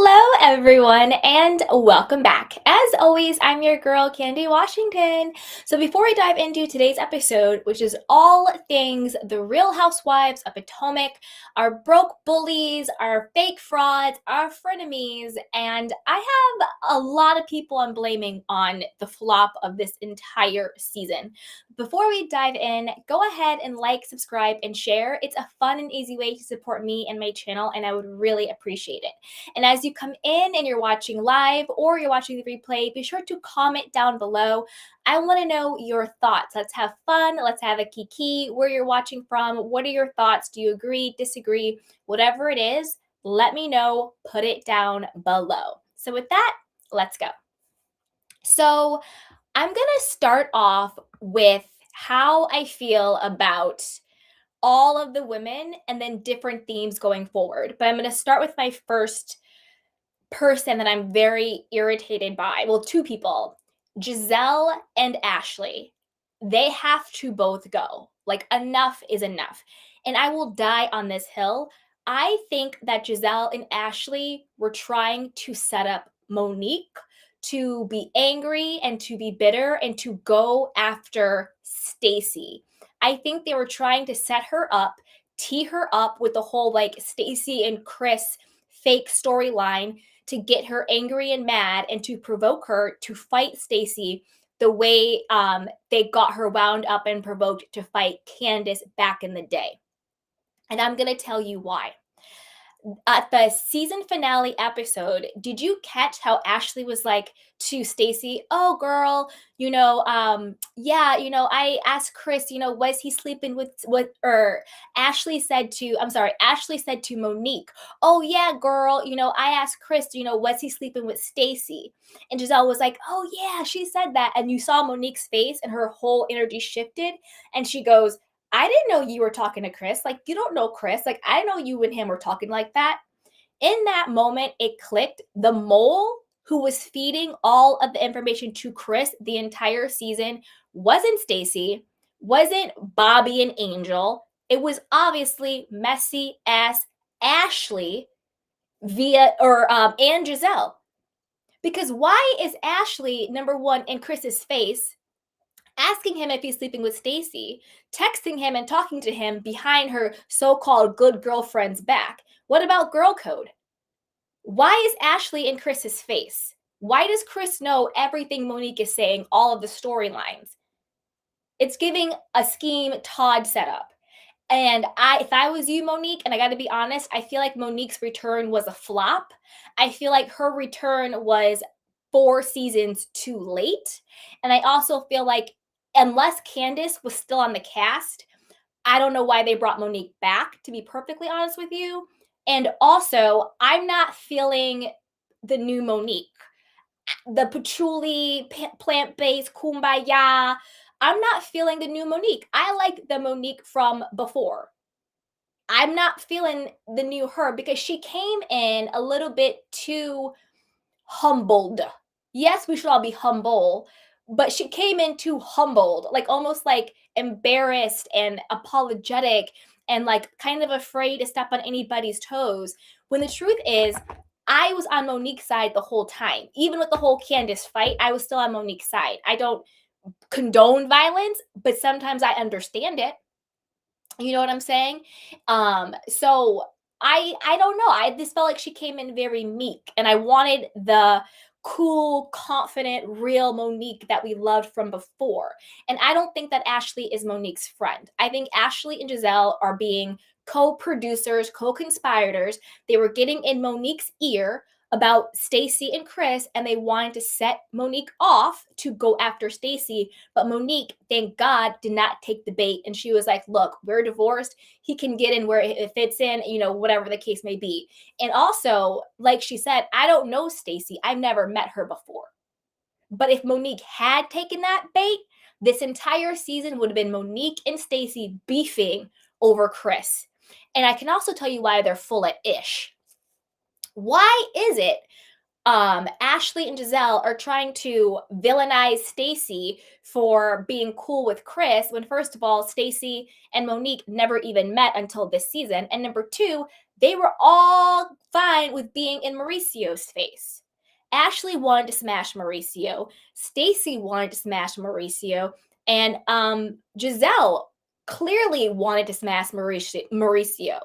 Hello, everyone, and welcome back. As always, I'm your girl, Candy Washington. So, before we dive into today's episode, which is all things the Real Housewives of Potomac, our broke bullies, our fake frauds, our frenemies, and I have a lot of people I'm blaming on the flop of this entire season. Before we dive in, go ahead and like, subscribe, and share. It's a fun and easy way to support me and my channel, and I would really appreciate it. And as you come in and you're watching live or you're watching the replay, be sure to comment down below. I want to know your thoughts. Let's have fun. Let's have a kiki. Where you're watching from. What are your thoughts? Do you agree, disagree? Whatever it is, let me know. Put it down below. So with that, let's go. So I'm going to start off with how I feel about all of the women and then different themes going forward. But I'm going to start with my first person that I'm very irritated by. Well, two people, Giselle and Ashley. They have to both go. Like, enough is enough. And I will die on this hill. I think that Giselle and Ashley were trying to set up Monique to be angry and to be bitter and to go after Stacy. I think they were trying to set her up, tee her up with the whole like Stacy and Chris fake storyline to get her angry and mad and to provoke her to fight Stacy the way they got her wound up and provoked to fight Candace back in the day. And I'm going to tell you why. At the season finale episode, did you catch how Ashley was like to Stacy, "Oh girl, I asked Chris, was he sleeping with or Ashley said to Monique, "Oh yeah, girl, I asked Chris, was he sleeping with Stacy?" And Giselle was like, "Oh yeah, she said that." And you saw Monique's face and her whole energy shifted and she goes, "I didn't know you were talking to Chris. Like, you don't know Chris. Like, I know you and him were talking like that." In that moment, it clicked. The mole who was feeding all of the information to Chris the entire season wasn't Stacy, wasn't Bobby and Angel. It was obviously messy ass Ashley and Giselle. Because why is Ashley, number one, in Chris's face, asking him if he's sleeping with Stacy, texting him and talking to him behind her so-called good girlfriend's back? What about girl code? Why is Ashley in Chris's face? Why does Chris know everything Monique is saying, all of the storylines? It's giving a scheme Todd set up. And if I was you, Monique, and I got to be honest, I feel like Monique's return was a flop. I feel like her return was 4 seasons too late. And I also feel like unless Candace was still on the cast, I don't know why they brought Monique back, to be perfectly honest with you. And also, I'm not feeling the new Monique. The patchouli, plant-based, kumbaya. I'm not feeling the new Monique. I like the Monique from before. I'm not feeling the new her because she came in a little bit too humbled. Yes, we should all be humble, but she came in too humbled, like almost like embarrassed and apologetic and like kind of afraid to step on anybody's toes. When the truth is, I was on Monique's side the whole time. Even with the whole Candace fight, I was still on Monique's side. I don't condone violence, but sometimes I understand it. You know what I'm saying? So I don't know. I just felt like she came in very meek, and I wanted the cool, confident, real Monique that we loved from before. And I don't think that Ashley is Monique's friend. I think Ashley and Giselle are being co-producers, co-conspirators. They were getting in Monique's ear about Stacy and Chris, and they wanted to set Monique off to go after Stacy. But Monique, thank God, did not take the bait. And she was like, "Look, we're divorced. He can get in where it fits in, whatever the case may be." And also, like she said, I don't know Stacy. I've never met her before. But if Monique had taken that bait, this entire season would have been Monique and Stacy beefing over Chris. And I can also tell you why they're full of ish. Why is it Ashley and Giselle are trying to villainize Stacy for being cool with Chris when, first of all, Stacy and Monique never even met until this season? And number two, They were all fine with being in Mauricio's face. Ashley wanted to smash Mauricio. Stacy wanted to smash Mauricio. And Giselle clearly wanted to smash Mauricio.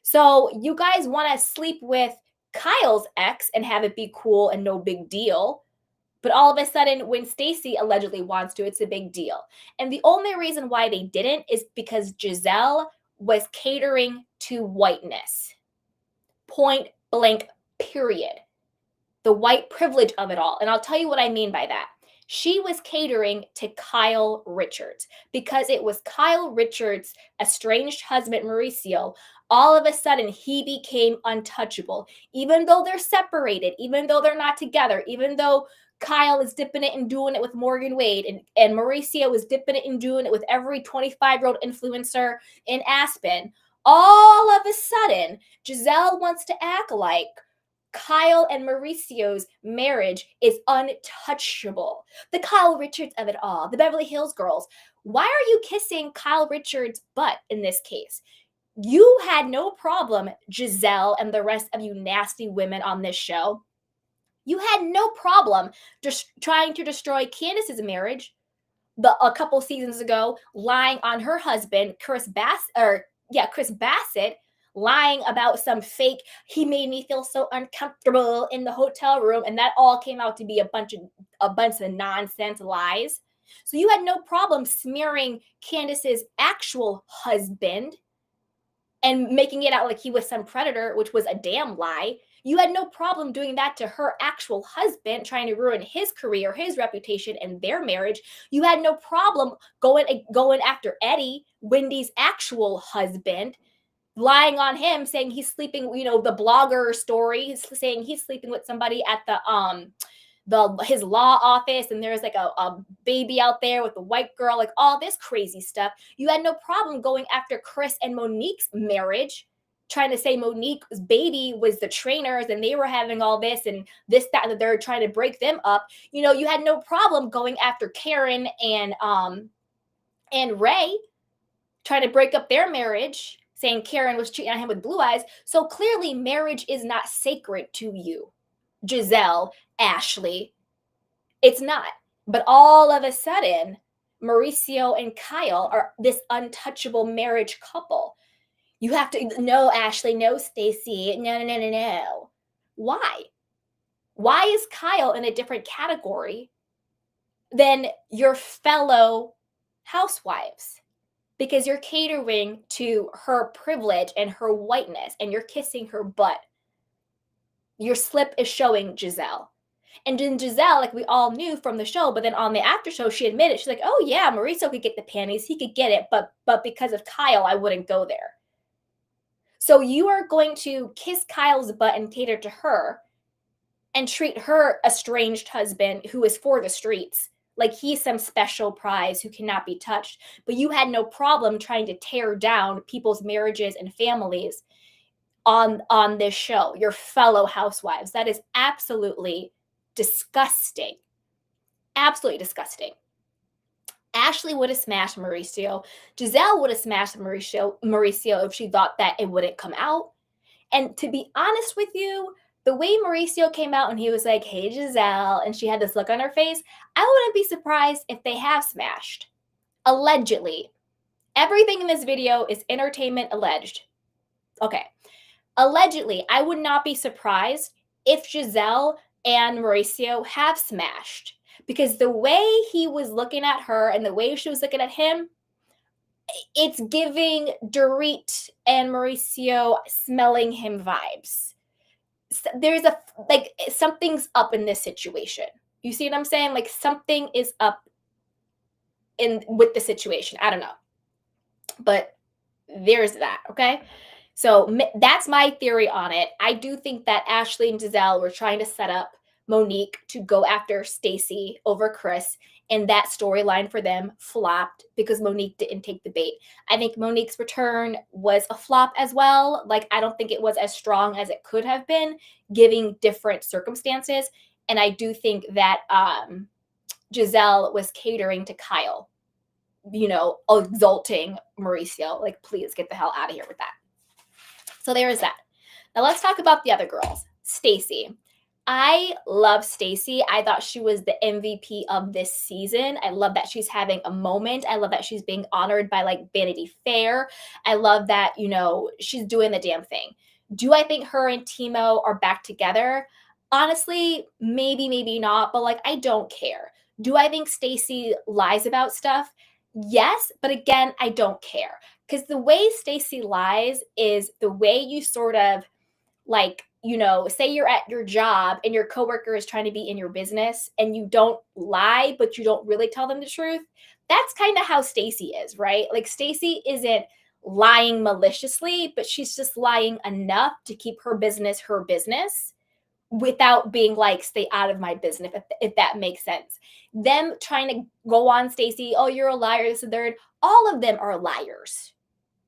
So you guys want to sleep with Kyle's ex and have it be cool and no big deal. But all of a sudden, when Stacy allegedly wants to, it's a big deal. And the only reason why they didn't is because Giselle was catering to whiteness. Point blank, period. The white privilege of it all. And I'll tell you what I mean by that. She was catering to Kyle Richards because it was Kyle Richards' estranged husband, Mauricio. All of a sudden, he became untouchable. Even though they're separated, even though they're not together, even though Kyle is dipping it and doing it with Morgan Wade, and Mauricio is dipping it and doing it with every 25-year-old influencer in Aspen, all of a sudden, Giselle wants to act like Kyle and Mauricio's marriage is untouchable. The Kyle Richards of it all, the Beverly Hills girls. Why are you kissing Kyle Richards' butt in this case? You had no problem, Giselle and the rest of you nasty women on this show. You had no problem just trying to destroy Candace's marriage a couple seasons ago, lying on her husband, Chris Bassett, lying about some fake, he made me feel so uncomfortable in the hotel room, and that all came out to be a bunch of nonsense lies. So you had no problem smearing Candace's actual husband and making it out like he was some predator, which was a damn lie. You had no problem doing that to her actual husband, trying to ruin his career, his reputation, and their marriage. You had no problem going after Eddie, Wendy's actual husband, lying on him, saying he's sleeping, the blogger story, saying he's sleeping with somebody at his law office, and there's like a baby out there with a white girl, like all this crazy stuff. You had no problem going after Chris and Monique's marriage, trying to say Monique's baby was the trainers and they were having all this and this, that, and they're trying to break them up. You had no problem going after Karen and Ray, trying to break up their marriage, saying Karen was cheating on him with blue eyes. So clearly marriage is not sacred to you, Giselle, Ashley. It's not. But all of a sudden, Mauricio and Kyle are this untouchable marriage couple. You have to, no, Ashley, no, Stacy, no. Why? Why is Kyle in a different category than your fellow housewives? Because you're catering to her privilege and her whiteness, and you're kissing her butt. Your slip is showing, Giselle. And then Giselle, like we all knew from the show, but then on the after show, she admitted, she's like, oh yeah, Mauricio could get the panties, he could get it, but because of Kyle, I wouldn't go there. So you are going to kiss Kyle's butt and cater to her and treat her estranged husband, who is for the streets, like he's some special prize who cannot be touched. But you had no problem trying to tear down people's marriages and families on this show, your fellow housewives. That is absolutely disgusting. Absolutely disgusting. Ashley would have smashed Mauricio. Giselle would have smashed Mauricio if she thought that it wouldn't come out. And to be honest with you, the way Mauricio came out and he was like, hey, Giselle, and she had this look on her face, I wouldn't be surprised if they have smashed. Allegedly. Everything in this video is entertainment alleged. Okay. Allegedly, I would not be surprised if Giselle and Mauricio have smashed. Because the way he was looking at her and the way she was looking at him, it's giving Dorit and Mauricio smelling him vibes. There's something's up in this situation. You see what I'm saying? Like something is up with the situation. I don't know. But there's that, okay? So that's my theory on it. I do think that Ashley and Giselle were trying to set up Monique to go after Stacy over Chris, and that storyline for them flopped because Monique didn't take the bait. I think Monique's return was a flop as well. Like, I don't think it was as strong as it could have been, giving different circumstances. And I do think that Giselle was catering to Kyle, exalting Mauricio. Like, please get the hell out of here with that. So there is that. Now let's talk about the other girls. Stacy. I love Stacy. I thought she was the MVP of this season. I love that she's having a moment. I love that she's being honored by like Vanity Fair. I love that, she's doing the damn thing. Do I think her and Timo are back together? Honestly, maybe, maybe not, but like I don't care. Do I think Stacy lies about stuff? Yes, but again, I don't care. Because the way Stacy lies is the way you sort of like, say you're at your job and your coworker is trying to be in your business and you don't lie, but you don't really tell them the truth. That's kind of how Stacy is, right? Like Stacy isn't lying maliciously, but she's just lying enough to keep her business without being like, stay out of my business, if that makes sense. Them trying to go on Stacy, oh, you're a liar, this and third, all of them are liars.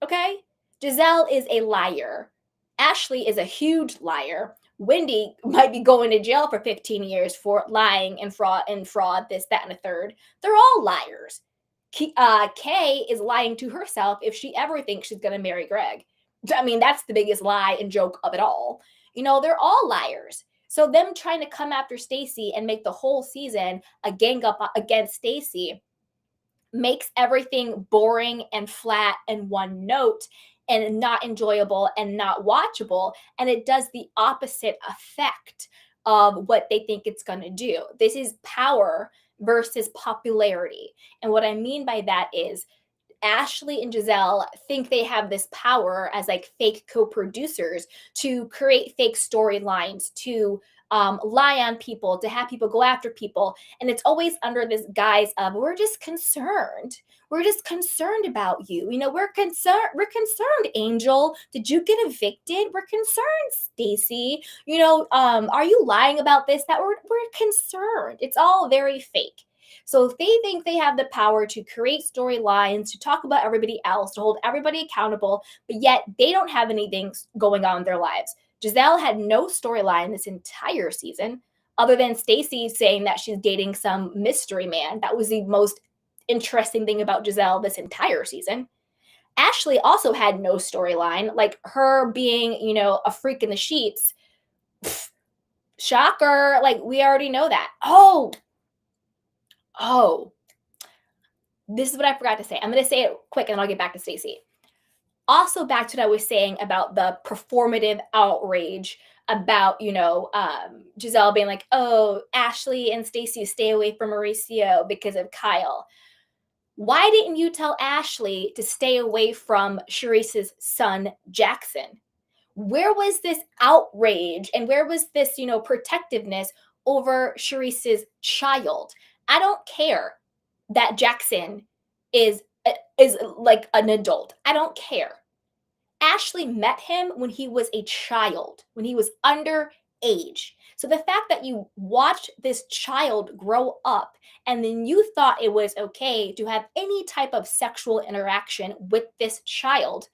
Okay? Giselle is a liar. Ashley is a huge liar. Wendy might be going to jail for 15 years for lying and fraud, this, that, and a third. They're all liars. Kay is lying to herself if she ever thinks she's going to marry Greg. I mean, that's the biggest lie and joke of it all. They're all liars. So them trying to come after Stacy and make the whole season a gang up against Stacy makes everything boring and flat and one note and not enjoyable and not watchable. And it does the opposite effect of what they think it's going to do. This is power versus popularity. And what I mean by that is Ashley and Giselle think they have this power as like fake co-producers to create fake storylines, to lie on people, to have people go after people. And it's always under this guise of we're just concerned. We're just concerned about you. We're concerned. We're concerned, Angel. Did you get evicted? We're concerned, Stacy. Are you lying about this? That we're concerned. It's all very fake. So if they think they have the power to create storylines, to talk about everybody else, to hold everybody accountable, but yet they don't have anything going on in their lives. Giselle had no storyline this entire season, other than Stacy saying that she's dating some mystery man. That was the most interesting thing about Giselle this entire season. Ashley also had no storyline, like her being, a freak in the sheets. Pfft, shocker. Like we already know that. Oh, this is what I forgot to say. I'm going to say it quick and I'll get back to Stacy. Also, back to what I was saying about the performative outrage about, Giselle being like, oh, Ashley and Stacy stay away from Mauricio because of Kyle. Why didn't you tell Ashley to stay away from Charisse's son, Jackson? Where was this outrage and where was this, protectiveness over Charisse's child? I don't care that Jackson is like an adult. I don't care. Ashley met him when he was a child, when he was underage. So the fact that you watched this child grow up and then you thought it was okay to have any type of sexual interaction with this child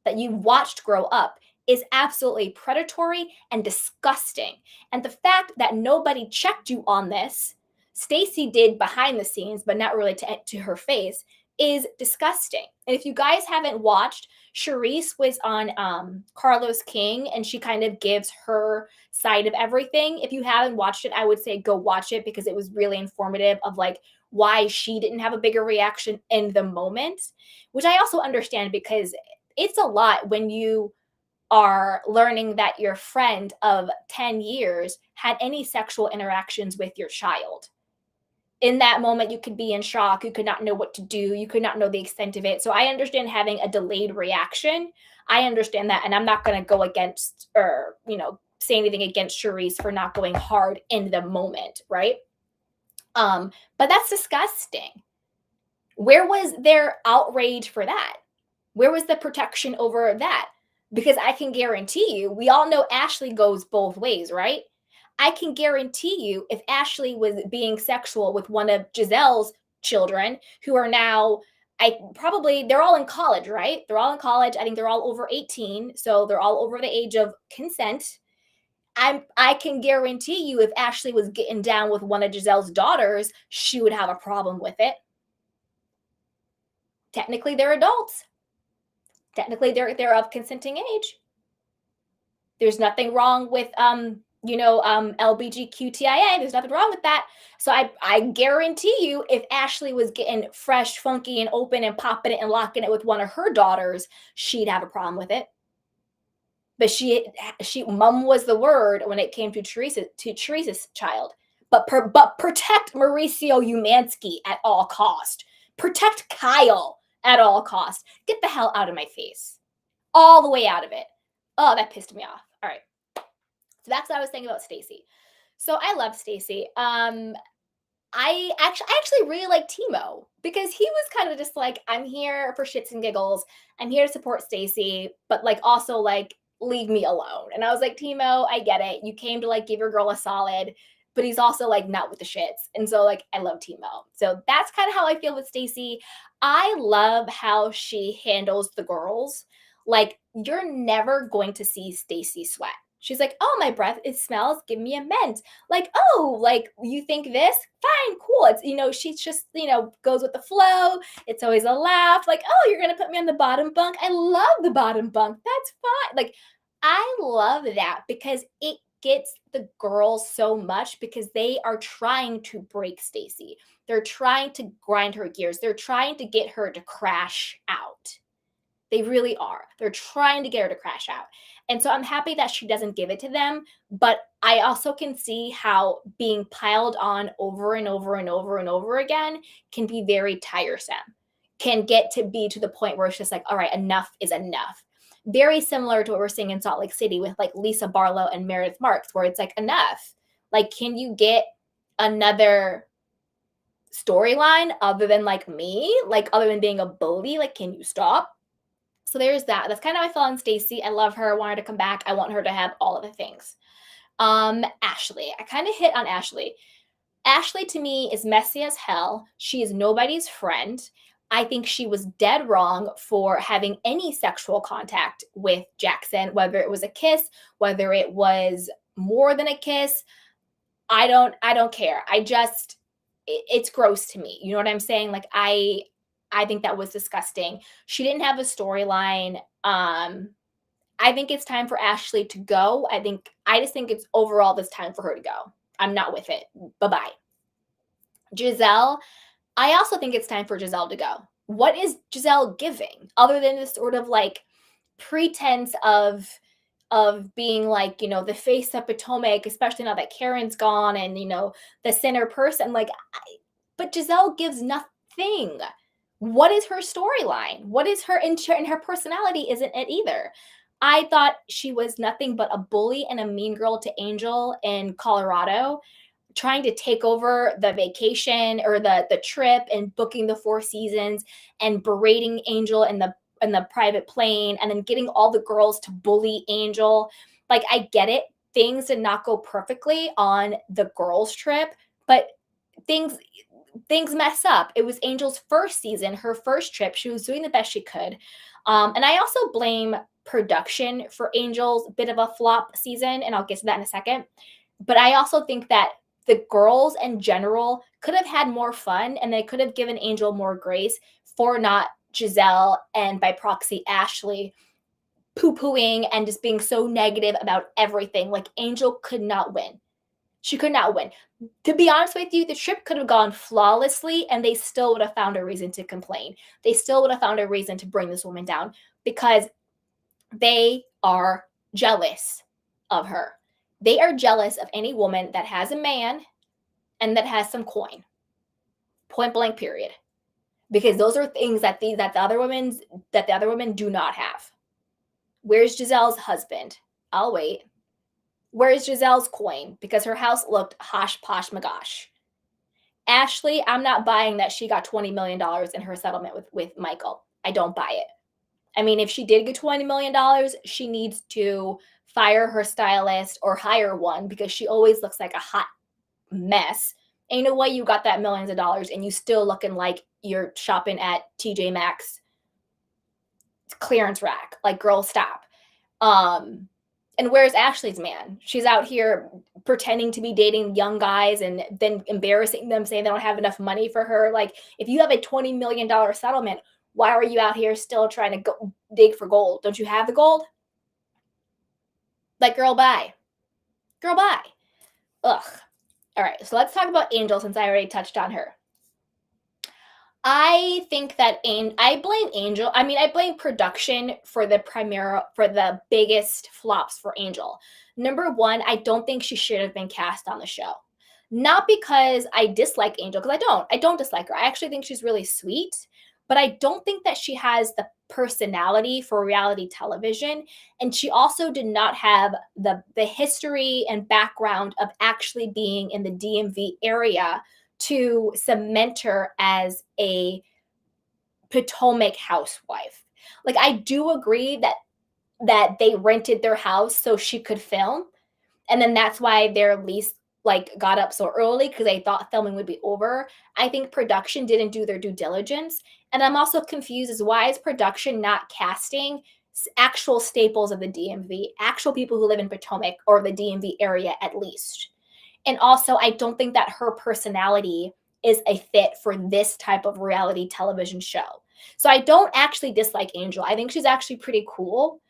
that you watched grow up is absolutely predatory and disgusting. And the fact that nobody checked you on this, Stacy did behind the scenes, but not really to her face, is disgusting. And if you guys haven't watched, Charisse was on Carlos King and she kind of gives her side of everything. If you haven't watched it, I would say go watch it because it was really informative of like why she didn't have a bigger reaction in the moment, which I also understand because it's a lot when you are learning that your friend of 10 years had any sexual interactions with your child. In that moment, you could be in shock. You could not know what to do. You could not know the extent of it. So I understand having a delayed reaction. I understand that. And I'm not going to go against or, say anything against Charisse for not going hard in the moment. Right. But that's disgusting. Where was their outrage for that? Where was the protection over that? Because I can guarantee you, we all know Ashley goes both ways, right? I can guarantee you if Ashley was being sexual with one of Giselle's children who are now, they're all in college, right? They're all in college. I think they're all over 18. So they're all over the age of consent. I can guarantee you if Ashley was getting down with one of Giselle's daughters, she would have a problem with it. Technically, they're adults. Technically, they're of consenting age. There's nothing wrong with LBGQTIA. There's nothing wrong with that. So I guarantee you, if Ashley was getting fresh, funky, and open and popping it and locking it with one of her daughters, she'd have a problem with it. But she mum was the word when it came to Teresa's child. But protect Mauricio Umansky at all cost. Protect Kyle at all cost. Get the hell out of my face. All the way out of it. Oh, that pissed me off. All right. So that's what I was thinking about Stacey. So I love Stacey. I actually really like Timo because he was kind of just like, I'm here for shits and giggles. I'm here to support Stacey, but like also like leave me alone. And I was like, Timo, I get it. You came to like give your girl a solid, but he's also like not with the shits. And so like I love Timo. So that's kind of how I feel with Stacey. I love how she handles the girls. Like you're never going to see Stacey sweat. She's like, oh, my breath, it smells. Give me a mint. Like, oh, like you think this? Fine, cool. It's, she's just, goes with the flow. It's always a laugh. Like, oh, you're going to put me on the bottom bunk. I love the bottom bunk. That's fine. Like, I love that because it gets the girls so much because they are trying to break Stacey. They're trying to grind her gears. They're trying to get her to crash out. They really are. They're trying to get her to crash out. And so I'm happy that she doesn't give it to them. But I also can see how being piled on over and over and over and over again can be very tiresome, can get to be to the point where it's just like, all right, enough is enough. Very similar to what we're seeing in Salt Lake City with like Lisa Barlow and Meredith Marks, where it's like, enough. Like, can you get another storyline other than like me? Like, other than being a bully? Like, can you stop? So there's that. That's kind of how I feel on Stacey. I love her. I want her to come back. I want her to have all of the things. Ashley. I kind of hit on Ashley. Ashley to me is messy as hell. She is nobody's friend. I think she was dead wrong for having any sexual contact with Jackson, whether it was a kiss, whether it was more than a kiss. I don't care. It's gross to me. You know what I'm saying? Like I think that was disgusting. She didn't have a storyline. I think it's time for Ashley to go. I just think it's overall this time for her to go. I'm not with it. Bye-bye. Giselle, I also think it's time for Giselle to go. What is Giselle giving other than this sort of like pretense of being like, the face of Potomac, especially now that Karen's gone and, the center person, like, but Giselle gives nothing. What is her storyline? What is her and her personality isn't it either. I thought she was nothing but a bully and a mean girl to Angel in Colorado, trying to take over the vacation or the trip and booking the Four Seasons and berating Angel in the private plane and then getting all the girls to bully Angel. Like, I get it. Things did not go perfectly on the girls' trip, but things mess up. It was Angel's first season, her first trip. She was doing the best she could. And I also blame production for Angel's bit of a flop season, and I'll get to that in a second. But I also think that the girls in general could have had more fun and they could have given Angel more grace for not Giselle and by proxy Ashley poo-pooing and just being so negative about everything. Like, Angel could not win. She could not win. To be honest with you, the trip could have gone flawlessly and they still would have found a reason to complain. They still would have found a reason to bring this woman down because they are jealous of her. They are jealous of any woman that has a man and that has some coin. Point blank, period. Because those are things that the other women do not have. Where's Giselle's husband? I'll wait. Where's Giselle's coin? Because her house looked hosh posh magosh. Ashley, I'm not buying that she got $20 million in her settlement with Michael. I don't buy it. I mean, if she did get $20 million, she needs to fire her stylist or hire one because she always looks like a hot mess. Ain't no way you got that millions of dollars and you still looking like you're shopping at TJ Maxx clearance rack. Like, girl, stop. And where's Ashley's man? She's out here pretending to be dating young guys and then embarrassing them, saying they don't have enough money for her. Like, if you have a $20 million settlement, why are you out here still trying to go dig for gold? Don't you have the gold? Like, girl, bye. Girl, bye. Ugh. All right, so let's talk about Angel since I already touched on her. I think that I blame Angel. I mean, I blame production for the biggest flops for Angel. Number one, I don't think she should have been cast on the show. Not because I dislike Angel, because I don't. I don't dislike her. I actually think she's really sweet, but I don't think that she has the personality for reality television. And she also did not have the history and background of actually being in the DMV area to cement her as a Potomac housewife. Like, I do agree that they rented their house so she could film, and then that's why their lease like got up so early because they thought filming would be over. I think production didn't do their due diligence, and I'm also confused as why is production not casting actual staples of the DMV, actual people who live in Potomac or the DMV area at least. And also, I don't think that her personality is a fit for this type of reality television show. So I don't actually dislike Angel. I think she's actually pretty cool,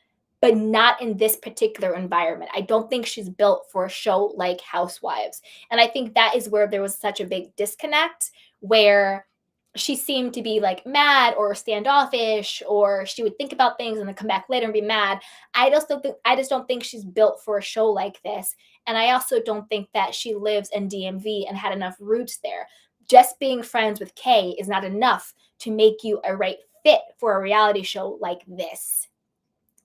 but not in this particular environment. I don't think she's built for a show like Housewives. And I think that is where there was such a big disconnect where she seemed to be like mad or standoffish, or she would think about things and then come back later and be mad. I just don't think she's built for a show like this. And I also don't think that she lives in DMV and had enough roots there. Just being friends with Kay is not enough to make you a right fit for a reality show like this.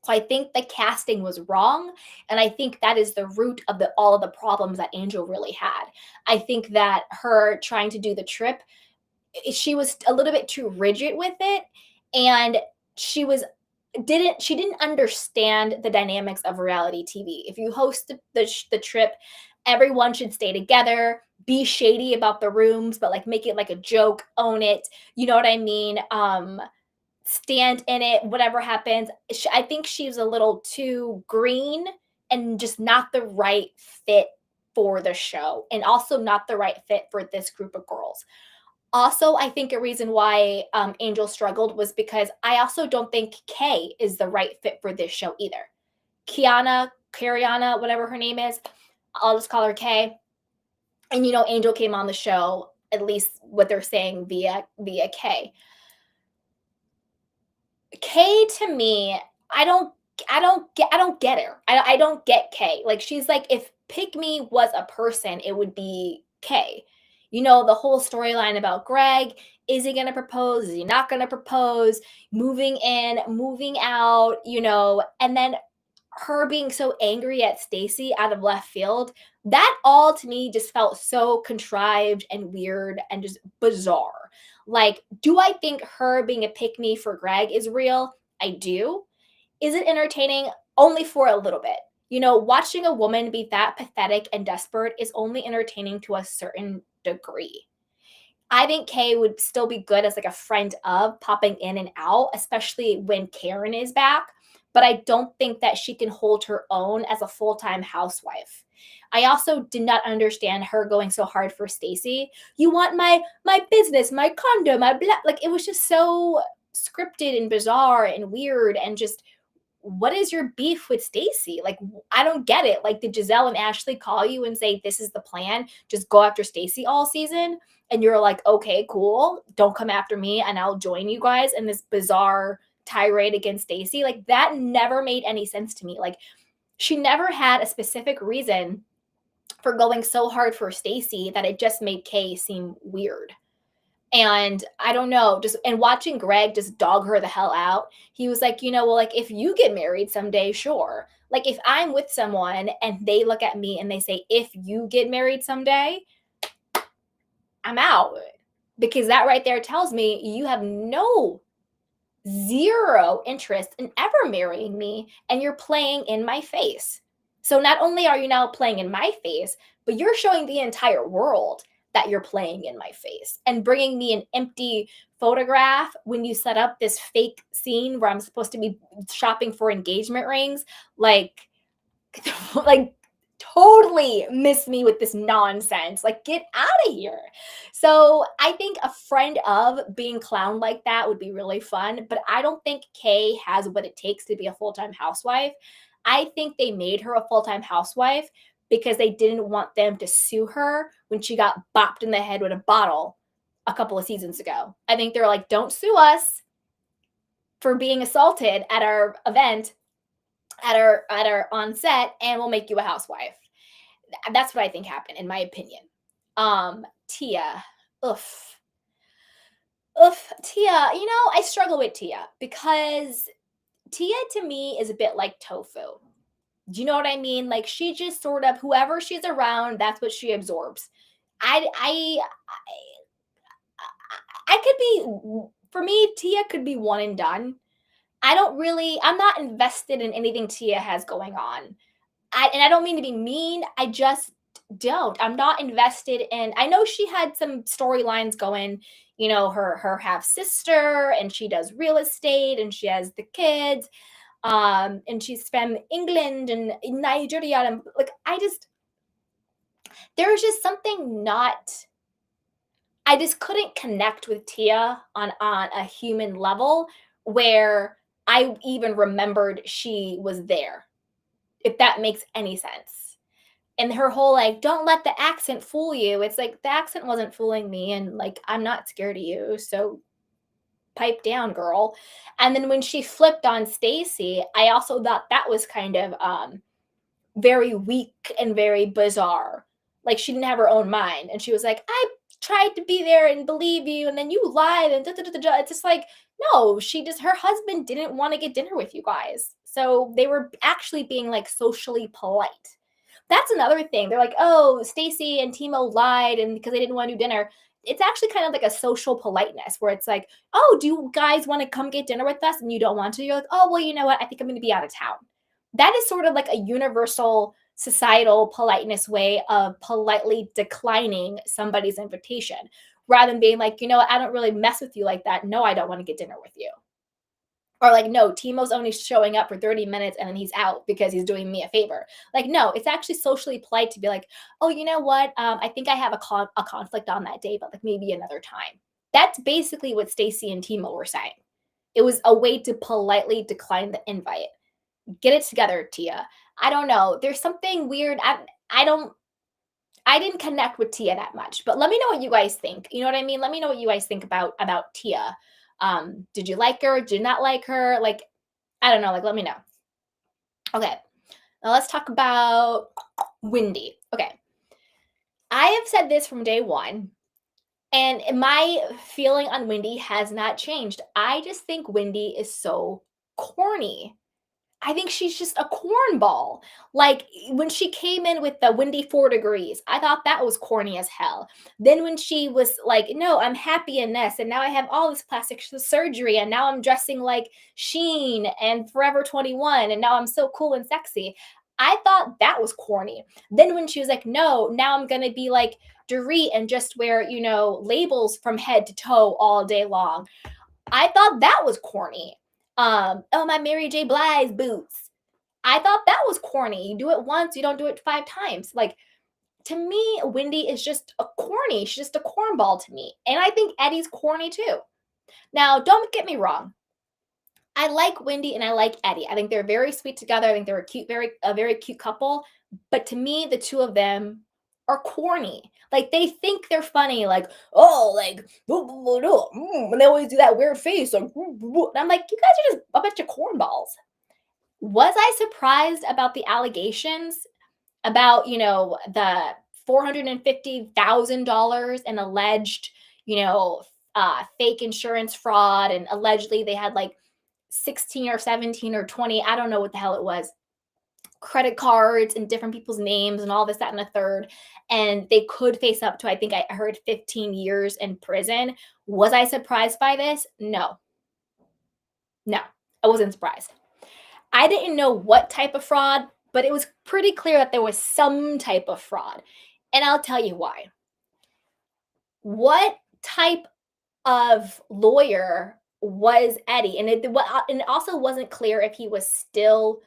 So I think the casting was wrong, and I think that is the root of all of the problems that Angel really had. I think that her trying to do the trip, she was a little bit too rigid with it, and she was she didn't understand the dynamics of reality TV. If you host the trip, everyone should stay together, be shady about the rooms, but like make it like a joke, own it. You know what I mean? Stand in it, whatever happens. I think she's a little too green and just not the right fit for the show, and also not the right fit for this group of girls. Also, I think a reason why Angel struggled was because I also don't think Kay is the right fit for this show either. Cariana, whatever her name is, I'll just call her Kay. And Angel came on the show, at least what they're saying via Kay. Kay to me, I don't get her. I don't get Kay. Like, she's like, if Pick Me was a person, it would be Kay. The whole storyline about Greg. Is he gonna propose? Is he not gonna propose? Moving in, moving out, and then her being so angry at Stacy out of left field. That all to me just felt so contrived and weird and just bizarre. Like, do I think her being a pick me for Greg is real? I do. Is it entertaining? Only for a little bit. Watching a woman be that pathetic and desperate is only entertaining to a certain degree. I think Kay would still be good as like a friend of popping in and out, especially when Karen is back. But I don't think that she can hold her own as a full-time housewife. I also did not understand her going so hard for Stacy. You want my business, my condo, my blah. Like, it was just so scripted and bizarre and weird, and just, what is your beef with Stacy? Like, I don't get it. Like, did Giselle and Ashley call you and say, this is the plan? Just go after Stacy all season? And you're like, okay, cool. Don't come after me and I'll join you guys in this bizarre tirade against Stacy. Like, that never made any sense to me. Like, she never had a specific reason for going so hard for Stacy that it just made Kay seem weird. And I don't know, and watching Greg just dog her the hell out. He was like, well, like, if you get married someday, sure. Like, if I'm with someone and they look at me and they say, if you get married someday, I'm out. Because that right there tells me you have zero interest in ever marrying me, and you're playing in my face. So not only are you now playing in my face, but you're showing the entire world that you're playing in my face and bringing me an empty photograph when you set up this fake scene where I'm supposed to be shopping for engagement rings. Like, like, totally miss me with this nonsense. Like, get out of here. So I think a friend of being clowned like that would be really fun, but I don't think Kay has what it takes to be a full-time housewife. I think they made her a full-time housewife because they didn't want them to sue her when she got bopped in the head with a bottle a couple of seasons ago. I think they're like, don't sue us for being assaulted at our event, at our on set, and we'll make you a housewife. That's what I think happened, in my opinion. Tia, oof, oof, Tia. I struggle with Tia because Tia to me is a bit like tofu. Do you know what I mean? Like she just sort of whoever she's around, that's what she absorbs. I could be for me, Tia could be one and done. I'm not invested in anything Tia has going on. And I don't mean to be mean. I just don't. I'm not invested in. I know she had some storylines going. Her half sister, and she does real estate, and she has the kids. And she's from England and Nigeria, and like there's just something not. I just couldn't connect with Tia on a human level where I even remembered she was there, if that makes any sense. And her whole like, don't let the accent fool you. It's like the accent wasn't fooling me, and like I'm not scared of you, so pipe down, girl. And then when she flipped on Stacy, I also thought that was kind of very weak and very bizarre. Like she didn't have her own mind, and she was like, I tried to be there and believe you, and then you lied, and da, da, da, da, da. It's just like, no, her husband didn't want to get dinner with you guys, so they were actually being like socially polite. That's another thing. They're like, oh, Stacy and Timo lied, and because they didn't want to do dinner. It's actually kind of like a social politeness where it's like, oh, do you guys want to come get dinner with us? And you don't want to. You're like, oh, well, you know what? I think I'm going to be out of town. That is sort of like a universal societal politeness way of politely declining somebody's invitation rather than being like, you know what? I don't really mess with you like that. No, I don't want to get dinner with you. Or like, no, Timo's only showing up for 30 minutes and then he's out because he's doing me a favor. Like, no, it's actually socially polite to be like, oh, you know what? I think I have a conflict on that day, but like maybe another time. That's basically what Stacy and Timo were saying. It was a way to politely decline the invite. Get it together, Tia. I don't know. There's something weird. I didn't connect with Tia that much, but let me know what you guys think. You know what I mean? Let me know what you guys think about Tia. Did you like her? Did you not like her? Like, I don't know. Like, let me know. Okay. Now let's talk about Wendy. Okay. I have said this from day one, and my feeling on Wendy has not changed. I just think Wendy is so corny. I think she's just a cornball. Like when she came in with the Wendy 4 degrees, I thought that was corny as hell. Then when she was like, no, I'm happy in this, and now I have all this plastic surgery, and now I'm dressing like Sheen and Forever 21, and now I'm so cool and sexy. I thought that was corny. Then when she was like, no, now I'm gonna be like Dorit and just wear, labels from head to toe all day long. I thought that was corny. Oh, my Mary J. Blige boots. I thought that was corny. You do it once, you don't do it 5 times. Like, to me, Wendy is just a corny. She's just a cornball to me. And I think Eddie's corny too. Now, don't get me wrong. I like Wendy and I like Eddie. I think they're very sweet together. I think they're a very cute couple. But to me, the two of them are corny. Like they think they're funny, like, oh, like, and they always do that weird face. Like, and I'm like, you guys are just a bunch of cornballs. Was I surprised about the allegations about, the $450,000 in alleged, fake insurance fraud, and allegedly they had like 16 or 17 or 20, I don't know what the hell it was, credit cards and different people's names and all this, that, and a third. And they could face up to, I think I heard 15 years in prison. Was I surprised by this? No. No, I wasn't surprised. I didn't know what type of fraud, but it was pretty clear that there was some type of fraud. And I'll tell you why. What type of lawyer was Eddie? And it also wasn't clear if he was still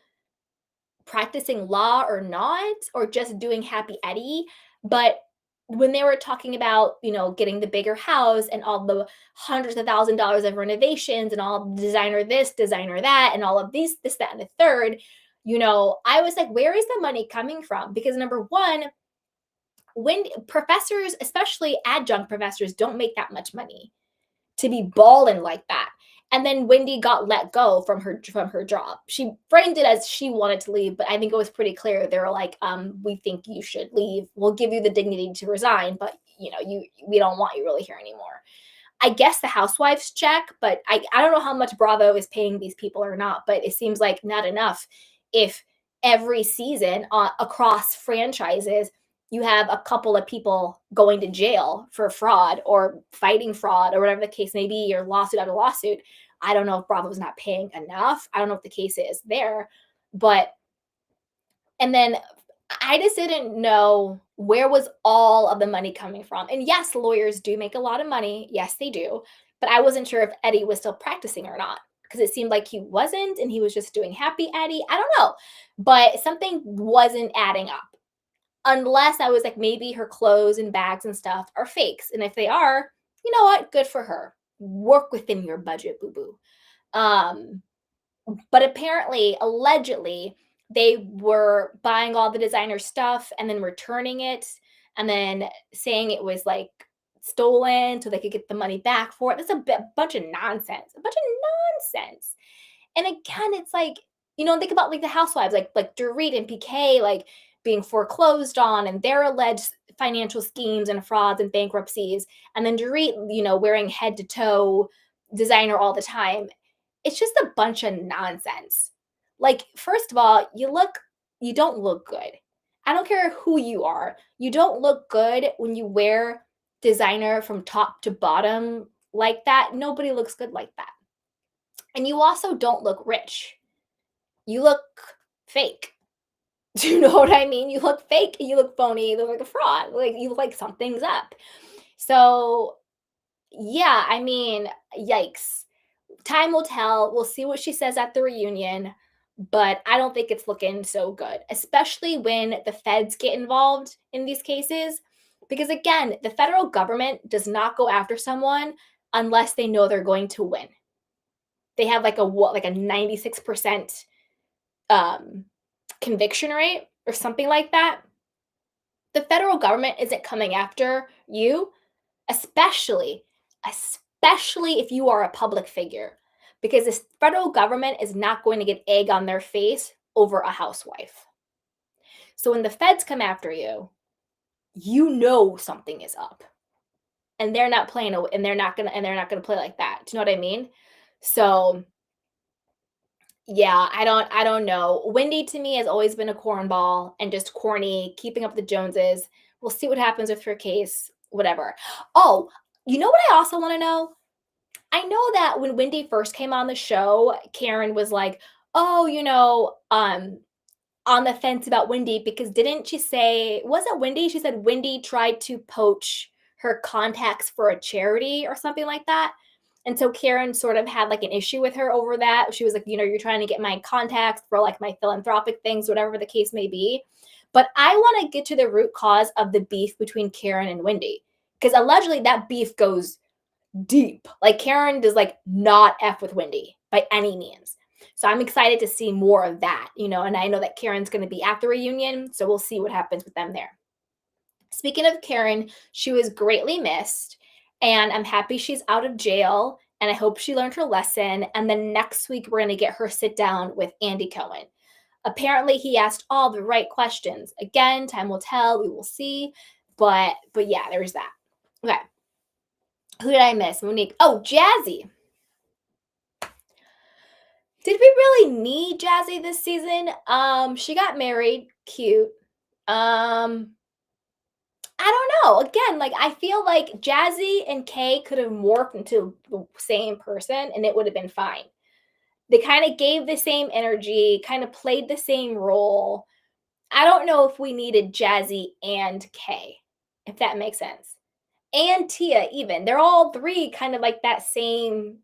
practicing law or not, or just doing Happy Eddie. But when they were talking about, getting the bigger house and all the hundreds of $1,000s of renovations and all designer this, designer that, and all of this, that, and the third, I was like, where is the money coming from? Because number one, when professors, especially adjunct professors, don't make that much money to be balling like that. And then Wendy got let go from her job. She framed it as she wanted to leave, but I think it was pretty clear. They were like, we think you should leave. We'll give you the dignity to resign, but we don't want you really here anymore. I guess the Housewives check, but I don't know how much Bravo is paying these people or not, but it seems like not enough if every season across franchises you have a couple of people going to jail for fraud or fighting fraud or whatever the case may be, or lawsuit after lawsuit. I don't know if Bravo's not paying enough. I don't know what the case is there, but and then I just didn't know where was all of the money coming from. And yes, lawyers do make a lot of money. Yes, they do. But I wasn't sure if Eddie was still practicing or not because it seemed like he wasn't and he was just doing happy Eddie. I don't know. But something wasn't adding up. Unless I was like, maybe her clothes and bags and stuff are fakes. And if they are, you know what? Good for her. Work within your budget, boo boo. Um, but apparently, allegedly, they were buying all the designer stuff and then returning it and then saying it was like stolen so they could get the money back for it. That's bunch of nonsense. A bunch of nonsense. And again, it's like, think about like the housewives, like Dorit and PK, like being foreclosed on and their alleged financial schemes and frauds and bankruptcies. And then Dorit, wearing head to toe designer all the time. It's just a bunch of nonsense. Like, first of all, you don't look good. I don't care who you are. You don't look good when you wear designer from top to bottom like that. Nobody looks good like that. And you also don't look rich. You look fake. Do you know what I mean? You look fake, you look phony, you look like a fraud. Like you look like something's up. So, yeah, I mean, yikes. Time will tell. We'll see what she says at the reunion, but I don't think it's looking so good, especially when the feds get involved in these cases. Because again, the federal government does not go after someone unless they know they're going to win. They have like a 96% conviction rate or something like that. The federal government isn't coming after you, especially if you are a public figure, because the federal government is not going to get egg on their face over a housewife. So when the feds come after you, you know something is up. And they're not playing and they're not gonna play like that. Do you know what I mean? So yeah, I don't know. Wendy to me has always been a cornball and just corny, keeping up with the Joneses. We'll see what happens with her case, whatever. Oh, you know what I also want to know? I know that when Wendy first came on the show, Karen was like, "Oh, on the fence about Wendy because didn't she say, was it Wendy? She said Wendy tried to poach her contacts for a charity or something like that. And so Karen sort of had like an issue with her over that. She was like, you're trying to get my contacts for like my philanthropic things, whatever the case may be. But I want to get to the root cause of the beef between Karen and Wendy because allegedly that beef goes deep. Like Karen does like not F with Wendy by any means. So I'm excited to see more of that, and I know that Karen's going to be at the reunion, so we'll see what happens with them there. Speaking of Karen, she was greatly missed, and I'm happy she's out of jail, and I hope she learned her lesson. And then next week, we're going to get her sit down with Andy Cohen. Apparently, he asked all the right questions. Again, time will tell. We will see. But yeah, there's that. Okay. Who did I miss? Monique. Oh, Jazzy. Did we really need Jazzy this season? She got married. Cute. I don't know. Again, like I feel like Jazzy and Kay could have morphed into the same person and it would have been fine. They kind of gave the same energy, kind of played the same role. I don't know if we needed Jazzy and Kay, if that makes sense. And Tia, even. They're all three kind of like that same,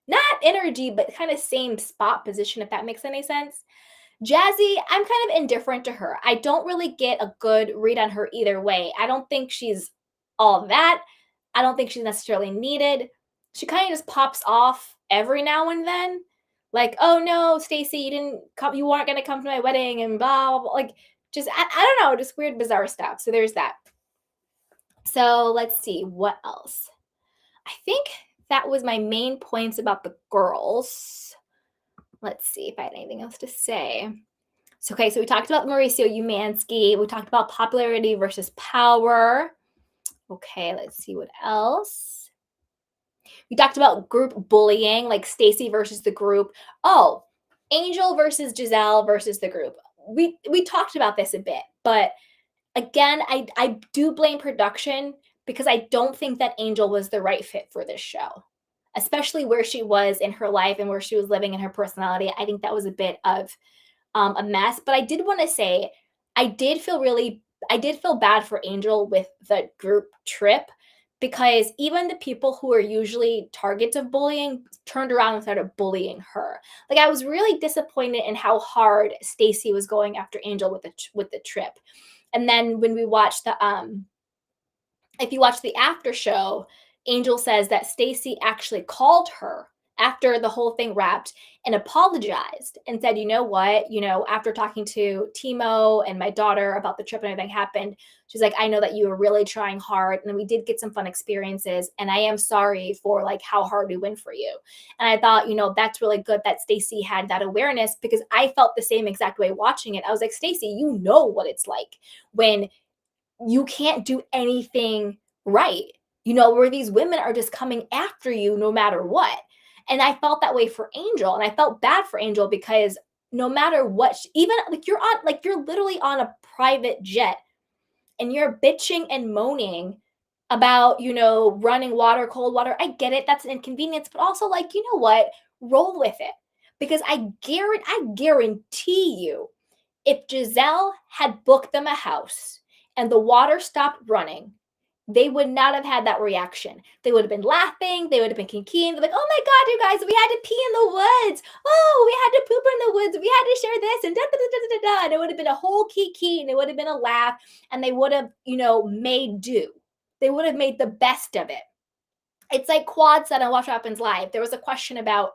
not energy, but kind of same spot position, if that makes any sense. Jazzy, I'm kind of indifferent to her. I don't really get a good read on her either way. I don't think she's all that. I don't think she's necessarily needed. She kind of just pops off every now and then. Like, "Oh no, Stacy, you didn't come, you weren't gonna come to my wedding," and blah, blah, blah. Like, just I don't know, just weird, bizarre stuff. So there's that. So let's see what else. I think that was my main points about the girls. Let's see if I had anything else to say. So, okay, so we talked about Mauricio Umansky. We talked about popularity versus power. Okay, let's see what else. We talked about group bullying, like Stacy versus the group. Oh, Angel versus Giselle versus the group. We talked about this a bit, but again, I do blame production because I don't think that Angel was the right fit for this show, especially where she was in her life and where she was living in her personality. I think that was a bit of a mess. But I did want to say, I did feel really, I did feel bad for Angel with the group trip because even the people who are usually targets of bullying turned around and started bullying her. Like I was really disappointed in how hard Stacy was going after Angel with the trip. And then when we watched the if you watch the after show, Angel says that Stacy actually called her after the whole thing wrapped and apologized and said, you know what, after talking to Timo and my daughter about the trip and everything happened, she's like, I know that you were really trying hard and we did get some fun experiences. And I am sorry for like how hard we went for you. And I thought, that's really good that Stacy had that awareness because I felt the same exact way watching it. I was like, Stacy, you know what it's like when you can't do anything right, where these women are just coming after you no matter what. And I felt that way for Angel. And I felt bad for Angel because no matter what, even you're literally on a private jet and you're bitching and moaning about, running water, cold water. I get it. That's an inconvenience, but also like, you know what? Roll with it. Because I guarantee you, if Giselle had booked them a house and the water stopped running, they would not have had that reaction. They would have been laughing. They would have been kinkiing. They're like, oh my God, you guys, we had to pee in the woods. Oh, we had to poop in the woods. We had to share this and da da da da da da. And it would have been a whole kiki and it would have been a laugh and they would have, made do. They would have made the best of it. It's like Quad said on Watch What Happens Live. There was a question about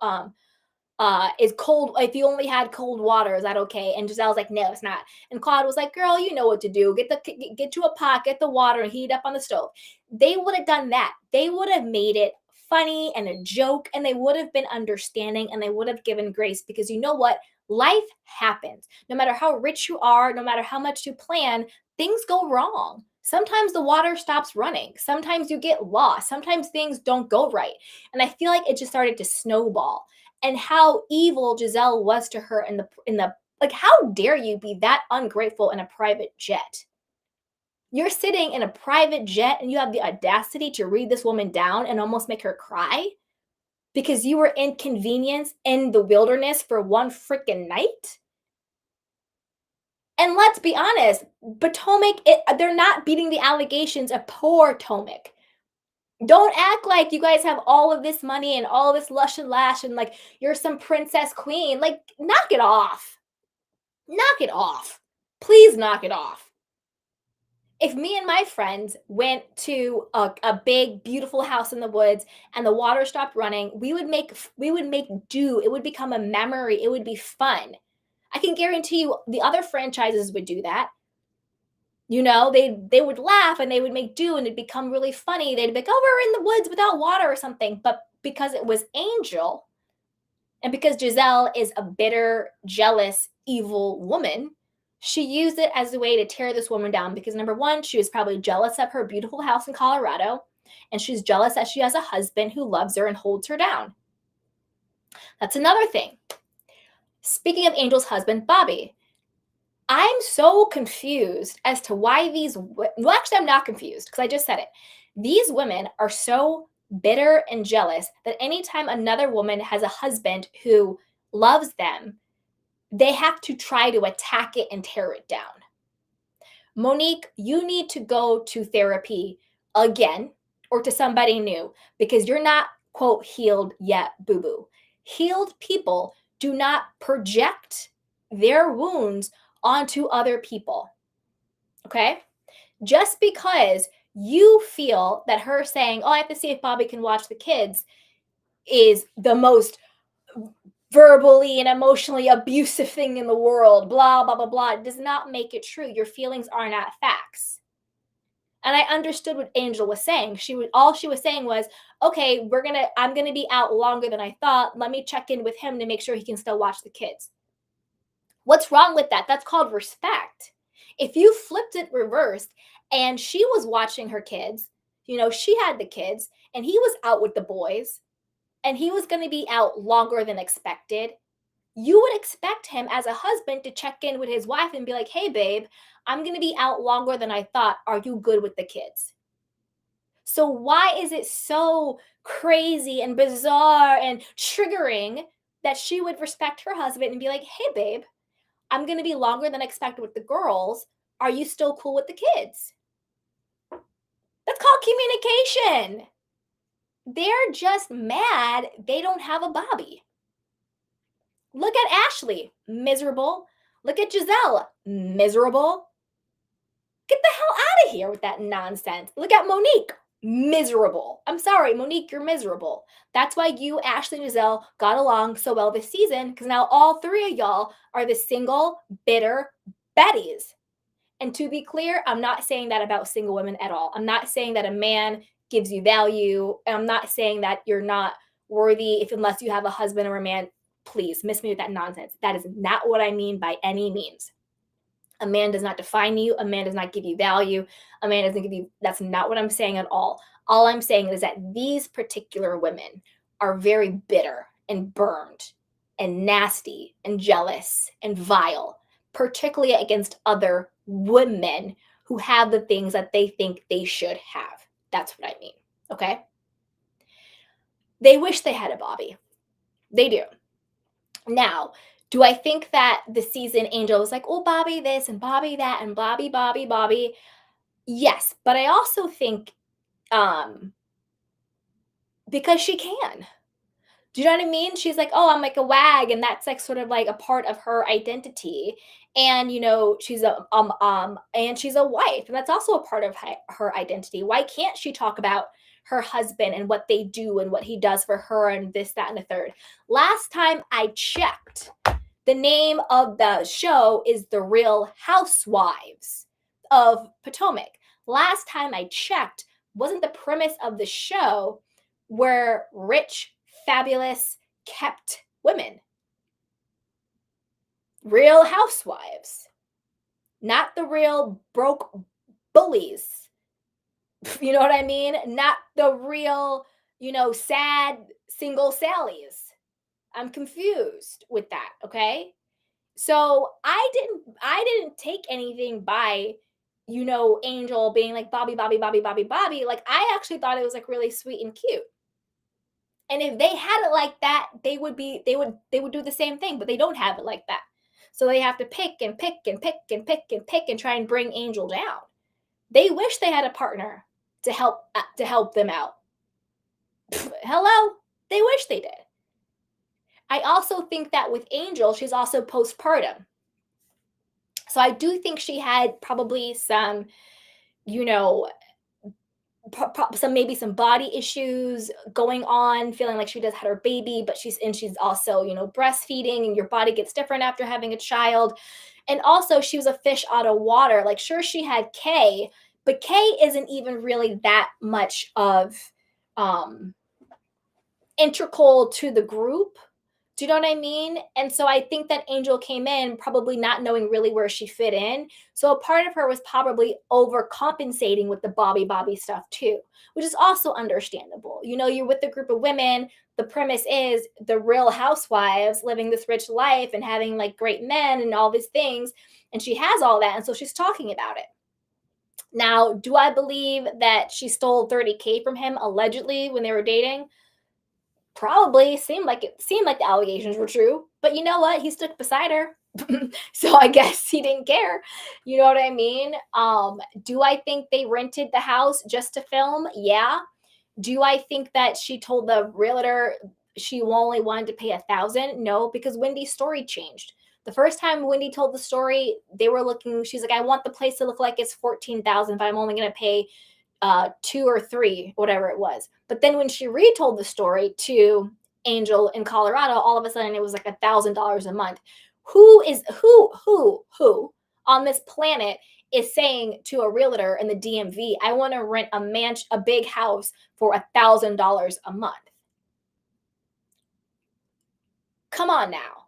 is cold, if you only had cold water, is that okay? And Giselle's like, no, it's not. And Claude was like, girl, you know what to do. Get to a pot, get the water and heat it up on the stove. They would have done that. They would have made it funny and a joke and they would have been understanding and they would have given grace because you know what? Life happens. No matter how rich you are, no matter how much you plan, things go wrong. Sometimes the water stops running. Sometimes you get lost. Sometimes things don't go right. And I feel like it just started to snowball and how evil Giselle was to her in the like how dare you be that ungrateful in a private jet? You're sitting in a private jet and you have the audacity to read this woman down and almost make her cry because you were inconvenienced in the wilderness for one freaking night? And let's be honest, Potomac, they're not beating the allegations of poor Potomac. Don't act like you guys have all of this money and all this lush and lash and like you're some princess queen. Like, knock it off. Knock it off. Please knock it off. If me and my friends went to a big, beautiful house in the woods and the water stopped running, we would make do. It would become a memory. It would be fun. I can guarantee you the other franchises would do that. They would laugh and they would make do and it'd become really funny. They'd be like, oh, we're in the woods without water or something. But because it was Angel and because Giselle is a bitter, jealous, evil woman, she used it as a way to tear this woman down because number one, she was probably jealous of her beautiful house in Colorado. And she's jealous that she has a husband who loves her and holds her down. That's another thing. Speaking of Angel's husband, Bobby, I'm so confused as to why well, actually, I'm not confused because I just said it. These women are so bitter and jealous that anytime another woman has a husband who loves them, they have to try to attack it and tear it down. Monique, you need to go to therapy again or to somebody new because you're not, quote, healed yet, boo boo. Healed people do not project their wounds onto other people. Okay? Just because you feel that her saying, oh, I have to see if Bobby can watch the kids is the most verbally and emotionally abusive thing in the world, blah, blah, blah, blah. It does not make it true. Your feelings are not facts. And I understood what Angel was saying. All she was saying was, okay, I'm gonna be out longer than I thought. Let me check in with him to make sure he can still watch the kids. What's wrong with that? That's called respect. If you flipped it reversed and she was watching her kids, she had the kids and he was out with the boys and he was going to be out longer than expected, you would expect him as a husband to check in with his wife and be like, hey, babe, I'm going to be out longer than I thought. Are you good with the kids? So, why is it so crazy and bizarre and triggering that she would respect her husband and be like, hey, babe, I'm going to be longer than expected with the girls. Are you still cool with the kids? That's called communication. They're just mad they don't have a Bobby. Look at Ashley, miserable. Look at Giselle, miserable. Get the hell out of here with that nonsense. Look at Monique, miserable. I'm sorry, Monique, you're miserable. That's why you, Ashley, and Giselle got along so well this season, because now all three of y'all are the single, bitter Bettys. And to be clear, I'm not saying that about single women at all. I'm not saying that a man gives you value. And I'm not saying that you're not worthy unless you have a husband or a man. Please miss me with that nonsense. That is not what I mean by any means. A man does not define you. A man does not give you value. A man doesn't give you, that's not what I'm saying at all. All I'm saying is that these particular women are very bitter and burned and nasty and jealous and vile, particularly against other women who have the things that they think they should have. That's what I mean. Okay. They wish they had a Bobby. They do. Now, do I think that the season Angel was like, oh, Bobby this and Bobby that and Bobby, Bobby, Bobby? Yes. But I also think because she can. Do you know what I mean? She's like, oh, I'm like a wag, and that's like sort of like a part of her identity. And she's a wife, and that's also a part of her identity. Why can't she talk about her husband and what they do and what he does for her and this, that, and the third? Last time I checked, the name of the show is The Real Housewives of Potomac. Last time I checked, wasn't the premise of the show where rich, fabulous, kept women? Real housewives, not the real broke bullies. You know what I mean? Not the real, sad single Sallys. I'm confused with that, okay? So I didn't take anything by Angel being like Bobby, Bobby, Bobby, Bobby, Bobby. Like, I actually thought it was like really sweet and cute. And if they had it like that, they would do the same thing, but they don't have it like that. So they have to pick and pick and pick and pick and pick and try and bring Angel down. They wish they had a partner to help them out. Hello, they wish they did. I also think that with Angel, she's also postpartum. So I do think she had probably some, maybe some body issues going on, feeling like she just had her baby, but she's also, breastfeeding, and your body gets different after having a child. And also she was a fish out of water. Like, sure, she had Kay, but Kay isn't even really that much of integral to the group. Do you know what I mean? And so I think that Angel came in probably not knowing really where she fit in. So a part of her was probably overcompensating with the Bobby stuff too, which is also understandable. You're with a group of women. The premise is the real housewives living this rich life and having like great men and all these things. And she has all that. And so she's talking about it. Now, do I believe that she stole $30K from him allegedly when they were dating? Probably. Seemed like the allegations were true, but you know what? He stood beside her. So I guess he didn't care. You know what I mean? Do I think they rented the house just to film? Yeah. Do I think that she told the realtor she only wanted to pay $1,000? No, because Wendy's story changed. The first time Wendy told the story, she's like, I want the place to look like it's 14,000, but I'm only going to pay 2 or 3, whatever it was. But then when she retold the story to Angel in Colorado, all of a sudden it was like $1,000 a month. Who on this planet is saying to a realtor in the DMV, I want to rent a big house for $1,000 a month? Come on now.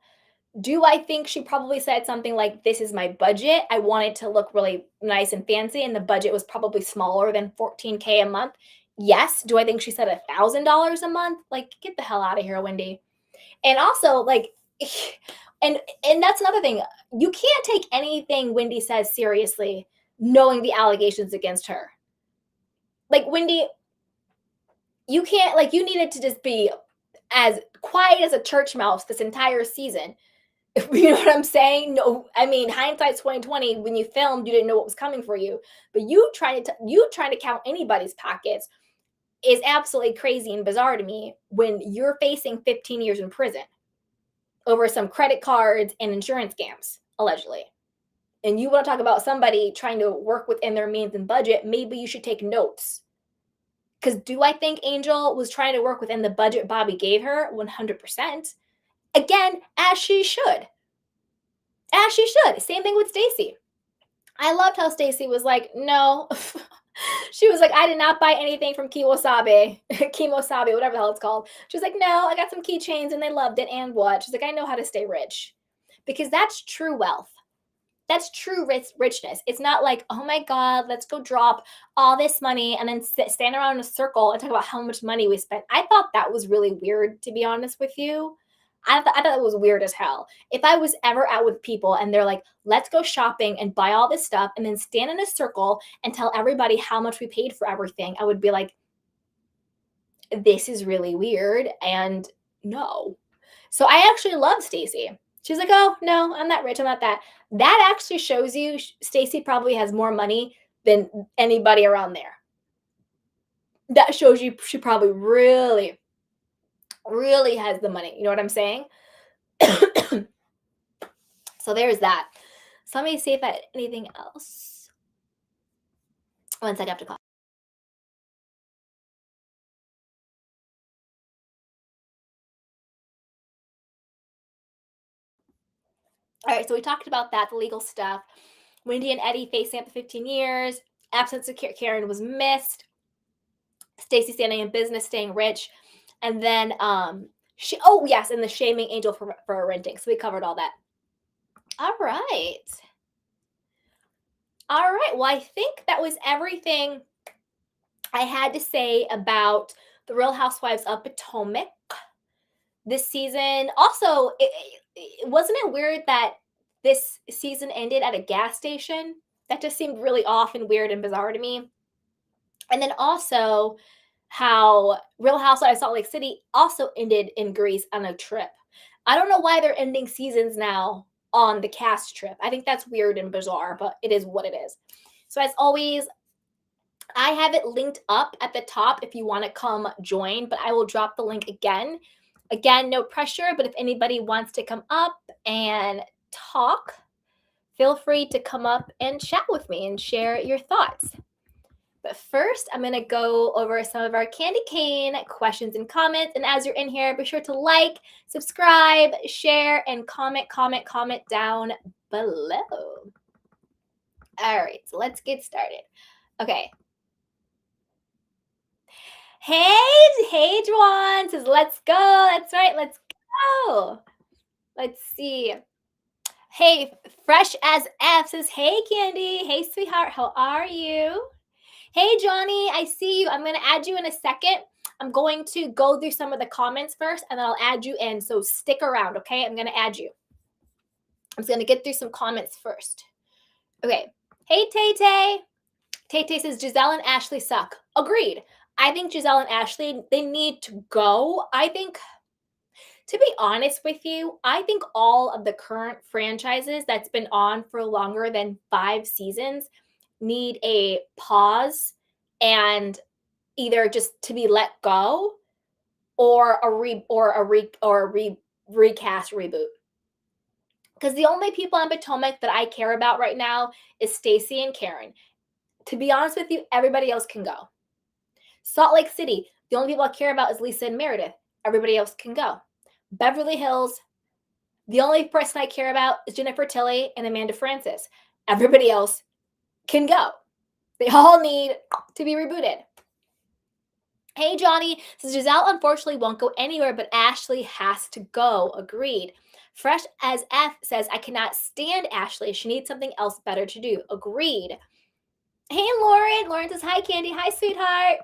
Do I think she probably said something like, this is my budget? I want it to look really nice and fancy, and the budget was probably smaller than 14K a month. Yes. Do I think she said $1,000 a month? Like, get the hell out of here, Wendy. And also, like, and that's another thing. You can't take anything Wendy says seriously, knowing the allegations against her. Like, Wendy, you can't, like, you needed to just be as quiet as a church mouse this entire season. You know what I'm saying? No, I mean, hindsight's 2020. When you filmed, you didn't know what was coming for you. But you trying to count anybody's pockets is absolutely crazy and bizarre to me when you're facing 15 years in prison over some credit cards and insurance scams, allegedly. And you want to talk about somebody trying to work within their means and budget, maybe you should take notes. Because do I think Angel was trying to work within the budget Bobby gave her? 100%. Again, as she should. As she should. Same thing with Stacey. I loved how Stacey was like, no. She was like, I did not buy anything from Kimosabe, whatever the hell it's called. She was like, no, I got some keychains and they loved it. And what? She's like, I know how to stay rich. Because that's true wealth. That's true richness. It's not like, oh my God, let's go drop all this money and then stand around in a circle and talk about how much money we spent. I thought that was really weird, to be honest with you. I thought it was weird as hell. If I was ever out with people and they're like, let's go shopping and buy all this stuff and then stand in a circle and tell everybody how much we paid for everything, I would be like, this is really weird and no. So I actually love Stacey. She's like, oh, no, I'm not rich. I'm not that. That actually shows you Stacey probably has more money than anybody around there. That shows you she probably really, really has the money. You know what I'm saying? So there's that. So let me see if I had anything else. One sec, I have to call. All right, so we talked about that, the legal stuff. Wendy and Eddie facing up to 15 years. Absence of Karen was missed. Stacey standing in business, staying rich. And then and the shaming Angel for renting. So we covered all that. All right. All right. Well, I think that was everything I had to say about the Real Housewives of Potomac this season. Also, wasn't it weird that this season ended at a gas station? That just seemed really off and weird and bizarre to me. And then also how Real Housewives of Salt Lake City also ended in Greece on a trip. I don't know why they're ending seasons now on the cast trip. I think that's weird and bizarre, but it is what it is. So as always, I have it linked up at the top if you want to come join, but I will drop the link again. Again, no pressure, but if anybody wants to come up and talk, feel free to come up and chat with me and share your thoughts. But first, I'm going to go over some of our Candy Cane questions and comments. And as you're in here, be sure to like, subscribe, share, and comment down below. All right, so let's get started. Okay. Hey, Juan says, let's go. That's right, let's go. Let's see. Hey, Fresh as F says, hey, Candy. Hey, sweetheart, how are you? Hey, Johnny, I see you. I'm going to add you in a second. I'm going to go through some of the comments first, and then I'll add you in. So stick around, okay? I'm going to add you. I'm just going to get through some comments first. Okay. Hey, Tay-Tay. Tay-Tay says, Giselle and Ashley suck. Agreed. I think Giselle and Ashley, they need to go. I think, to be honest with you, I think all of the current franchises that's been on for longer than 5 seasons need a pause and either just to be let go or a recast reboot. Because the only people on Potomac that I care about right now is Stacey and Karen. To be honest with you, everybody else can go. Salt Lake City, the only people I care about is Lisa and Meredith. Everybody else can go. Beverly Hills, the only person I care about is Jennifer Tilly and Amanda Francis. Everybody else can go. They all need to be rebooted. Hey, Johnny says Giselle unfortunately won't go anywhere, but Ashley has to go. Agreed. Fresh as F says, I cannot stand Ashley. She needs something else better to do. Agreed. Hey, Lauren. Lauren says, hi, Candy. Hi, sweetheart.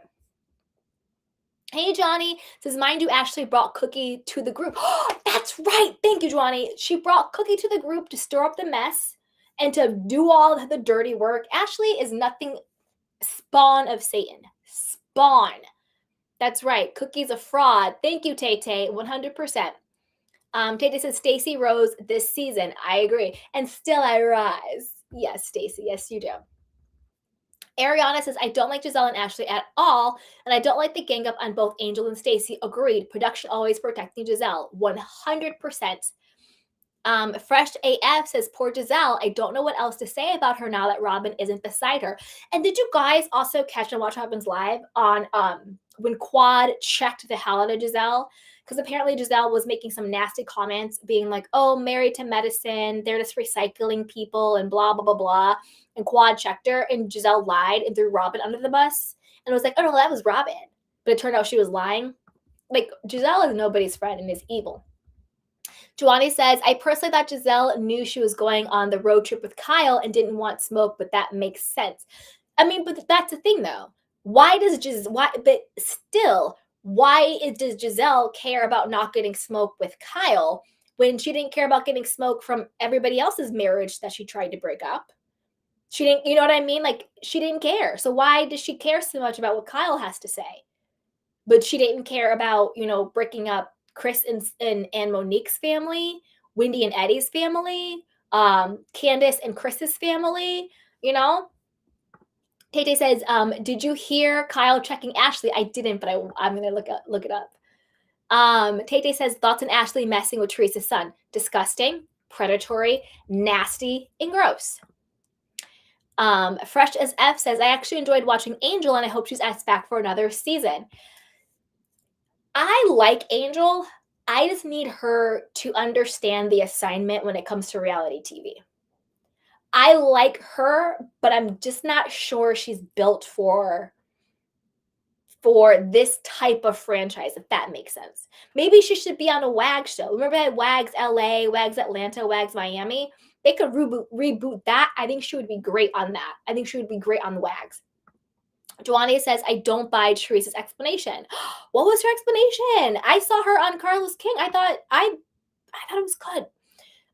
Hey, Johnny says, mind you, Ashley brought Cookie to the group. That's right. Thank you, Johnny. She brought Cookie to the group to stir up the mess and to do all the dirty work. Ashley is nothing spawn of Satan. Spawn. That's right. Cookie's a fraud. Thank you, Tay Tay. 100%. Tay Tay says Stacey rose this season. I agree. And still I rise. Yes, Stacey. Yes, you do. Ariana says, I don't like Giselle and Ashley at all, and I don't like the gang up on both Angel and Stacey. Agreed. Production always protecting Giselle. 100%. Fresh AF says, poor Giselle. I don't know what else to say about her now that Robin isn't beside her. And did you guys also catch and watch what happens live on when Quad checked the hell out of Giselle? Because apparently Giselle was making some nasty comments, being like, oh, married to medicine, they're just recycling people and blah, blah, blah, blah. And Quad checked her, and Giselle lied and threw Robin under the bus. And was like, oh, no, that was Robin. But it turned out she was lying. Like, Giselle is nobody's friend and is evil. Joanie says, I personally thought Giselle knew she was going on the road trip with Kyle and didn't want smoke, but that makes sense. I mean, but that's the thing, though. Why does Giselle care about not getting smoke with Kyle when she didn't care about getting smoke from everybody else's marriage that she tried to break up? She didn't, you know what I mean? Like, she didn't care. So why does she care so much about what Kyle has to say? But she didn't care about, breaking up Chris and Monique's family, Wendy and Eddie's family, Candace and Chris's family, Tay Tay says, did you hear Kyle checking Ashley? I didn't, but I'm going to look it up. Tay Tay says, thoughts on Ashley messing with Teresa's son. Disgusting, predatory, nasty, and gross. Fresh as F says, I actually enjoyed watching Angel, and I hope she's asked back for another season. I like Angel. I just need her to understand the assignment when it comes to reality TV. I like her, but I'm just not sure she's built for this type of franchise, if that makes sense. Maybe she should be on a WAG show. Remember that WAGs LA, WAGs Atlanta, WAGs Miami? They could reboot that. I think she would be great on that. I think she would be great on the WAGs. Joanie says, I don't buy Teresa's explanation. What was her explanation? I saw her on Carlos King. I thought it was good.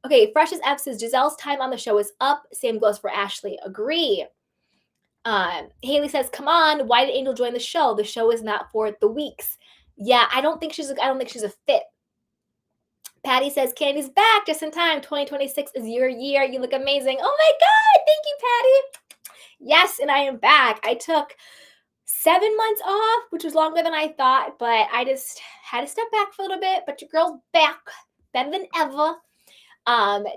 Okay, Fresh as F says, Giselle's time on the show is up. Same goes for Ashley. Agree. Haley says, come on, why did Angel join the show? The show is not for the weeks. Yeah, I don't think she's a fit. Patty says, Candy's back just in time. 2026 is your year. You look amazing. Oh my God. Thank you, Patty. Yes, and I am back. I took 7 months off, which was longer than I thought, but I just had to step back for a little bit. But your girl's back, better than ever.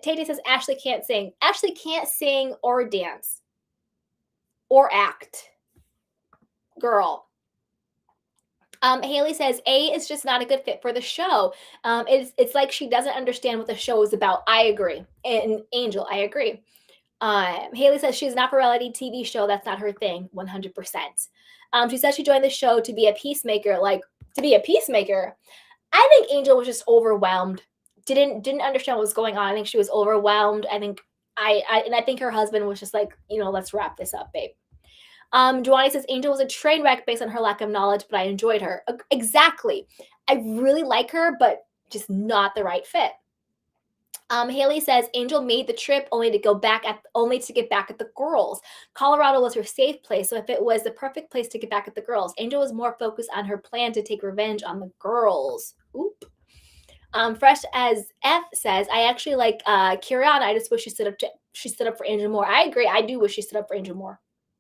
Tay says Ashley can't sing. Ashley can't sing or dance or act. Girl. Haley says A is just not a good fit for the show. It's like she doesn't understand what the show is about. I agree. And Angel, I agree. Haley says she's not for a reality TV show. That's not her thing. 100%. She says she joined the show to be a peacemaker. Like, to be a peacemaker. I think Angel was just overwhelmed. Didn't understand what was going on. I think she was overwhelmed. I think I think her husband was just like, let's wrap this up, babe. Joanie says Angel was a train wreck based on her lack of knowledge, but I enjoyed her. Exactly. I really like her, but just not the right fit. Haley says Angel made the trip only to get back at the girls. Colorado was her safe place, so if it was the perfect place to get back at the girls, Angel was more focused on her plan to take revenge on the girls. Oop. Fresh as F says, I actually like Kiriana. I just wish she stood up for Angel more. I agree. I do wish she stood up for Angel more.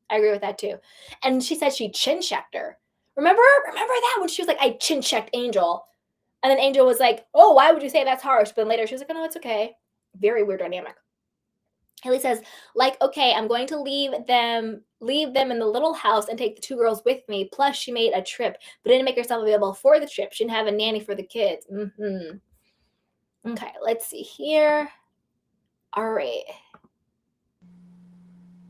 I agree with that too. And she said she chin checked her. Remember that when she was like, I chin checked Angel. And then Angel was like, oh, why would you say that's harsh? But later she was like, oh, no, it's okay. Very weird dynamic. Haley says, like, okay, I'm going to leave them in the little house and take the two girls with me. Plus, she made a trip, but didn't make herself available for the trip. She didn't have a nanny for the kids. Okay, let's see here. All right.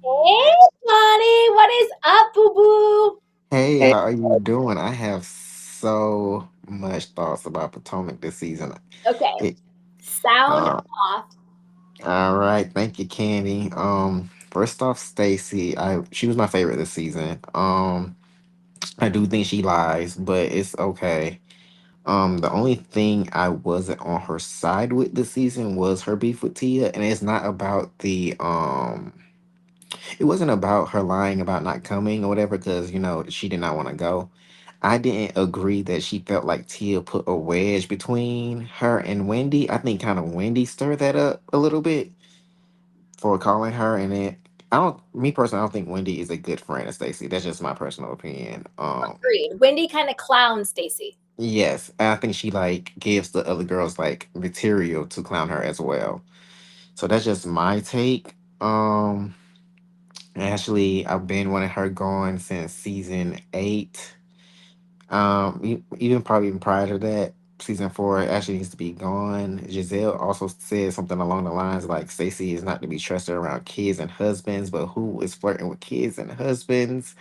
Hey, Johnny, what is up, boo boo? Hey, how are you doing? I have so much thoughts about Potomac this season. Okay, It, sound uh, off. all right, thank you, Candy. First off, Stacy, she was my favorite this season. I do think she lies, but it's okay. The only thing I wasn't on her side with this season was her beef with Tia, and it's not about it wasn't about her lying about not coming or whatever, because she did not want to go. I didn't agree that she felt like Tia put a wedge between her and Wendy. I think kind of Wendy stirred that up a little bit for calling her, and then me personally, I don't think Wendy is a good friend of Stacey. That's just my personal opinion. Agreed. Wendy kind of clowns Stacy. Yes, and I think she like gives the other girls like material to clown her as well. So that's just my take. Actually, I've been wanting her gone since season 8. Even probably even prior to that, season 4 actually needs to be gone. Giselle also said something along the lines like Stacey is not to be trusted around kids and husbands, but who is flirting with kids and husbands?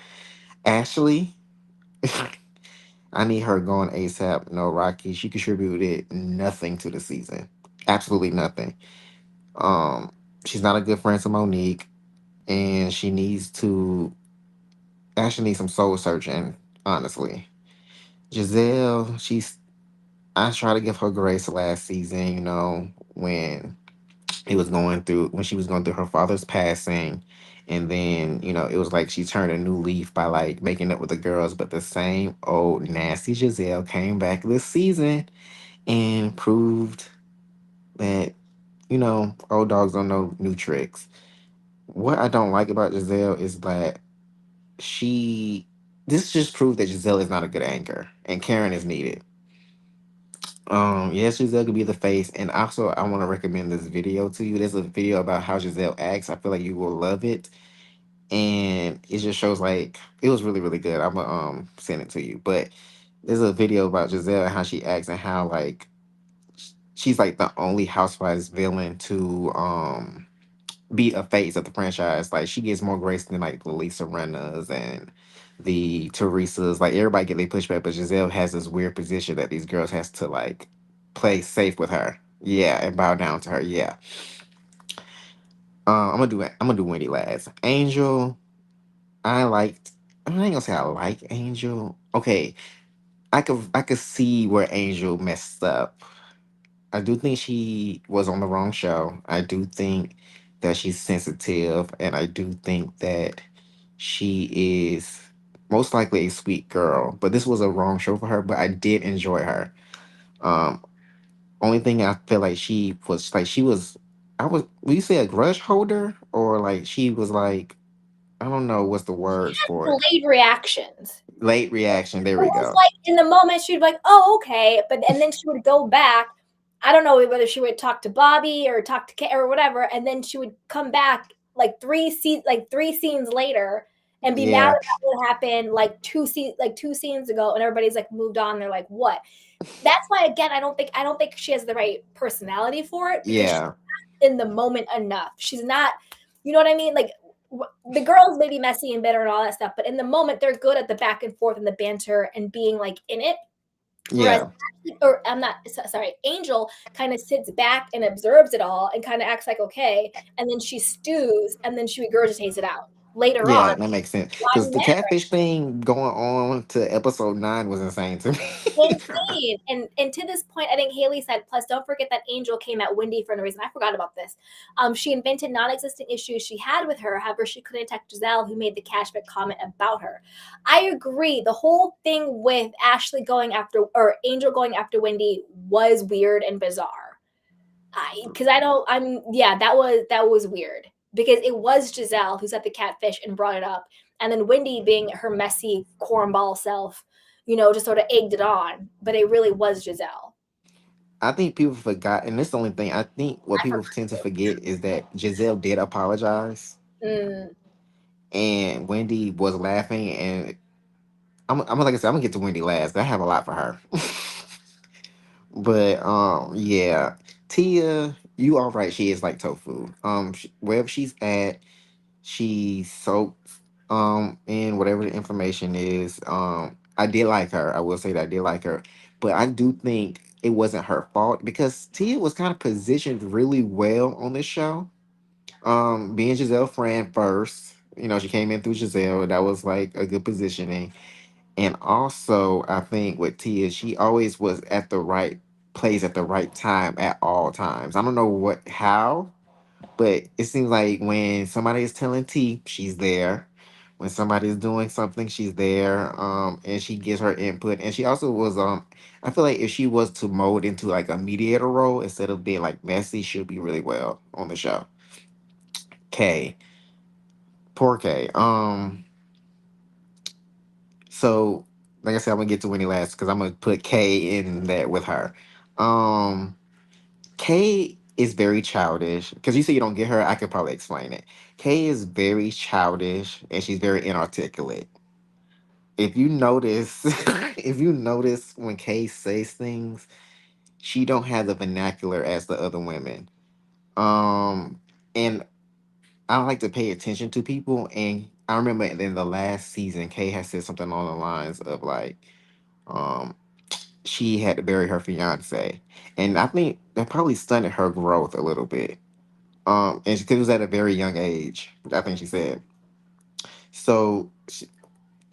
Ashley. I need her going ASAP. No, Rocky. She contributed nothing to the season. Absolutely nothing. Um, she's not a good friend to Monique, and she needs to actually need some soul searching, honestly. Giselle, I tried to give her grace last season, when when she was going through her father's passing. And then, it was like she turned a new leaf by like making up with the girls, but the same old nasty Giselle came back this season and proved that, old dogs don't know new tricks. What I don't like about Giselle is that she, this just proved that Giselle is not a good anchor and Karen is needed. Yes, Giselle could be the face, and also I want to recommend this video to you. There's a video about how Giselle acts. I feel like you will love it, and it just shows like it was really really good. I'm gonna send it to you, but there's a video about Giselle and how she acts and how like she's like the only Housewives villain to be a face of the franchise. Like she gets more grace than like the Lisa Rennas and the Teresa's. Like everybody get their pushback, but Giselle has this weird position that these girls has to like play safe with her. Yeah, and bow down to her. Yeah. I'm gonna do it. I'm gonna do Wendy last. Angel. I liked. I ain't gonna say I like Angel. Okay, I could see where Angel messed up. I do think she was on the wrong show. I do think that she's sensitive, and I do think that she is most likely a sweet girl. But this was a wrong show for her. But I did enjoy her. Um, Only thing I feel like she was like she was. I was. Will you say a grudge holder or like she was like I don't know what's the words for it. Delayed reactions. Late reaction. There It we was go. like in the moment she'd be like, "Oh, okay," but and then she would go back. I don't know whether she would talk to Bobby or talk to Kay or whatever, and then she would come back like three scenes later and be mad Yeah. about what happened like two scenes ago, and everybody's like moved on. They're like, "What?" That's why again, I don't think she has the right personality for it because she's Yeah. not in the moment enough. She's not, you know what I mean? Like the girls may be messy and bitter and all that stuff, but in the moment they're good at the back and forth and the banter and being like in it. Whereas, Yeah. or I'm not sorry, Angel kind of sits back and observes it all and kind of acts like okay, and then she stews and then she regurgitates it out later on. Yeah, that makes sense. Why are Because you the mad right catfish thing going on to episode 9 was insane to me. insane. And to this point, I think Haley said, plus don't forget that Angel came at Wendy for no reason. I forgot about this. She invented non-existent issues she had with her. However, she couldn't attack Giselle, who made the cashback comment about her. I agree. The whole thing with Ashley going after or Angel going after Wendy was weird and bizarre. Because I don't I'm yeah, that was weird. Because it was Giselle who set the catfish and brought it up. And then Wendy being her messy cornball self, just sort of egged it on. But it really was Giselle. I think people forgot, and this is the only thing I think what I people forgot tend to too. forget is that Giselle did apologize, Mm, and Wendy was laughing. And I'm like I said, I'm gonna get to Wendy last. I have a lot for her, but yeah, Tia, you all right? She is like tofu. Wherever she's at, she soaks in whatever the information is. I did like her. I will say that I did like her, but I do think it wasn't her fault because Tia was kind of positioned really well on this show. Being Giselle friend first, you know, she came in through Giselle. That was like a good positioning. And also, I think with Tia, she always was at the right place at the right time at all times. I don't know how, but it seems like when somebody is telling T, she's there. When somebody is doing something, she's there. And she gives her input. And she also was I feel like if she was to mold into like a mediator role instead of being like messy, she'll be really well on the show. K. Poor K. So like I said, I'm gonna get to Winnie last because I'm gonna put K in there with her. Um Kay is very childish. Because you say you don't get her, I could probably explain it. Kay is very childish and she's very inarticulate. If you notice, if you notice when Kay says things, she don't have the vernacular as the other women. Um, and I like to pay attention to people. And I remember in the last season, Kay had said something along the lines of like, um, she had to bury her fiance, and I think that probably stunted her growth a little bit. And because it was at a very young age, I think she said. So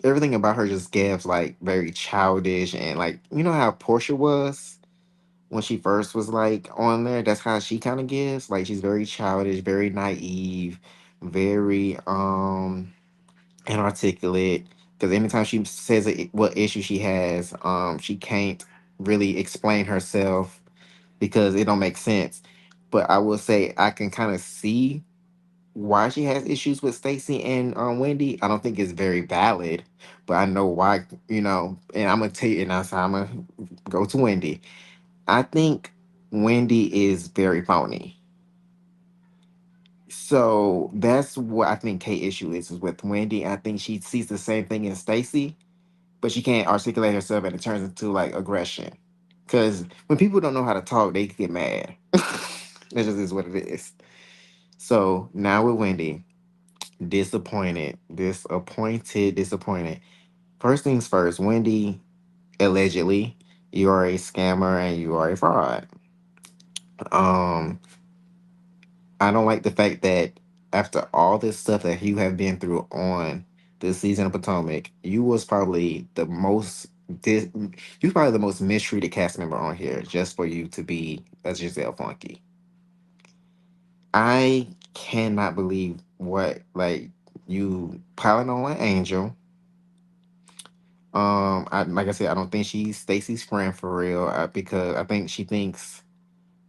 everything about her just gives like very childish and like you know how Portia was when she first was like on there. That's how she kind of gives. Like she's very childish, very naive, very inarticulate. Because anytime she says what issue she has, she can't really explain herself because it don't make sense. But I will say I can kind of see why she has issues with Stacy and Wendy. I don't think it's very valid, but I know why. You know, and I'm gonna tell you, and that's how I'm gonna go to Wendy. I think Wendy is very phony. So that's what I think Kate issue is with Wendy. I think she sees the same thing in Stacy, but she can't articulate herself, and it turns into like aggression. Because when people don't know how to talk, they get mad. That just is what it is. So now with Wendy, disappointed. First things first, Wendy, allegedly, you are a scammer and you are a fraud. Um, I don't like the fact that after all this stuff that you have been through on this season of Potomac, you was probably the most you was probably the most mistreated cast member on here just for you to be a Giselle Funky. I cannot believe what like you piling on an angel. I like I said, I don't think she's Stacy's friend for real. Because I think she thinks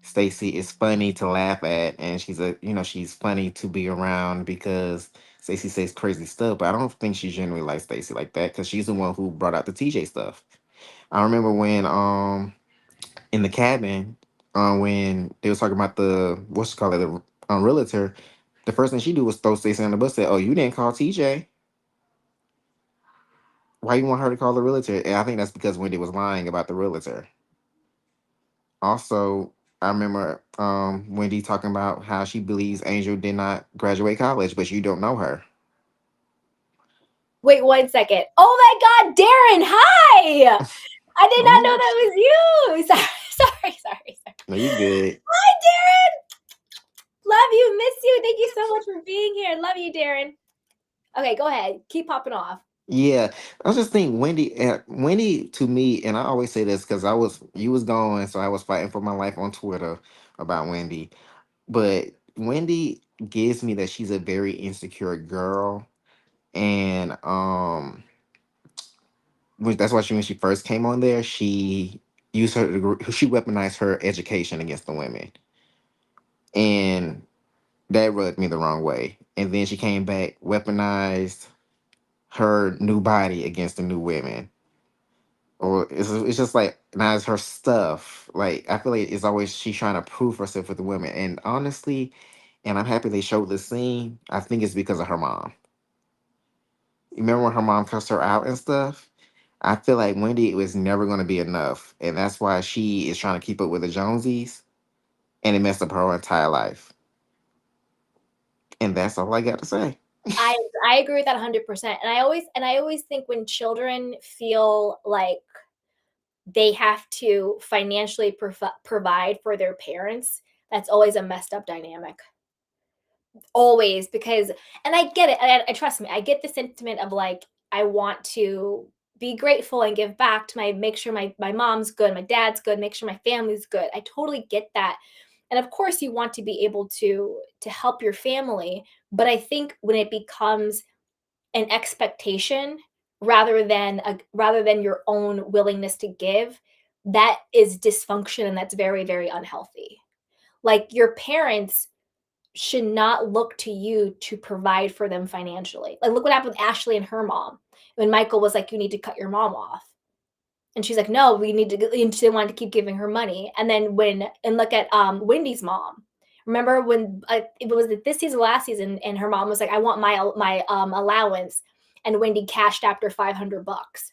Stacy is funny to laugh at, and she's funny to be around because Stacy says crazy stuff. But I don't think she genuinely likes Stacy like that because she's the one who brought out the TJ stuff. I remember when in the cabin, when they was talking about the what's it called the realtor, the first thing she do was throw Stacy on the bus. Said, "Oh, you didn't call TJ. Why you want her to call the realtor?" And I think that's because Wendy was lying about the realtor. Also, I remember Wendy talking about how she believes Angel did not graduate college, but you don't know her. wait 1 second. Oh my God, Darren! Hi. I did not know Oh, that was you. Sorry. no, you good. Hi, Darren. Love you. Miss you. Thank you so much for being here. Love you, Darren. Okay, go ahead. Keep popping off. Yeah, I was just thinking Wendy to me, and I always say this because you was gone, so I was fighting for my life on Twitter about Wendy. But Wendy gives me that she's a very insecure girl, and that's why when she first came on there, she weaponized her education against the women, and that rubbed me the wrong way. And then she came back, weaponized her new body against the new women. or it's just like now it's her stuff. Like I feel like it's always she's trying to prove herself with the women. And honestly, and I'm happy they showed this scene. I think it's because of her mom. You remember when her mom cussed her out and stuff? I feel like Wendy was never going to be enough, and that's why she is trying to keep up with the Jonesies, and it messed up her entire life. And that's all I got to say. I I agree with that 100%. And I always think when children feel like they have to financially provide for their parents, that's always a messed up dynamic. Always, because, and I get it. I trust me, I get the sentiment of like, I want to be grateful and give back to make sure my mom's good, my dad's good, make sure my family's good. I totally get that. And of course you want to be able to help your family, but I think when it becomes an expectation rather than your own willingness to give, that is dysfunction, and that's very, very unhealthy. Like, your parents should not look to you to provide for them financially. Like, look what happened with Ashley and her mom when Michael was like, "You need to cut your mom off." And she's like, "No, we need to," and she wanted to keep giving her money. And then look at Wendy's mom. Remember when it was this season, last season, and her mom was like, "I want my allowance," and Wendy cashed after $500.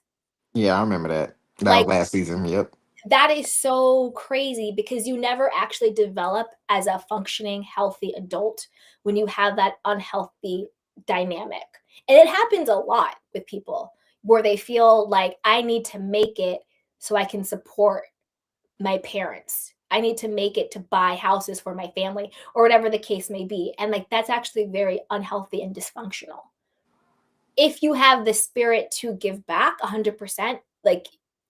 Yeah, I remember that. That was Like, last season. Yep. that is so crazy because you never actually develop as a functioning, healthy adult when you have that unhealthy dynamic. And it happens a lot with people where they feel like, I need to make it so I can support my parents. I need to make it to buy houses for my family or whatever the case may be. And like, that's actually very unhealthy and dysfunctional. If you have the spirit to give back 100%, like,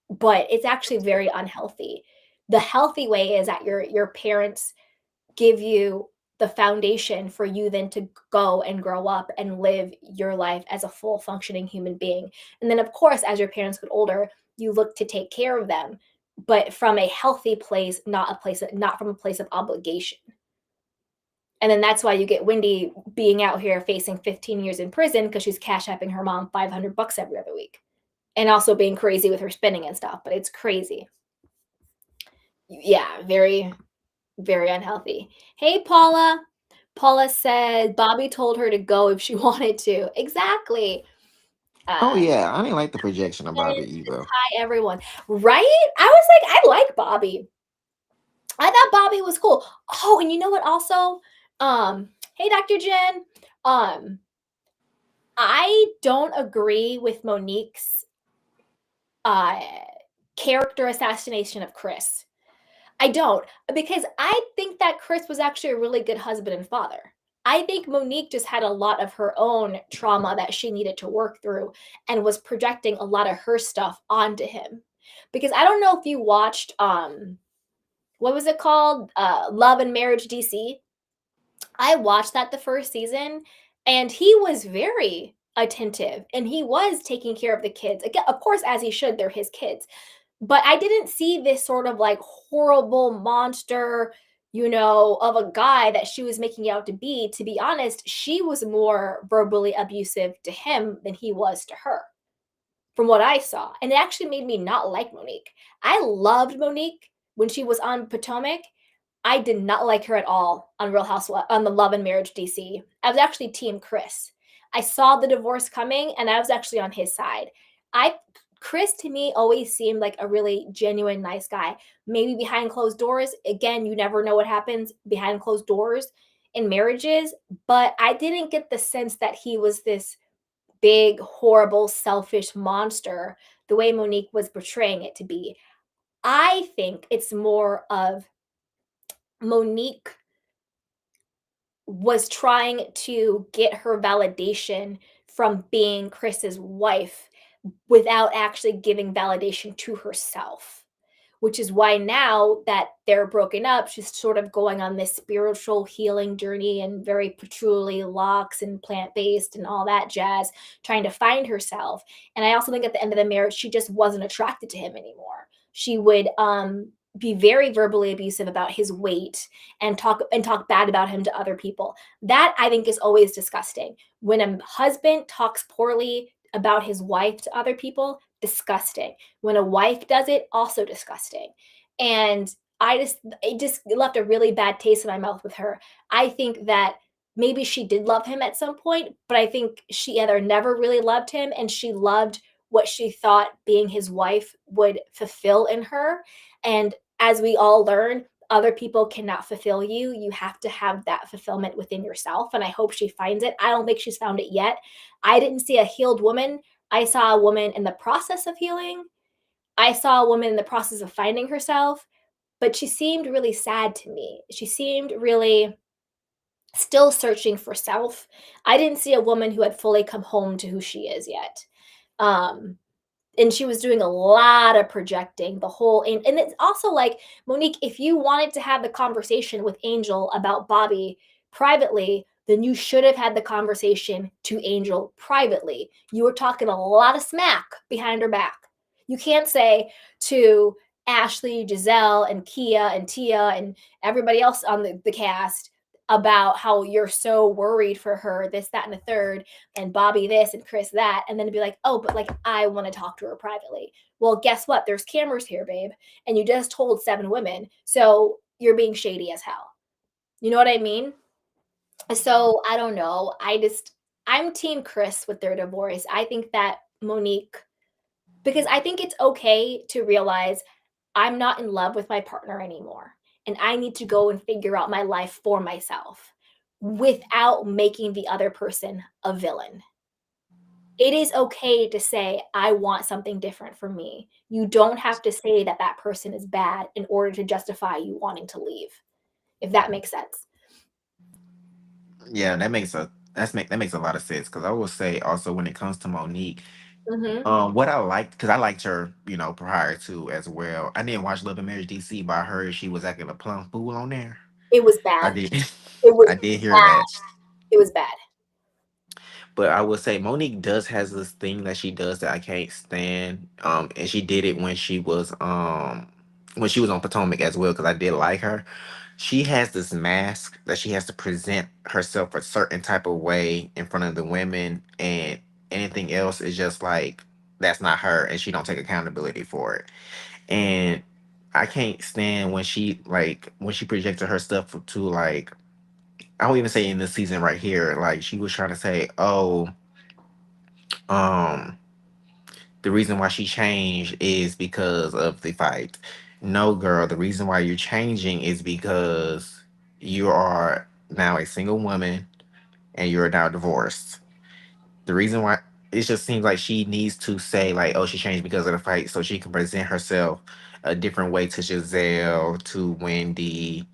but it's actually very unhealthy. The healthy way is that your parents give you the foundation for you then to go and grow up and live your life as a full functioning human being. And then of course, as your parents get older, you look to take care of them, but from a healthy place, not from a place of obligation. And then that's why you get Wendy being out here facing 15 years in prison because she's cash apping her mom $500 every other week, and also being crazy with her spending and stuff. But it's crazy. Yeah, very, very unhealthy. Hey, Paula. Paula said Bobby told her to go if she wanted to. Exactly. Oh Uh, yeah, I didn't like the projection of Bobby either. Hi, everyone. Right? I was like, I like Bobby. I thought Bobby was cool. Oh, and you know what? Also, hey, Dr. Jen. Um, I don't agree with Monique's uh, character assassination of Chris. I don't, because I think that Chris was actually a really good husband and father. I think Monique just had a lot of her own trauma that she needed to work through and was projecting a lot of her stuff onto him. Because I don't know if you watched what was it called? Love and Marriage DC. I watched that the first season, and he was very attentive and he was taking care of the kids. Again, of course, as he should, they're his kids. But I didn't see this sort of like horrible monster, of a guy that she was making out to be. To be honest, she was more verbally abusive to him than he was to her, from what I saw. And it actually made me not like Monique. I loved Monique when she was on Potomac. I did not like her at all on Real Housewives on the Love and Marriage DC. I was actually team Chris. I saw the divorce coming and I was actually on his side. I Chris to me always seemed like a really genuine nice guy. Maybe behind closed doors, again, you never know what happens behind closed doors in marriages, but I didn't get the sense that he was this big, horrible, selfish monster the way Monique was portraying it to be. I think it's more of Monique was trying to get her validation from being Chris's wife without actually giving validation to herself, which is why now that they're broken up, she's sort of going on this spiritual healing journey and very patchouli locks and plant-based and all that jazz, trying to find herself. And I also think at the end of the marriage, she just wasn't attracted to him anymore. She would be very verbally abusive about his weight and talk bad about him to other people. That I think is always disgusting. When a husband talks poorly about his wife to other people, disgusting. When a wife does it, also disgusting. And it just left a really bad taste in my mouth with her. I think that maybe she did love him at some point, but I think she either never really loved him and she loved what she thought being his wife would fulfill in her. And as we all learn, other people cannot fulfill you. You have to have that fulfillment within yourself. And I hope she finds it. I don't think she's found it yet. I didn't see a healed woman. I saw a woman in the process of healing. I saw a woman in the process of finding herself, but she seemed really sad to me. She seemed really still searching for self. I didn't see a woman who had fully come home to who she is yet. Um, and she was doing a lot of projecting the whole and it's also like Monique, if you wanted to have the conversation with Angel about Bobby privately, then you should have had the conversation to Angel privately. You were talking a lot of smack behind her back. You can't say to Ashley, Giselle, and Kia and Tia and everybody else on the cast about how you're so worried for her, this, that, and the third, and Bobby this and Chris that, and then to be like, oh, but like I want to talk to her privately. Well, guess what? There's cameras here, babe, and you just told 7 women, so you're being shady as hell. You know what I mean? So I don't know. I'm team Chris with their divorce. I think that Monique, because I think it's okay to realize I'm not in love with my partner anymore. And I need to go and figure out my life for myself without making the other person a villain. It is okay to say, I want something different for me. You don't have to say that that person is bad in order to justify you wanting to leave, if that makes sense. Yeah, that makes a lot of sense. Because I will say also when it comes to Monique, Hmm. what I liked, because I liked her, prior to as well. I didn't watch Love and Marriage DC, but I heard she was acting a plum fool on there. It was I bad. did, It was I did hear bad. that. It was bad. But I would say Monique does has this thing that she does that I can't stand. And she did it when she was on Potomac as well, because I did like her. She has this mask that she has to present herself a certain type of way in front of the women, and anything else is just like that's not her, and she don't take accountability for it. And I can't stand when she projected her stuff to like, I won't even say in this season right here, like she was trying to say, oh, um the reason why she changed is because of the fight. No, girl, the reason why you're changing is because you are now a single woman and you're now divorced. The reason why it just seems like she needs to say like, oh, she changed because of the fight, so she can present herself a different way to Giselle, to Wendy,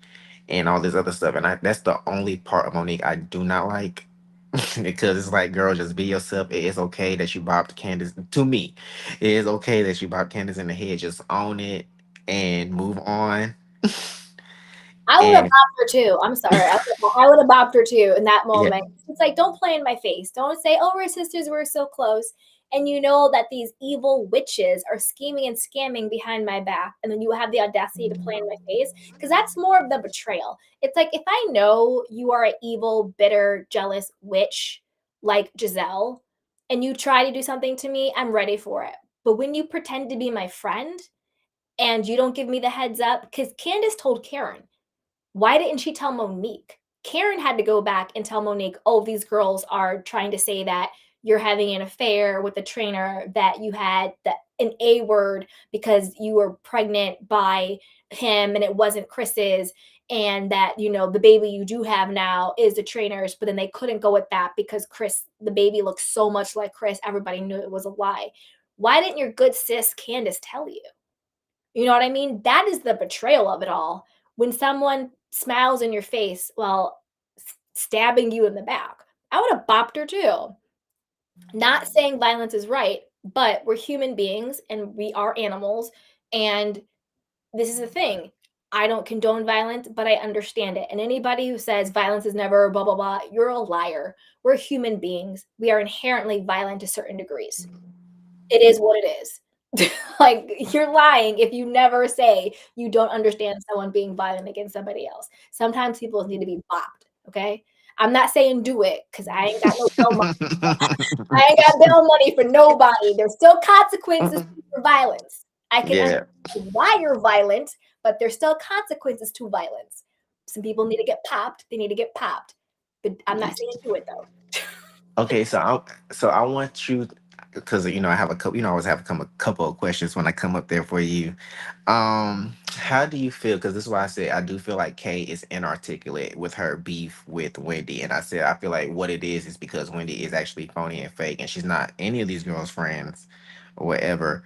and all this other stuff. And that's the only part of Monique I do not like. Because it's like, girl, just be yourself. It is okay that you bopped Candace. To me, it is okay that you bopped Candace in the head. Just own it and move on. I would have And bopped her too. I'm sorry. I would have bopped her too in that yeah, moment. It's like, don't play in my face. Don't say, oh, we're sisters, we're so close. And you know that these evil witches are scheming and scamming behind my back. And then you have the audacity to play in my face. Because that's more of the betrayal. It's like, if I know you are an evil, bitter, jealous witch like Giselle, and you try to do something to me, I'm ready for it. But when you pretend to be my friend and you don't give me the heads up, because Candace told Karen, why didn't she tell Monique? Karen had to go back and tell Monique, oh, these girls are trying to say that you're having an affair with the trainer, that you had an A word because you were pregnant by him and it wasn't Chris's, and that, the baby you do have now is the trainer's, but then they couldn't go with that because Chris, the baby looks so much like Chris, everybody knew it was a lie. Why didn't your good sis Candace tell you? You know what I mean? That is the betrayal of it all. When someone smiles in your face while stabbing you in the back, I would have bopped her too. Not saying violence is right, but we're human beings and we are animals. And this is the thing. I don't condone violence, but I understand it. And anybody who says violence is never blah, blah, blah, you're a liar. We're human beings. We are inherently violent to certain degrees. It is what it is. Like, you're lying if you never say you don't understand someone being violent against somebody else. Sometimes people need to be bopped, okay? I'm not saying do it because I ain't got no bail money. I ain't got bail money for nobody. There's still consequences for violence. I can Yeah. understand why you're violent, but there's still consequences to violence. Some people need to get popped. They need to get popped. But I'm not saying do it though. Okay, so I want you, because I have a couple. I always have a couple of questions when I come up there for you. How do you feel? Because this is why I said I do feel like Kay is inarticulate with her beef with Wendy, and I said I feel like what it is because Wendy is actually phony and fake, and she's not any of these girls' friends or whatever.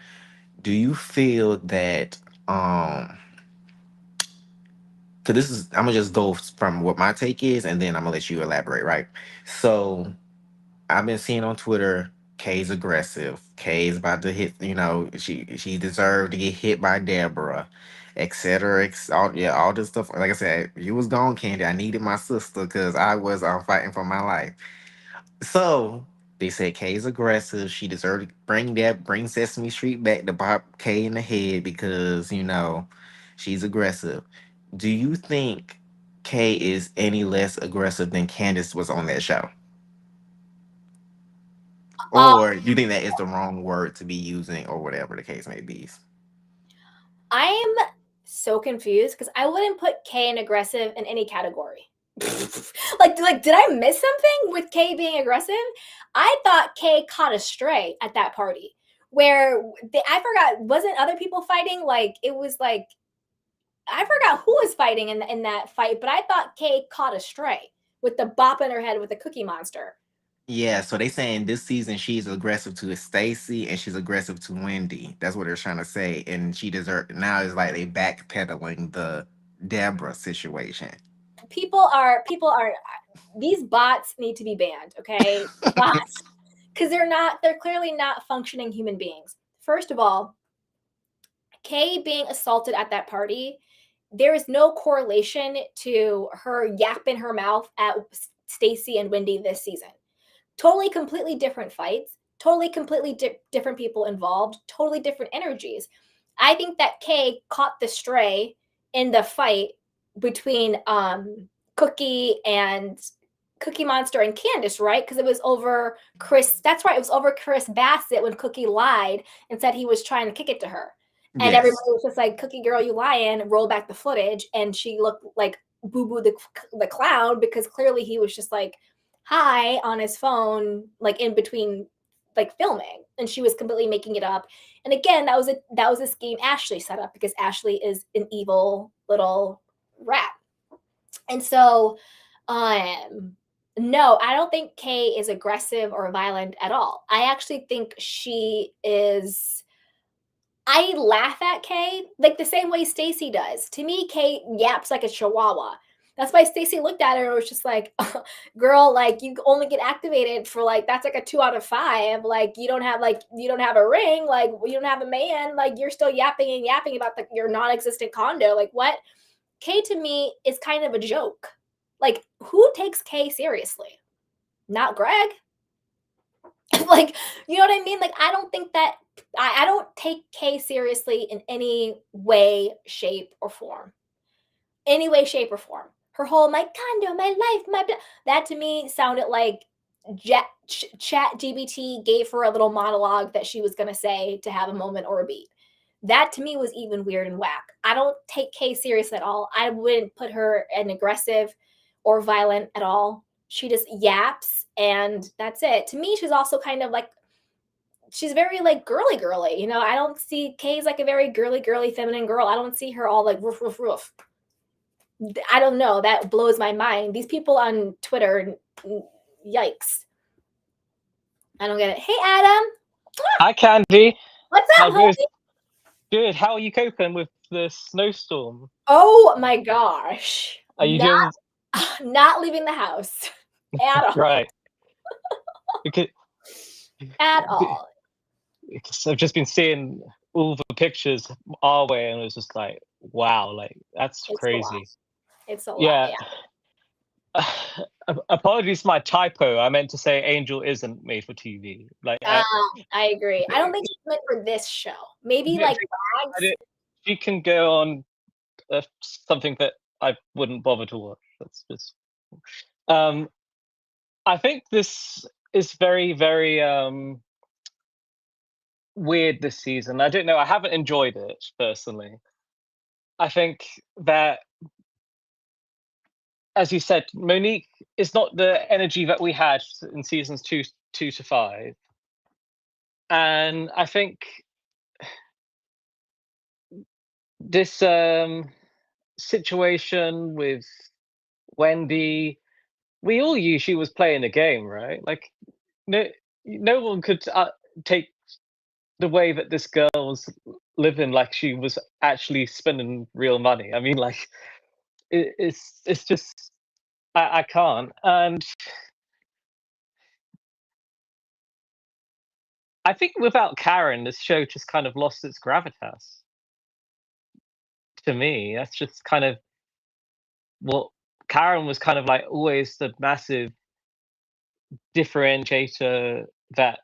Do you feel that? Because this is, I'm gonna just go from what my take is, and then I'm gonna let you elaborate, right? So I've been seeing on Twitter, Kay's aggressive. Kay's about to hit, she deserved to get hit by Deborah, etc. All this stuff. Like I said, you was gone, Candy. I needed my sister because I was fighting for my life. So they said Kay's aggressive. She deserved to bring Sesame Street back to pop Kay in the head because she's aggressive. Do you think Kay is any less aggressive than Candace was on that show? Uh, Or you think that is the wrong word to be using, or whatever the case may be? I'm so confused because I wouldn't put Kay and aggressive in any category. like, did I miss something with Kay being aggressive? I thought Kay caught a stray at that party where I forgot, wasn't other people fighting? Like, it was like, I forgot who was fighting in that fight, but I thought Kay caught a stray with the bop in her head with the Cookie Monster. Yeah, so they saying this season she's aggressive to Stacy and she's aggressive to Wendy. That's what they're trying to say. And she deserved, now it's like they backpedaling the Deborah situation. People are these bots need to be banned, okay? Bots. Because they're clearly not functioning human beings. First of all, Kay being assaulted at that party, there is no correlation to her yapping her mouth at Stacy and Wendy this season. Totally completely different fights, totally completely different people involved, totally different energies. I think that Kay caught the stray in the fight between Cookie and Cookie Monster and Candace, right? Because it was over Chris. That's right. It was over Chris Bassett when Cookie lied and said he was trying to kick it to her. And everybody Yes. was just like, Cookie girl, you lying. Roll back the footage. And she looked like Boo Boo the clown because clearly he was just like, hi on his phone, like in between like filming. And she was completely making it up. And again, that was a scheme Ashley set up because Ashley is an evil little rat. And so no, I don't think Kay is aggressive or violent at all. I actually think she is. I laugh at Kay like the same way Stacy does. To me, Kay yaps like a chihuahua. That's why Stacy looked at her and was just like, "Girl, like you only get activated for like that's like a 2 out of 5. Like you don't have a ring. Like you don't have a man. Like you're still yapping and yapping about your non-existent condo. Like what?" Kay to me is kind of a joke. Like, who takes Kay seriously? Not Greg. Like, you know what I mean? Like, I don't think that I don't take Kay seriously in any way, shape, or form. Any way, shape, or form. Her whole my condo, my life, my blah, that to me sounded like Chat GBT gave her a little monologue that she was gonna say to have a moment or a beat. That to me was even weird and whack. I don't take Kay serious at all. I wouldn't put her an aggressive or violent at all. She just yaps and that's it. To me, she's also kind of like she's very like girly girly. You know, I don't see Kay's like a very girly feminine girl. I don't see her all like roof roof roof. I don't know. That blows my mind. These people on Twitter, yikes. I don't get it. Hey, Adam. Hi, Candy. What's How up, goes? homie? Good. How are you coping with the snowstorm? Oh my gosh. Are you doing Not leaving the house at all. right? Because, At all. because I've just been seeing all the pictures our way, and it was just like, wow, like that's It's a lot. crazy. It's a lot. Yeah. Yeah. Apologies for my typo. I meant to say Angel isn't made for TV. Like, I agree. I don't think she's meant for this show. Maybe like Rags. she can go on something that I wouldn't bother to watch. That's just. I think this is very, very weird this season. I don't know. I haven't enjoyed it personally. I think that, as you said, Monique is not the energy that we had in seasons two to five, and I think this situation with Wendy, we all knew she was playing a game, right? Like, no, no one could take the way that this girl was living like she was actually spending real money. I mean, like, it's just I can't. And I think without Karen, this show just kind of lost its gravitas. To me, that's just kind of what Karen was kind of like always the massive differentiator that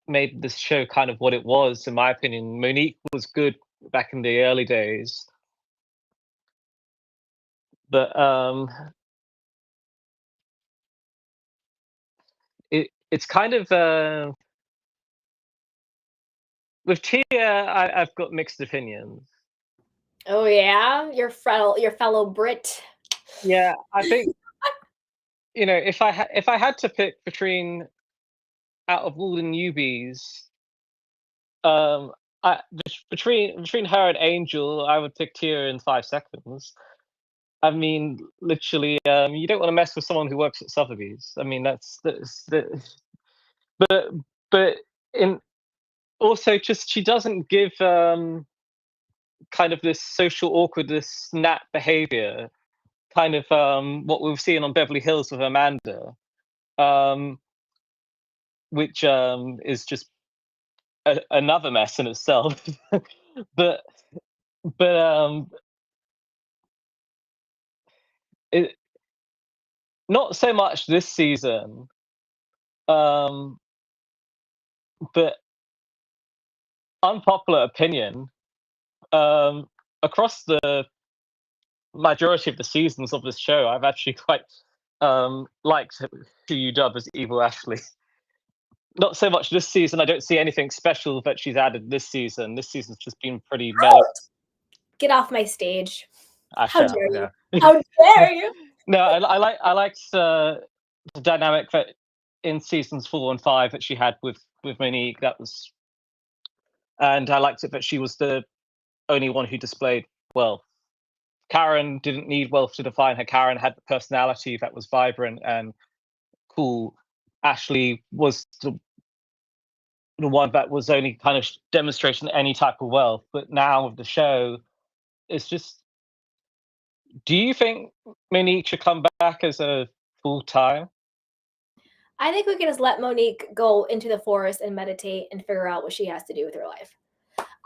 made this show kind of what it was, in my opinion. Monique was good back in the early days, but it's kind of with Tia. I've got mixed opinions. Oh yeah, your fellow Brit. Yeah, I think if I had to pick between out of all the newbies, um, between her and Angel, I would pick Tia in 5 seconds. I mean, literally, you don't want to mess with someone who works at Sotheby's. I mean, that's but but in also just she doesn't give kind of this social awkwardness, snap behavior, kind of what we've seen on Beverly Hills with Amanda, um, which is just another mess in itself. but but it, not so much this season, um, but unpopular opinion, um, across the majority of the seasons of this show, I've actually quite liked who you dub as Evil Ashley. Not so much this season. I don't see anything special that she's added this season. This season's just been pretty mellow. Get off my stage. I How shall, dare yeah. you? How dare you? No, I liked the dynamic that in seasons 4 and 5 that she had with Monique. That was, and I liked it that she was the only one who displayed wealth. Karen didn't need wealth to define her. Karen had the personality that was vibrant and cool. Ashley was the one that was only kind of demonstrating any type of wealth. But now with the show, it's just. Do you think Monique should come back as a full time? I think we can just let Monique go into the forest and meditate and figure out what she has to do with her life.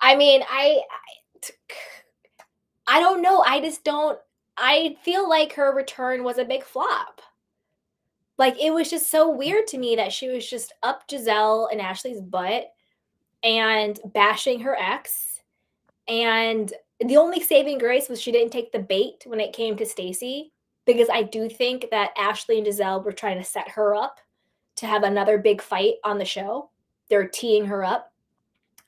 I mean, I don't know. I just don't. I feel like her return was a big flop. Like it was just so weird to me that she was just up Giselle and Ashley's butt and bashing her ex. And the only saving grace was she didn't take the bait when it came to Stacy, because I do think that Ashley and Giselle were trying to set her up to have another big fight on the show. They're teeing her up.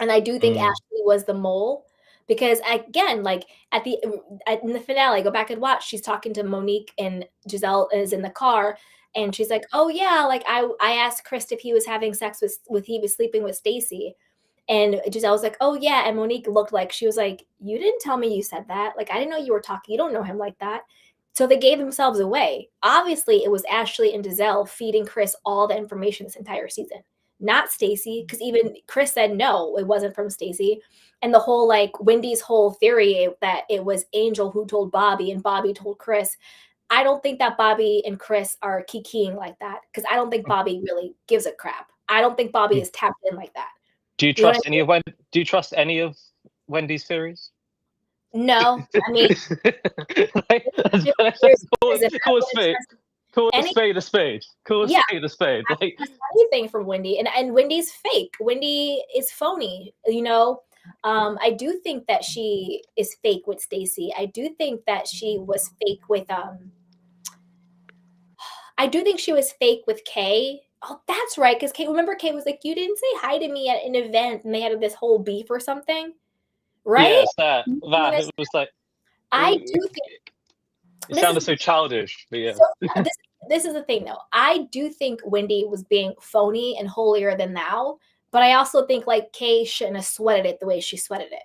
And I do think Ashley was the mole, because again, like in the finale, go back and watch. She's talking to Monique and Giselle is in the car, and she's like, "Oh yeah, like I asked Chris if he was having sex with he was sleeping with Stacy." And Giselle was like, "Oh yeah," and Monique looked like she was like, "You didn't tell me you said that. Like I didn't know you were talking. You don't know him like that." So they gave themselves away. Obviously, it was Ashley and Giselle feeding Chris all the information this entire season, not Stacy, because even Chris said no, it wasn't from Stacy. And the whole like Wendy's whole theory that it was Angel who told Bobby and Bobby told Chris. I don't think that Bobby and Chris are kikiing like that, because I don't think Bobby really gives a crap. I don't think Bobby is tapped in like that. Do you You know what trust I mean? Do you trust any of Wendy's theories? No, I mean, Like, call a spade. Call a any spade a spade. Call a yeah, spade a spade. I Like, don't trust anything from Wendy, and Wendy's fake. Wendy is phony. You know, I do think that she is fake with Stacy. I do think that she was fake with I do think she was fake with Kay. Oh, that's right. Because remember, Kay was like, "You didn't say hi to me at an event," and they had this whole beef or something, right? Yes, that You that miss it was like I it, do think it this is sounded so childish, but yeah. so. This is the thing, though. I do think Wendy was being phony and holier than thou, but I also think like Kay shouldn't have sweated it the way she sweated it.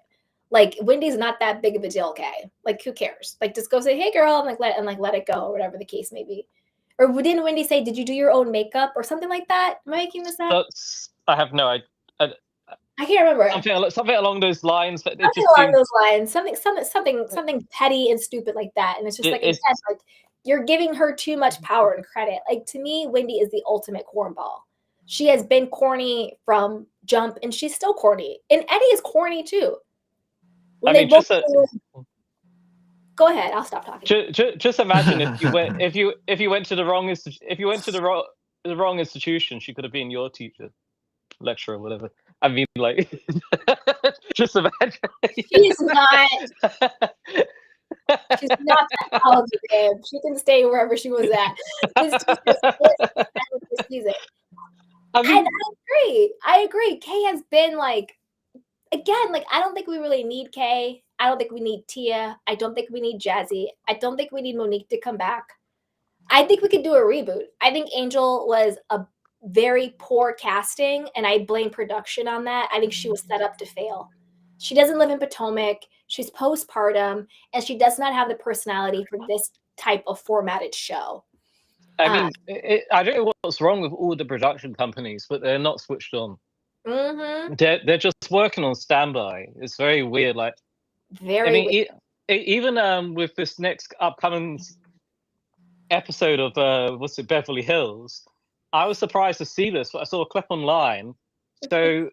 Like Wendy's not that big of a deal, Kay. Like who cares? Like just go say, "Hey, girl," and let it go, or whatever the case may be. Or didn't Wendy say, "Did you do your own makeup?" or something like that? Am I making this up? That's I have no I, I can't remember. something along those lines, but it Something just along seemed those lines. Something petty and stupid like that. And it's just like again, it's. like you're giving her too much power and credit. Like to me, Wendy is the ultimate cornball. She has been corny from jump, and she's still corny. And Eddie is corny too. When I they mean, both go ahead, I'll stop talking. just imagine if you went to the wrong if you went to the wrong institution, she could have been your teacher, lecturer, whatever. I mean, like, just imagine. She's not. She's not that talented, babe. She can stay wherever she was at. This teacher split this season. I And mean, I agree. Kay has been like again, like I don't think we really need Kay. I don't think we need Tia. I don't think we need Jazzy. I don't think we need Monique to come back. I think we could do a reboot. I think Angel was a very poor casting, and I blame production on that. I think she was set up to fail. She doesn't live in Potomac. She's postpartum, and she does not have the personality for this type of formatted show. I mean, I don't know what's wrong with all the production companies, but they're not switched on. Mm-hmm. They're just working on standby. It's very weird. Like, I Very mean, even with this next upcoming episode of what's it, Beverly Hills, I was surprised to see this. But I saw a clip online. So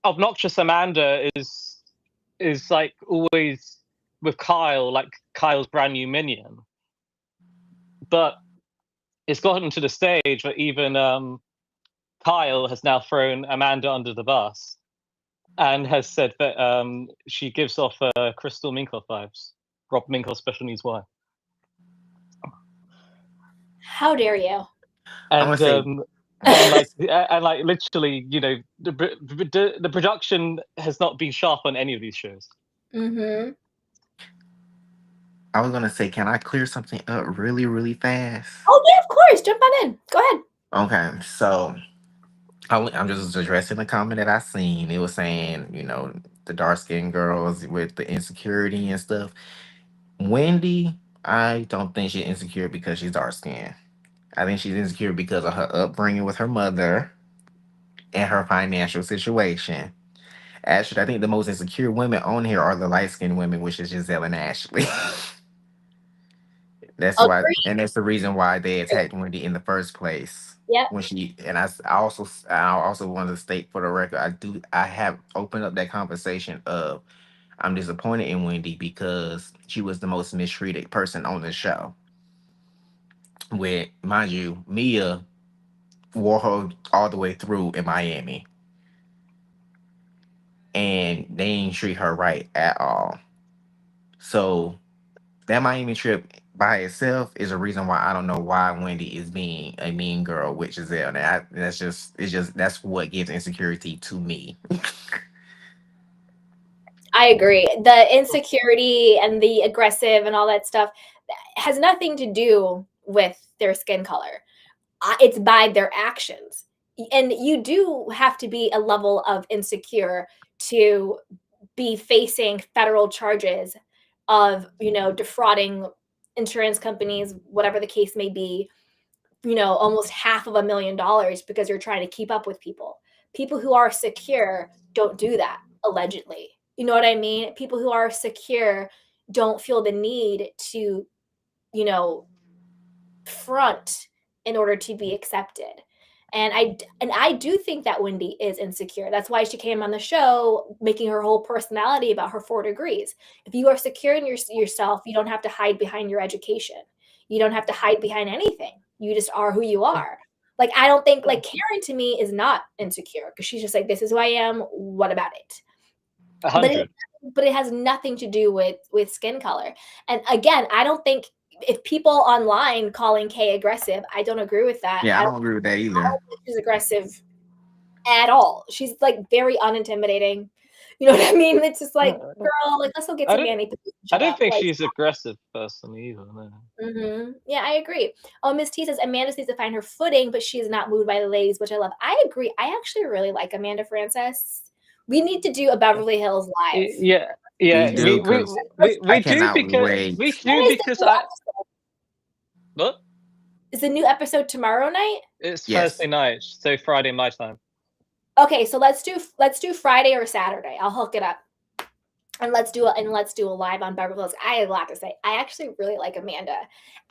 obnoxious Amanda is like always with Kyle, like Kyle's brand new minion. But it's gotten to the stage where even Kyle has now thrown Amanda under the bus and has said that she gives off Crystal Minkoff vibes. Rob Minkoff's special needs wife. How dare you? I'm gonna And say and like literally, you know, the production has not been sharp on any of these shows. Mm-hmm. I was gonna say, can I clear something up really, really fast? Oh yeah, of course. Jump on in. Go ahead. Okay, so I'm just addressing the comment that I seen. It was saying, the dark skinned girls with the insecurity and stuff. Wendy, I don't think she's insecure because she's dark skinned. I think she's insecure because of her upbringing with her mother and her financial situation. Actually, I think the most insecure women on here are the light skinned women, which is Giselle and Ashley. That's why, Agree. and that's the reason why they attacked Wendy in the first place. Yep. When she and I also wanted to state for the record, I have opened up that conversation of I'm disappointed in Wendy because she was the most mistreated person on the show. With mind you, Mia wore her all the way through in Miami, and they didn't treat her right at all. So that Miami trip by itself is a reason why I don't know why Wendy is being a mean girl with Giselle. That's what gives insecurity to me. I agree. The insecurity and the aggressive and all that stuff has nothing to do with their skin color. It's by their actions. And you do have to be a level of insecure to be facing federal charges of, defrauding insurance companies, whatever the case may be, almost $500,000 because you're trying to keep up with people. People who are secure don't do that, allegedly. You know what I mean? People who are secure don't feel the need to, you know, front in order to be accepted. And I do think that Wendy is insecure. That's why she came on the show making her whole personality about her 4 degrees. If you are secure in yourself, you don't have to hide behind your education. You don't have to hide behind anything. You just are who you are. Like I don't think like Karen to me is not insecure because she's just like this is who I am. What about it? But it, 100. but it has nothing to do with skin color. And again, I don't think if people online calling Kay aggressive, I don't agree with that. Yeah, I I don't don't agree with that think either. she's aggressive at all. She's like very unintimidating. You know what I mean? It's just like, girl, like let's go get I some don't. Manny and I shut don't up. think Like, she's aggressive personally either. No. yeah, I agree. Oh, Miss T says Amanda needs to find her footing, but she is not moved by the ladies, which I love. I agree. I actually really like Amanda Frances. We need to do a Beverly Hills live. Yeah, We yeah. do, because I We do cannot because wait. we When do is the because new I. episode? What? Is the new episode tomorrow night? It's Yes. Thursday night, so Friday my time. Okay, so let's do Friday or Saturday. I'll hook it up. And let's do a live on Beverly Hills. I have a lot to say. I actually really like Amanda,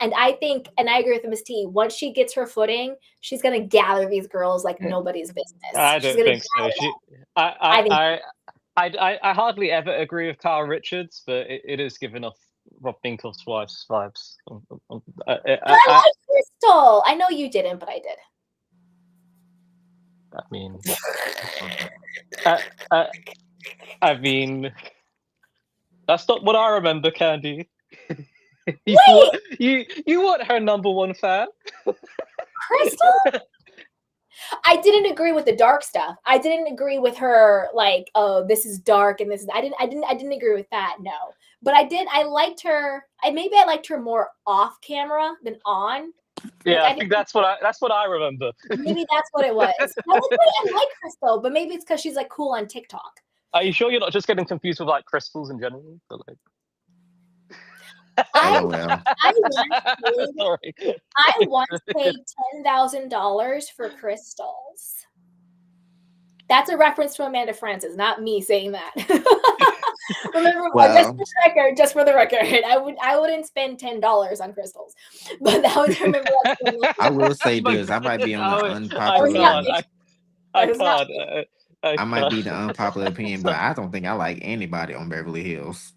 and I think, and I agree with Miss T. Once she gets her footing, she's gonna gather these girls like nobody's business. I She's don't gonna think so. gather She, them. I, I think I, I hardly ever agree with Carl Richards, but it is giving off Rob Minkoff's wife's vibes. but I like Crystal. I know you didn't, but I did. I mean, I mean, that's not what I remember, Candy. you Wait, want you want her number one fan? Crystal? I didn't agree with the dark stuff. I didn't agree with her like, oh, this is dark and this is. I didn't agree with that. No, but I liked her. Maybe I liked her more off camera than on. Yeah, Like I think that's what I remember. maybe that's what it was. I like Crystal, but maybe it's because she's like cool on TikTok. Are you sure you're not just getting confused with like crystals in general? But, like... I LOL. Sorry. I once paid $10,000 for crystals. That's a reference to Amanda Frances, not me saying that. Remember, Well, just for the record, I wouldn't spend $10 on crystals, but that was remember. I will say Like, this. I might be on the I unpopular. can't. I That was not can't. I I might be the can't. unpopular opinion, but I don't think I like anybody on Beverly Hills.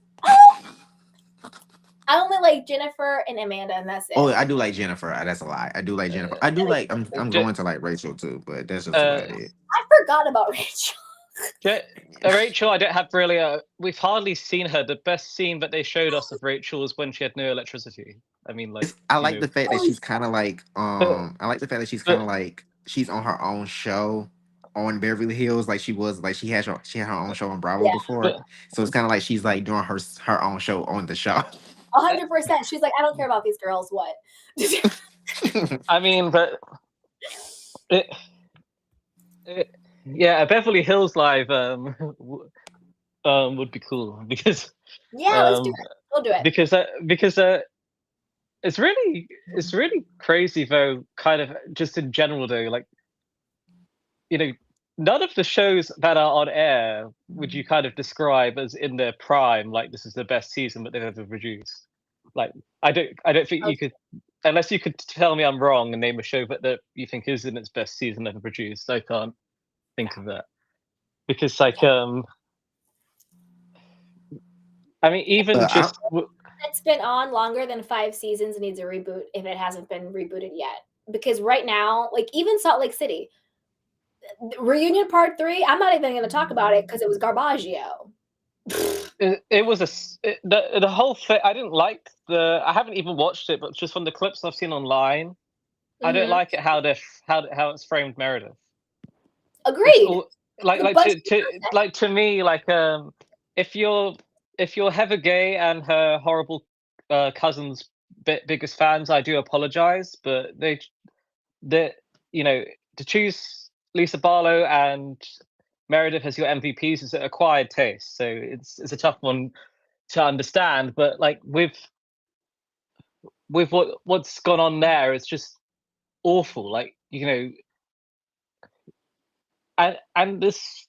I only like Jennifer and Amanda, and that's it. Oh, I do like Jennifer. That's a lie. I do like Jennifer. I do like. I'm going to like Rachel too, but that's just about it. I forgot about Rachel. Rachel, I don't have really. We've hardly seen her. The best scene that they showed us of Rachel was when she had no electricity. I mean, like I you like know, the fact that she's kind of like. I like the fact that she's kind of like she's on her own show on Beverly Hills. Like she was like she had her own show on Bravo Yeah. before, so it's kind of like she's like doing her own show on the show. 100%. She's like, I don't care about these girls. What? I mean, but yeah, a Beverly Hills live would be cool because Yeah, let's do it. We'll do it. because it's really crazy though. Kind of just in general though, like you know, none of the shows that are on air would you kind of describe as in their prime, like this is the best season that they've ever produced. Like I don't think you could, unless you could tell me I'm wrong and name a show that you think is in its best season ever produced. I can't think of that because like I mean even just it's been on longer than 5 seasons needs a reboot if it hasn't been rebooted yet. Because right now, like even Salt Lake City, Reunion Part 3, I'm not even going to talk about it because it was Garbaggio. It was the whole thing. I didn't like I haven't even watched it, but just from the clips I've seen online, I don't like it how it's framed Meredith. Agreed. To me, like if you're Heather Gay and her horrible cousins biggest fans, I do apologize, but they you know, to choose Lisa Barlow and Meredith as your MVPs is an acquired taste, so it's a tough one to understand. But like with what's gone on there, it's just awful. Like you know, and this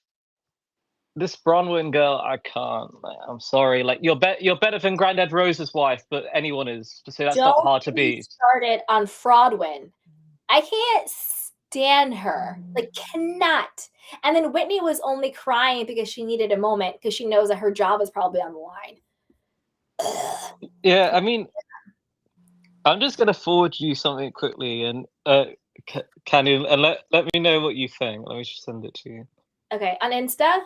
Bronwyn girl, I can't. Like, I'm sorry. Like you're better than Grandad Rose's wife, but anyone is. So that's not hard to beat. Started on Fraudwin. I can't stand her. Like cannot. And then Whitney was only crying because she needed a moment because she knows that her job is probably on the line. Yeah, I mean, I'm just gonna forward you something quickly, and can you and let me know what you think. Let me just send it to you. Okay, on Insta.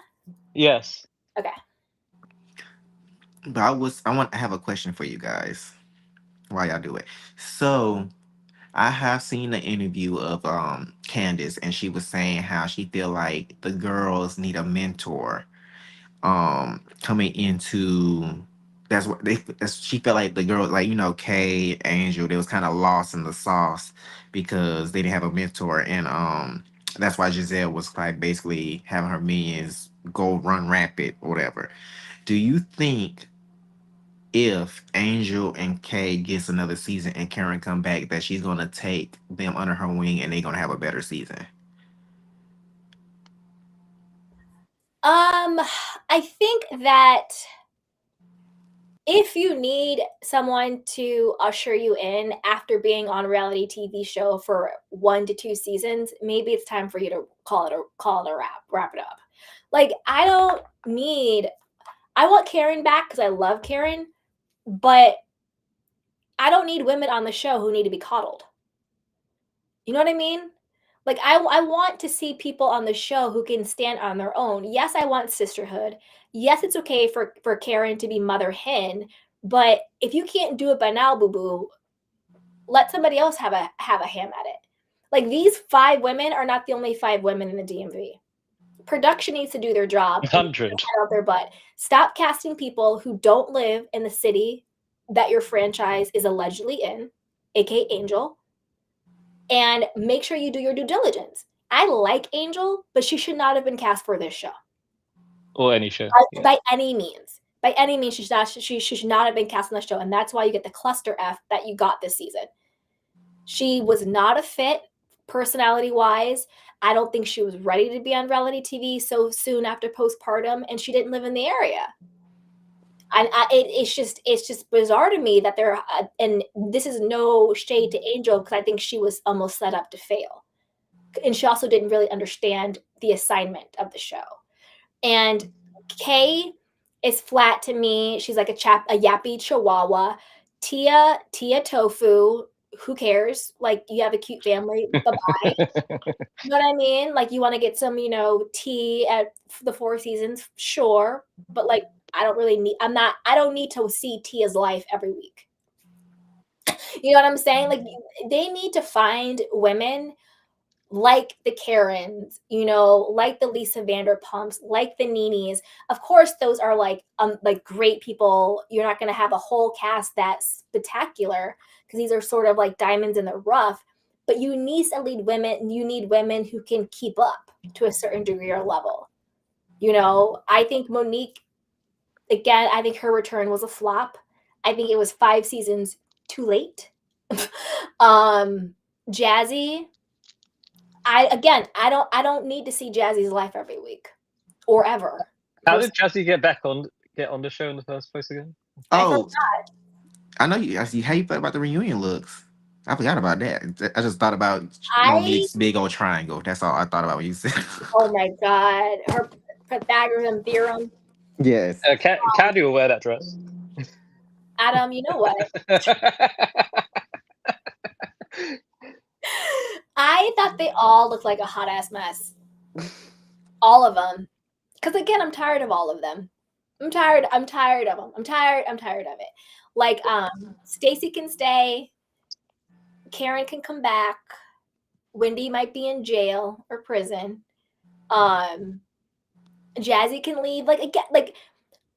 Yes. Okay. But I have a question for you guys. Why y'all do it? So I have seen the interview of Candace, and she was saying how she feel like the girls need a mentor coming into. She felt like the girls, like, Kay, Angel, they was kind of lost in the sauce because they didn't have a mentor, and that's why Giselle was like basically having her minions go run rapid or whatever. Do you think if Angel and Kay gets another season and Karen come back, that she's gonna take them under her wing and they're gonna have a better season? Um, I think that if you need someone to usher you in after being on a reality TV show for 1 to 2 seasons, maybe it's time for you to call it a wrap it up. Like, I want Karen back because I love Karen, but I don't need women on the show who need to be coddled. You know what I mean? Like, I want to see people on the show who can stand on their own. Yes, I want sisterhood. Yes, it's okay for Karen to be mother hen, but if you can't do it by now, boo boo, let somebody else have a ham at it. Like, these 5 women are not the only 5 women in the DMV. Production needs to do their job and get their 100. head out their butt. Stop casting people who don't live in the city that your franchise is allegedly in, aka Angel, and make sure you do your due diligence. I like Angel, but she should not have been cast for this show Or any show. Yeah. by any means. By any means, she should not have been cast on the show, and that's why you get the cluster F that you got this season. She was not a fit personality wise. I don't think she was ready to be on reality TV so soon after postpartum, and she didn't live in the area. And it's just bizarre to me that they're and this is no shade to Angel because I think she was almost set up to fail, and she also didn't really understand the assignment of the show. And Kay is flat to me. She's like a yappy chihuahua. Tia Tofu. Who cares? Like, you have a cute family. Bye bye. You know what I mean? Like, you want to get some, tea at the 4 seasons, sure. But like, I don't need to see Tia's life every week. You know what I'm saying? Like, they need to find women like the Karens, like the Lisa Vanderpumps, like the Nenes. Of course, those are like great people. You're not going to have a whole cast that's spectacular because these are sort of like diamonds in the rough. But you need to lead women. You need women who can keep up to a certain degree or level. I think Monique, again, I think her return was a flop. I think it was 5 seasons too late. Jazzy, I don't need to see Jazzy's life every week or ever. How did Jazzy get on the show in the first place again? I Oh, forgot. I know you. I see how you felt about the reunion looks. I forgot about that. I just thought about I Monique's big old triangle. That's all I thought about when you said. Oh my god, her Pythagorean theorem. Yes. Caddy will wear that dress. Adam, you know what? I thought they all looked like a hot ass mess. All of them. Because again, I'm tired of all of them. I'm tired of them. I'm tired of it. Like, Stacy can stay, Karen can come back, Wendy might be in jail or prison. Jazzy can leave. Like, again, like,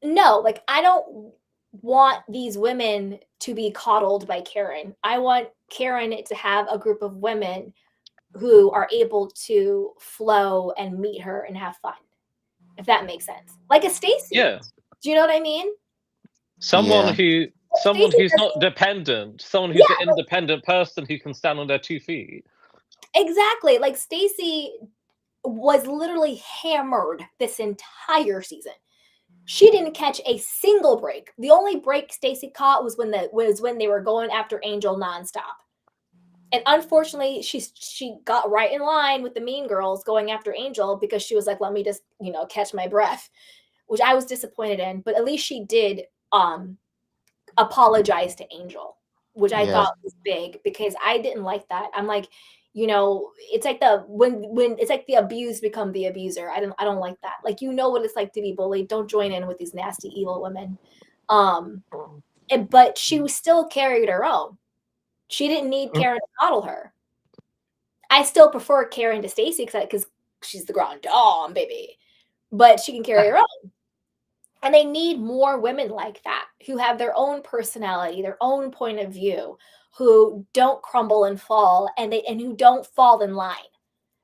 no, like, I don't want these women to be coddled by Karen. I want Karen to have a group of women who are able to flow and meet her and have fun, if that makes sense. Like a Stacy. Yeah. Do you know what I mean? Someone Yeah. who's not dependent, someone who's an independent person who can stand on their 2 feet. Exactly. Like, Stacy was literally hammered this entire season. She didn't catch a single break. The only break Stacy caught was when they were going after Angel nonstop. And unfortunately, she got right in line with the mean girls going after Angel because she was like, let me just, catch my breath, which I was disappointed in. But at least she did apologize to Angel, which I Yes. thought was big because I didn't like that. I'm like, it's like when it's like the abused become the abuser. I don't like that. Like, what it's like to be bullied. Don't join in with these nasty, evil women. but she still carried her own. She didn't need Mm. Karen to coddle her. I still prefer Karen to Stacey because she's the grand dame, baby. But she can carry her own. And they need more women like that who have their own personality, their own point of view, who don't crumble and fall and who don't fall in line.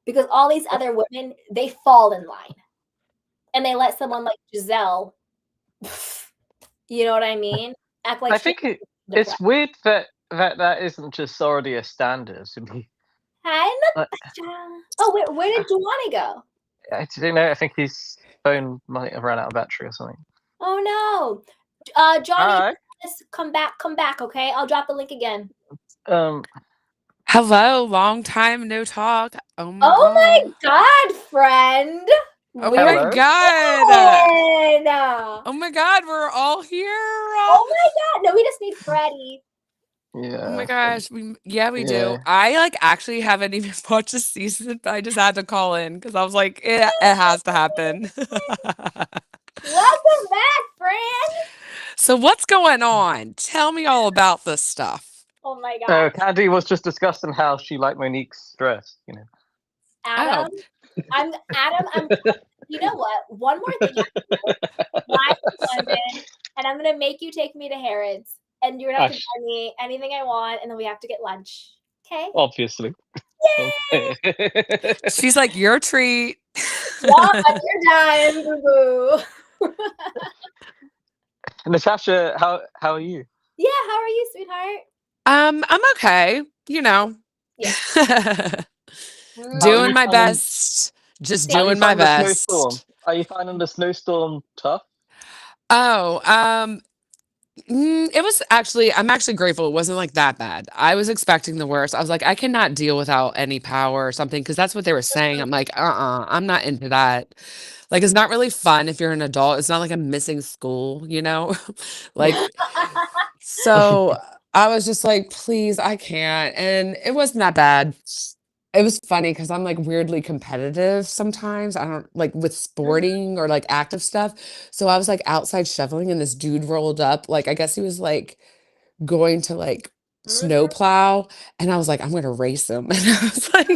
Because all these other women, they fall in line. And they let someone like Giselle, you know what I mean? Act like I think it's weird that isn't just already a standard. Hi, Like, Natasha. Oh, where did Giovanni go? I don't know. I think his phone might have run out of battery or something. Oh no. Johnny, Hi. just come back, okay? I'll drop the link again. Hello, long time no talk. Oh my Oh my god. god, friend. Oh We're my Hello. god. in. Oh my god, we're all here. Oh my god. No, we just need Freddie. Yeah. Oh my gosh. We do. Yeah. I like actually haven't even watched the season, but I just had to call in because I was like, it has to happen. Welcome back, friend. So what's going on? Tell me all about this stuff. Oh my god. Candy was just discussing how she liked Monique's dress. Adam, I'm you know what? One more thing. Fly to London, and I'm gonna make you take me to Harrods, and you're gonna have to buy me anything I want, and then we have to get lunch. Okay? Obviously. Yay! She's like, your treat. Yup, on your dime, boo boo. Natasha, how are you? Yeah, how are you, sweetheart? I'm okay. Yeah. Doing my best. Just doing my best. Snowstorm? Are you finding the snowstorm tough? Oh, it was I'm actually grateful it wasn't like that bad. I was expecting the worst. I was like, I cannot deal without any power or something because that's what they were saying. I'm like, I'm not into that. Like, it's not really fun if you're an adult. It's not like I'm missing school, like, so I was just like, please, I can't. And it wasn't that bad. It was funny because I'm like weirdly competitive sometimes. I don't like with sporting or like active stuff. So I was like outside shoveling and this dude rolled up. Like, I guess he was like going to like snow plow. And I was like, I'm going to race him. And I was like,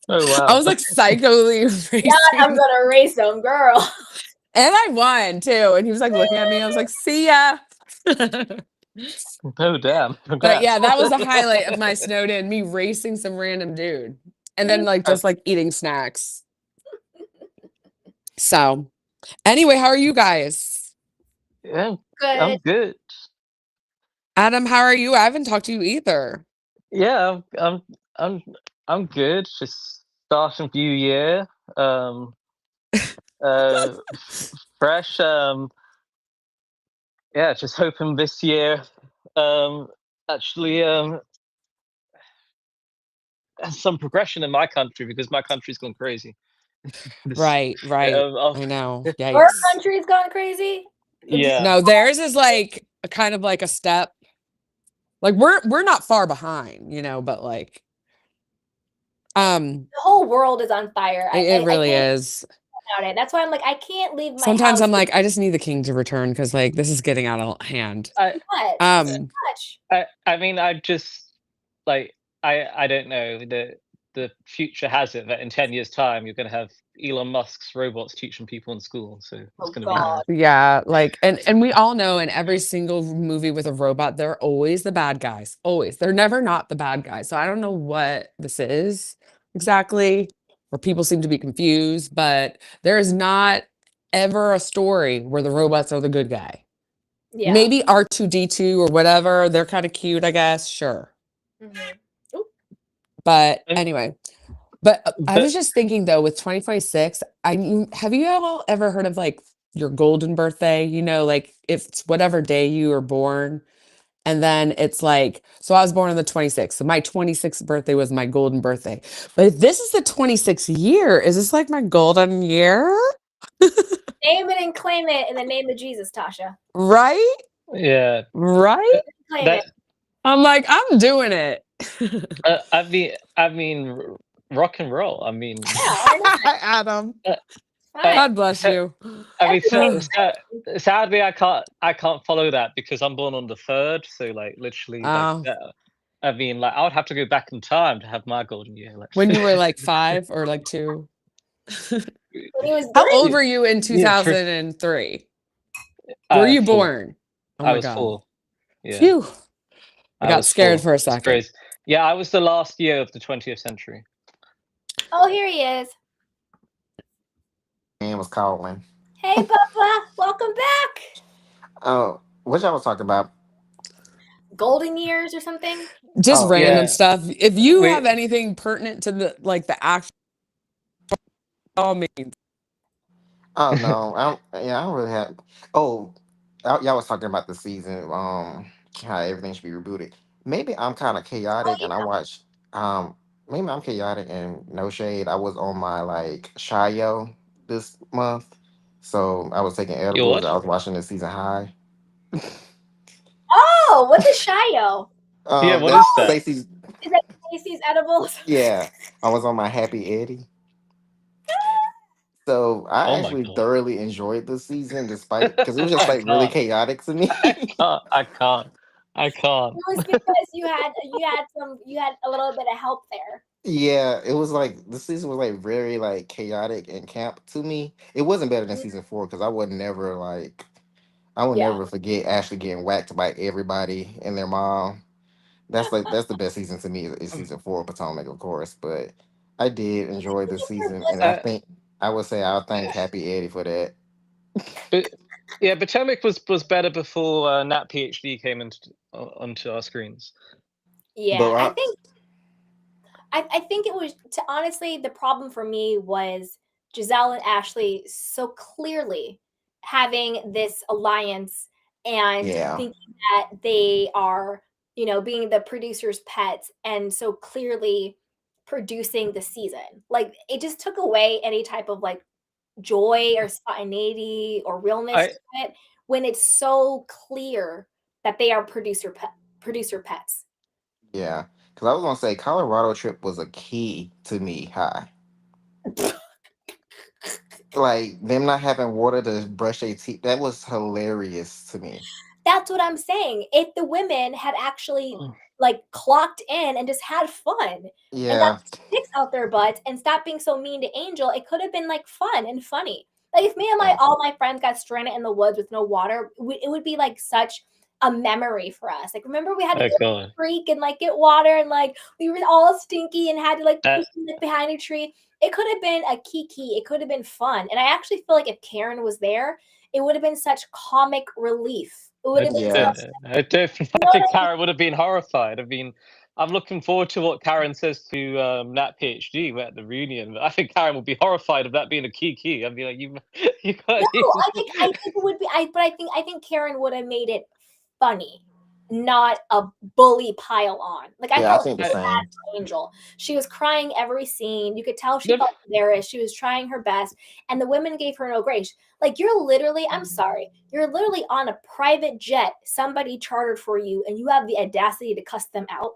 Oh wow. I was like psychically racing. Yeah, I'm gonna race him, girl. And I won too. And he was like looking at me. I was like, see ya. Oh damn. But Congrats. yeah, that was the highlight of my snowed in, me racing some random dude. And then like just like eating snacks. So anyway, how are you guys? Yeah, Good. I'm good. Adam, how are you? I haven't talked to you either. Yeah, I'm good. Just starting new year. Fresh. Yeah, just hoping this year actually has some progression in my country because my country's gone crazy. Right. I know. Our Yikes. country's gone crazy. Yeah. No, theirs is like a kind of like a step. Like we're not far behind, but like the whole world is on fire. it really is. About it. That's why I'm like, I can't leave my Sometimes house. I'm like, I just need the king to return because like this is getting out of hand. Much. I mean, I just like I don't know. The future has it that in 10 years' time you're going to have Elon Musk's robots teaching people in school. So it's going to be yeah, like and we all know in every single movie with a robot, they're always the bad guys. Always, they're never not the bad guys. So I don't know what this is exactly, or people seem to be confused. But there is not ever a story where the robots are the good guy. Yeah. Maybe R2D2 or whatever. They're kind of cute, I guess. Sure. But anyway, I was just thinking though, with 2026, have you all ever heard of like your golden birthday? Like if it's whatever day you were born, and then it's like, so I was born on the 26th. So my 26th birthday was my golden birthday. But if this is the 26th year, is this like my golden year? Name it and claim it in the name of Jesus, Tasha. Right? Yeah. Right? Claim it. I'm like, I'm doing it. I mean, rock and roll. I mean, Adam. God bless you. I mean, Sadly, I can't follow that because I'm born on the 3rd, so like literally like Oh, that. I mean, like I would have to go back in time to have my golden year. Like, when you were like 5 or like 2? When he was How old three. yeah, were you in yeah, 2003? Were you 4. born? Oh I my was God. 4. Yeah, Phew. I I got was scared 4. for a It's second. crazy. Yeah, I was the last year of the 20th century. Oh, here he is. Man was calling. Hey, Papa, welcome back. Oh, what y'all was talking about? Golden years or something. Just Oh random yeah. Yeah, stuff. If you have we. anything pertinent to the actual, all means. Oh no. I don't really have. Oh, y'all was talking about the season. How everything should be rebooted. Maybe I'm kind of Oh chaotic, and I yeah. watch. Um, maybe I'm chaotic and no shade. I was on my like Shayo this month, so I was taking Your edibles. what? I was watching the season high. Oh, what's a Shio? Yeah, what That's is that? Stacey's. Is that Casey's edibles? Yeah, I was on my Happy Eddie. So I Oh my actually god. thoroughly enjoyed the season, despite because it was just I like really can't. chaotic to me. I can't. I can't. I can't. It was because you had a little bit of help there. Yeah, it was like the season was like very like chaotic and camp to me. It wasn't better than Mm, season 4 because I would yeah. never forget Ashley getting whacked by everybody and their mom. That's the best season to me is season 4 Potomac, of course. But I did enjoy the season, and I Uh, think I would say I'll thank Happy Eddie for that. but yeah, Potomac was better before Nat PhD came onto our screens. Yeah, But I think it was to honestly the problem for me was Giselle and Ashley so clearly having this alliance and yeah, thinking that they are, being the producer's pets and so clearly producing the season. Like it just took away any type of like joy or spontaneity or realness I to it when it's so clear that they are producer pets. yeah. Because I was gonna say Colorado trip was a key to me high. Like them not having water to brush their teeth. That was hilarious to me. That's what I'm saying. If the women had actually like clocked in and just had fun and got Yeah, sticks out their butts and stopped being so mean to Angel, it could have been like fun and funny. Like if me and my yeah, all my friends got stranded in the woods with no water, it would be like such a memory for us. Like remember we had to oh go to the god. creek and like get water and like we were all stinky and had to like Uh, push like, behind a tree. It could have been a kiki. It could have been fun. And I actually feel like if Karen was there, it would have been such comic relief. It would I, have been yeah, such, I don't. you I know what think I mean? Karen would have been horrified. I mean, I'm looking forward to what Karen says to Nat PhD at the reunion. I think Karen would be horrified of that being a key. I'd be like, you got. No, I think it would be but I think Karen would have made it funny, not a bully pile on. Like I yeah. I felt think the so bad same. for Angel. She was crying every scene. You could tell she Yep. felt embarrassed. She was trying her best, and the women gave her no grace. Like you're literally, I'm sorry, you're literally on a private jet somebody chartered for you, and you have the audacity to cuss them out.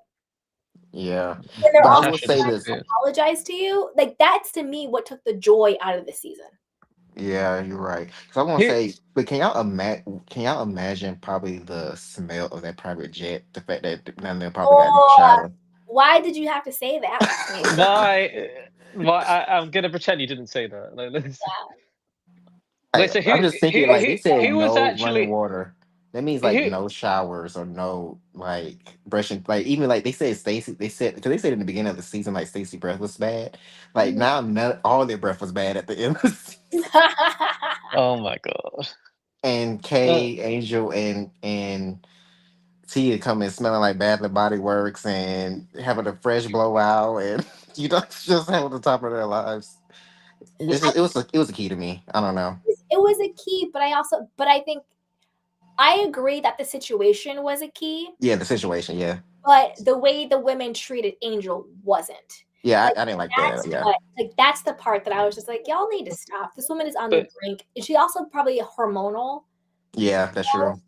Yeah, And they're but I also will Actually, say trying this. to disappeared. apologize to you. Like that's to me what took the joy out of the season. Yeah, you're right. So I want to Here, say, but can y'all imagine probably the smell of that private jet? The fact that none of them probably got in the Oh, shower. why did you have to say that? why? Why? I'm gonna pretend you didn't say that. Like, so I'm who just thinking, who like who they said, who was no running actually water. That means like who? no showers or no like brushing. Like even like they said, Stacy. They said because they said in the beginning of the season, like Stacy breath was bad. Like Mhm. now, all their breath was bad at the end of the season. Oh my god. And Uh, Kay, Angel, and Tia coming smelling like Bath and Body Works and having a fresh blowout and just having the top of their lives. w- It was a key to me. I don't know. It was a key, but I think I agree that the situation was a key, Yeah, the situation. Yeah, but the way the women treated Angel wasn't. yeah, Like I didn't like that. Yeah, that's the part that I was just like, y'all need to stop. This woman is on the but brink. And she also probably hormonal. yeah, that's true.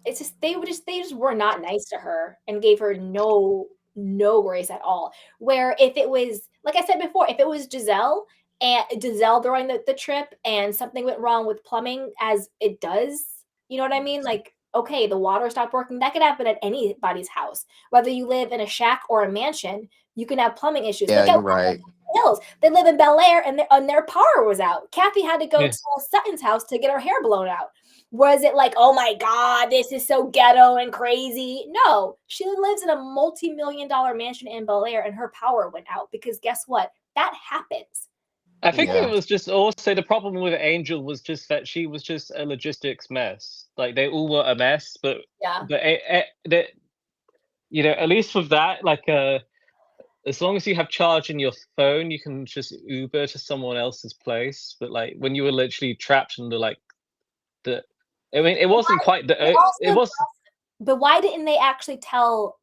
It's just they just were not nice to her and gave her no grace at all. Where if it was like I said before, if it was Giselle and Giselle during the trip, and something went wrong with plumbing, as it does. You know what I mean? Like, okay, the water stopped working. That could happen at anybody's house, whether you live in a shack or a mansion. You can have plumbing issues. Yeah, Look at you're right. Hills. They live in Bel Air, and their power was out. Kathy had to go Yeah. to Sutton's house to get her hair blown out. Was it like, oh my God, this is so ghetto and crazy? No, she lives in a multi-million-dollar mansion in Bel Air, and her power went out because guess what? That happens. I think it Yeah. was just also the problem with Angel was just that she was just a logistics mess. Like they all were a mess, but Yeah. the you know, at least with that, like as long as you have charge in your phone, you can just Uber to someone else's place. But like when you were literally trapped in the, I mean, it wasn't quite But the it also, was but why didn't they actually tell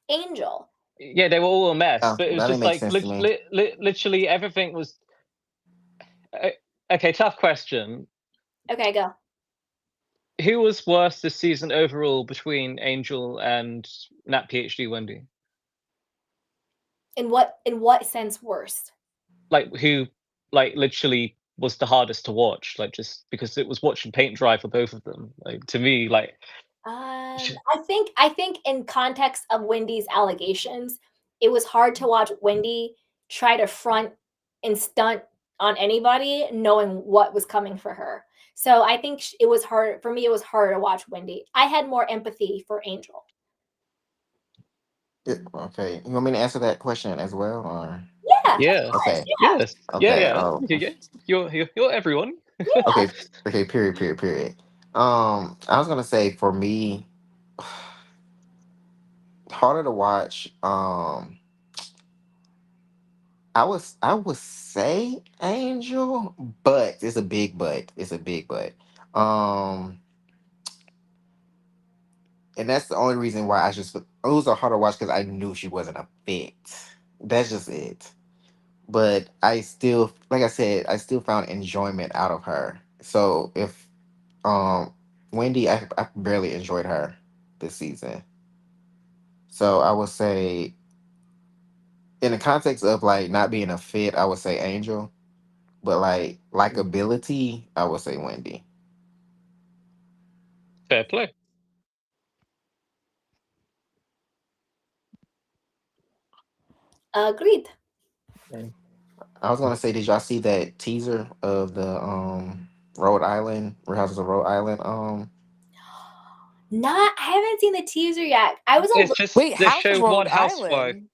Angel? yeah, they were all a mess, Yeah, but it was that didn't just make like sense to me. literally everything was okay. Tough question. Okay, go. Who was worse this season overall between Angel and Nat PhD Wendy? In what sense worst? Like who like literally was the hardest to watch? Like just because it was watching paint dry for both of them. Like to me, like I think in context of Wendy's allegations, it was hard to watch Wendy try to front and stunt on anybody, knowing what was coming for her. So I think it was hard for me. It was harder to watch Wendy. I had more empathy for Angel. Okay, you want me to answer that question as well, or Yeah, of yes, course. okay, Yeah, yes, yeah, okay, yeah. Yeah. You're everyone. yeah. okay, okay. Period. Period. Period. I was gonna say for me, harder to watch. I would say Angel, but it's a big but. It's a big but. Um, and that's the only reason why it was a harder watch because I knew she wasn't a fit. That's just it. But I still, like I said, I still found enjoyment out of her. So if um Wendy, I barely enjoyed her this season. So I would say, in the context of like not being a fit, I would say Angel. But like likability, I would say Wendy. Fair play. Agreed. I was gonna say, did y'all see that teaser of the Rhode Island, Real Houses of Rhode Island? Not. I haven't seen the teaser yet. I was a It's little. just Wait, they House of showed one Rhode housewife. Island?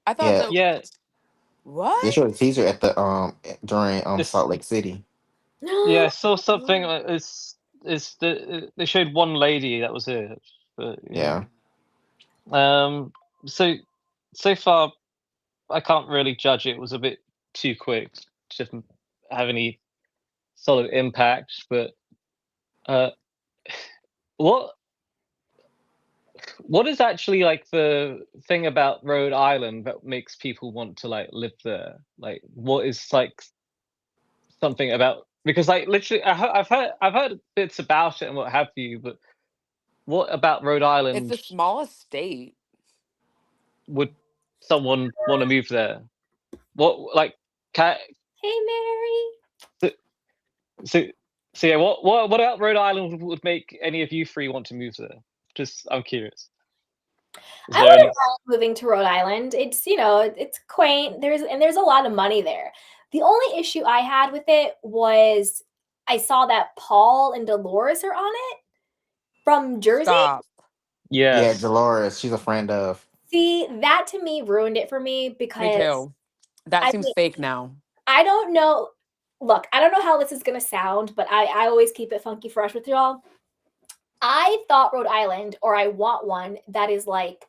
I thought Yeah, that Yeah, they what? showed a teaser at the during this Salt Lake City. yeah, I saw something. It's they showed one lady that was it. But yeah, Yeah. um, so so far I can't really judge it. It was a bit too quick to have any solid impact. But uh, what what is actually like the thing about Rhode Island that makes people want to like live there? Like, what is like something about because like literally I've heard bits about it and what have you, but what about Rhode It's Island the smallest state. would someone want to move there? What like can Hey, Mary. so so, so yeah, what about Rhode Island would make any of you three want to move there? Just I'm curious. Is I there wouldn't any? mind moving to Rhode Island. It's it's quaint. There's a lot of money there. The only issue I had with it was I saw that Paul and Dolores are on it from Jersey. Stop. Yeah, Yes, Dolores, she's a friend of. See, that to me ruined it for me Me because too. That I seems mean, fake now. I don't know. Look, I don't know how this is gonna sound, but I always keep it funky fresh with y'all. I thought Rhode Island, or I want one that is like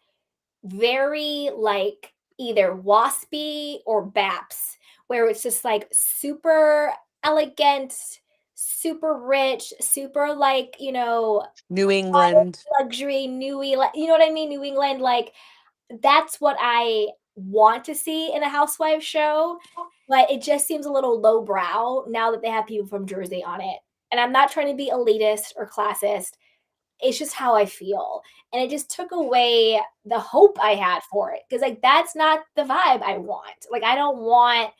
very like either waspy or baps, where it's just like super elegant, super rich, super like, New England. luxury, newy, like, you know what I mean? New England, like that's what I want to see in a housewife show, but it just seems a little lowbrow now that they have people from Jersey on it. And I'm not trying to be elitist or classist. it's just how I feel. And it just took away the hope I had for it. Because like that's not the vibe I want. Like I don't want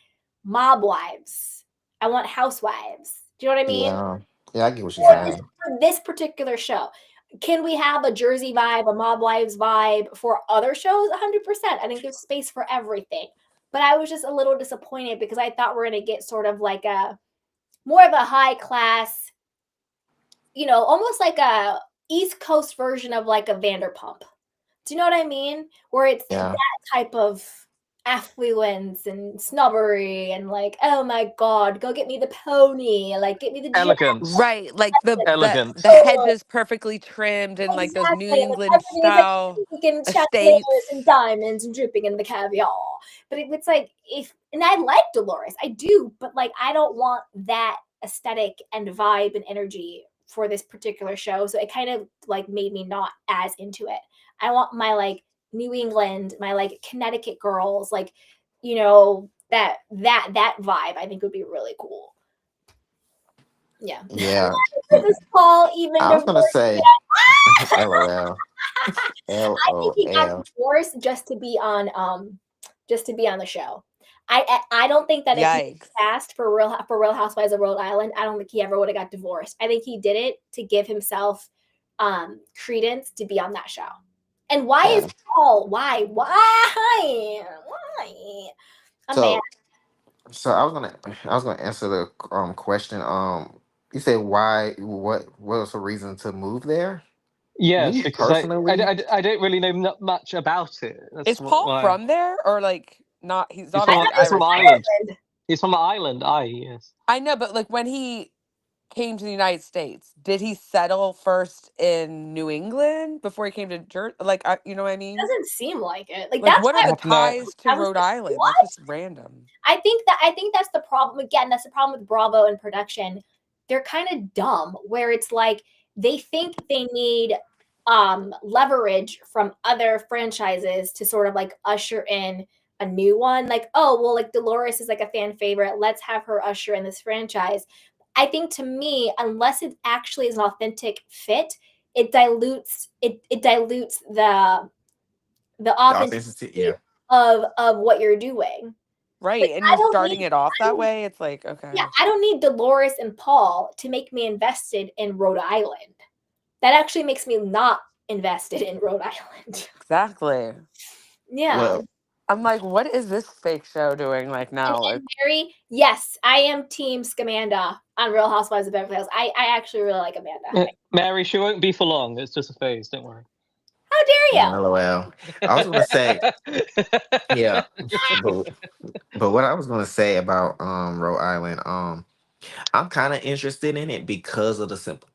mob wives. I want housewives. Do you know what I mean? Yeah. Yeah, I get what you're For saying. this particular show. Can we have a Jersey vibe, a Mob Wives vibe for other shows? 100%. I think there's space for everything. But I was just a little disappointed because I thought we're going to get sort of like a more of a high class, almost like a East Coast version of like a Vanderpump. Do you know what I mean? Where it's Yeah. that type of affluence and snobbery and like, oh my god, go get me the pony, like get me the jacket. Elegance. Right, like the Elegance. hedges perfectly trimmed and like those New Exactly, and England everything's like style pink and chandeliers and estates. diamonds and dripping in the caviar. But it's like and I like Dolores, I do, but like I don't want that aesthetic and vibe and energy for this particular show. So it kind of like made me not as into it. I want my like New England, my like Connecticut girls, like that vibe. I think would be really cool. Yeah. Yeah. This is Paul even I was gonna divorced. say LOL. I think he got LOL. divorced just to be on the show. I don't think that if he was Yikes. cast for Real Housewives of Rhode Island, I don't think he ever would have got divorced. I think he did it to give himself credence to be on that show. And why is Yeah. Paul? Why? I'm mad. So so I was gonna answer the question. You said why what was the reason to move there? Yes, Me because personally, I don't really know much about it. That's Is Paul why. from there or like not? He's He's I from obviously thought he he's was from from Irish, right? Ireland. Ireland. He's from the island. Yes. I know, but like when he came to the United States, did he settle first in New England before he came to Jersey? Like, you know what I mean? Doesn't seem like it. Like Like, that's what are why I the have no. ties to I was Rhode like, Island? That's what? just random. I think that's the problem. Again, that's the problem with Bravo and production. They're kind of dumb where it's like they think they need leverage from other franchises to sort of like usher in a new one. Like, oh, well, like Dolores is like a fan favorite. Let's have her usher in this franchise. I think to me, unless it actually is an authentic fit, it dilutes the the authenticity. authenticity Yeah. of what you're doing. Like Right. And I you're don't starting need it off I that don't way. It's like, yeah, okay. I don't need Dolores and Paul to make me invested in Rhode Island. That actually makes me not invested in Rhode Island. Exactly. Yeah. Well, I'm like, what is this fake show doing like now? Like, And Mary, yes, I am Team Scamanda on Real Housewives of Beverly Hills. I actually really like Amanda. Mary, she won't be for long. It's just a phase. Don't worry. How dare you? LOL. I was gonna say yeah, but what I was gonna say about Rhode Island, I'm kind of interested in it because of the simple.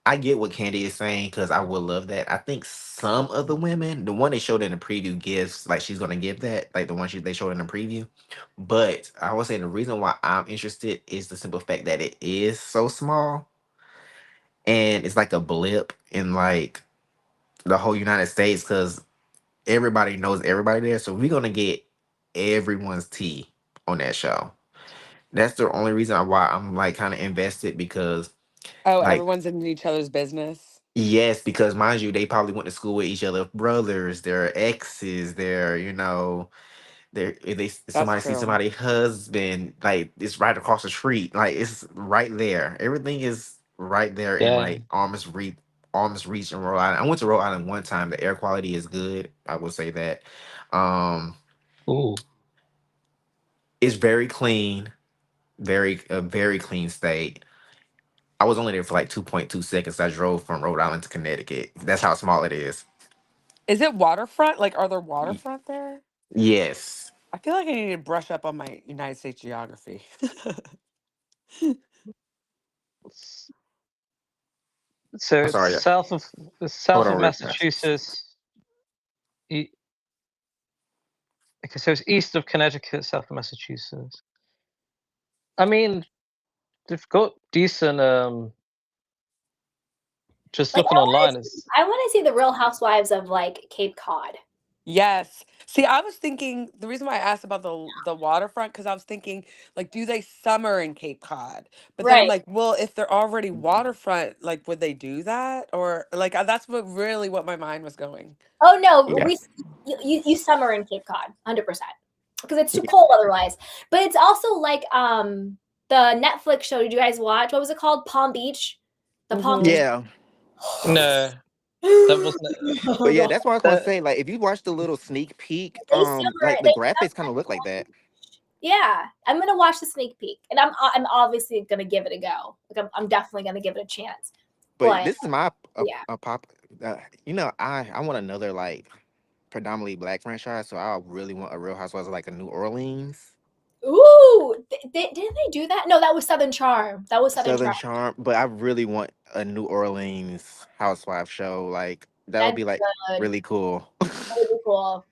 I get what Candy is saying because I would love that. I think some of the women, the one they showed in the preview, gives like she's gonna give that, like the one they showed in the preview. But I would say the reason why I'm interested is the simple fact that it is so small and it's like a blip in like the whole United States because everybody knows everybody there. So we're gonna get everyone's tea on that show. That's the only reason why I'm like kind of invested because oh, like everyone's in each other's business. yes, because mind you, they probably went to school with each other, brothers, their exes, their their if they That's somebody see true. somebody husband, like it's right across the street, like it's right there. Everything is right there in Yeah. like arm's reach in Rhode Island. I went to Rhode Island one time. The air quality is good. I will say that. Um, Ooh. it's very clean, very a very clean state. I was only there for like 2.2 seconds. I drove from Rhode Island to Connecticut. That's how small it is. Is it waterfront? Like, are there waterfront there? Yes. I feel like I need to brush up on my United States geography. So I'm it's sorry. Hold south of on, real fast. Massachusetts. E- Okay, so it's east of Connecticut, south of Massachusetts. I mean, they've got decent. Just Like looking online, it's I want to see the Real Housewives of like Cape Cod. Yes. See, I was thinking the reason why I asked about the waterfront because I was thinking like, do they summer in Cape Cod? But then I'm Right. like, well, if they're already waterfront, like, would they do that? Or like, that's what my mind was going. Oh no, Yeah. you summer in Cape Cod, 100%, because it's too cold otherwise. But it's also like the Netflix show. Did you guys watch? What was it called? Palm Beach. The Palm Beach. Hmm. Yeah. No, that wasn't. But yeah, The- that's what I was gonna That, say. Like, if you watch the little sneak peek, they summer. like the They graphics kind summer of in look like Palm that. Beach. Yeah, I'm gonna watch the sneak peek, and I'm obviously gonna give it a go. Like I'm definitely gonna give it a chance. But But this is my yeah, a pop. I want another like predominantly black franchise, so I really want a Real Housewives of like a New Orleans, ooh, didn't they do that? No, that was Southern Charm. That was Southern Southern Charm. Charm. But I really want a New Orleans housewife show. Like that would That'd be be like good. really cool. That would be cool.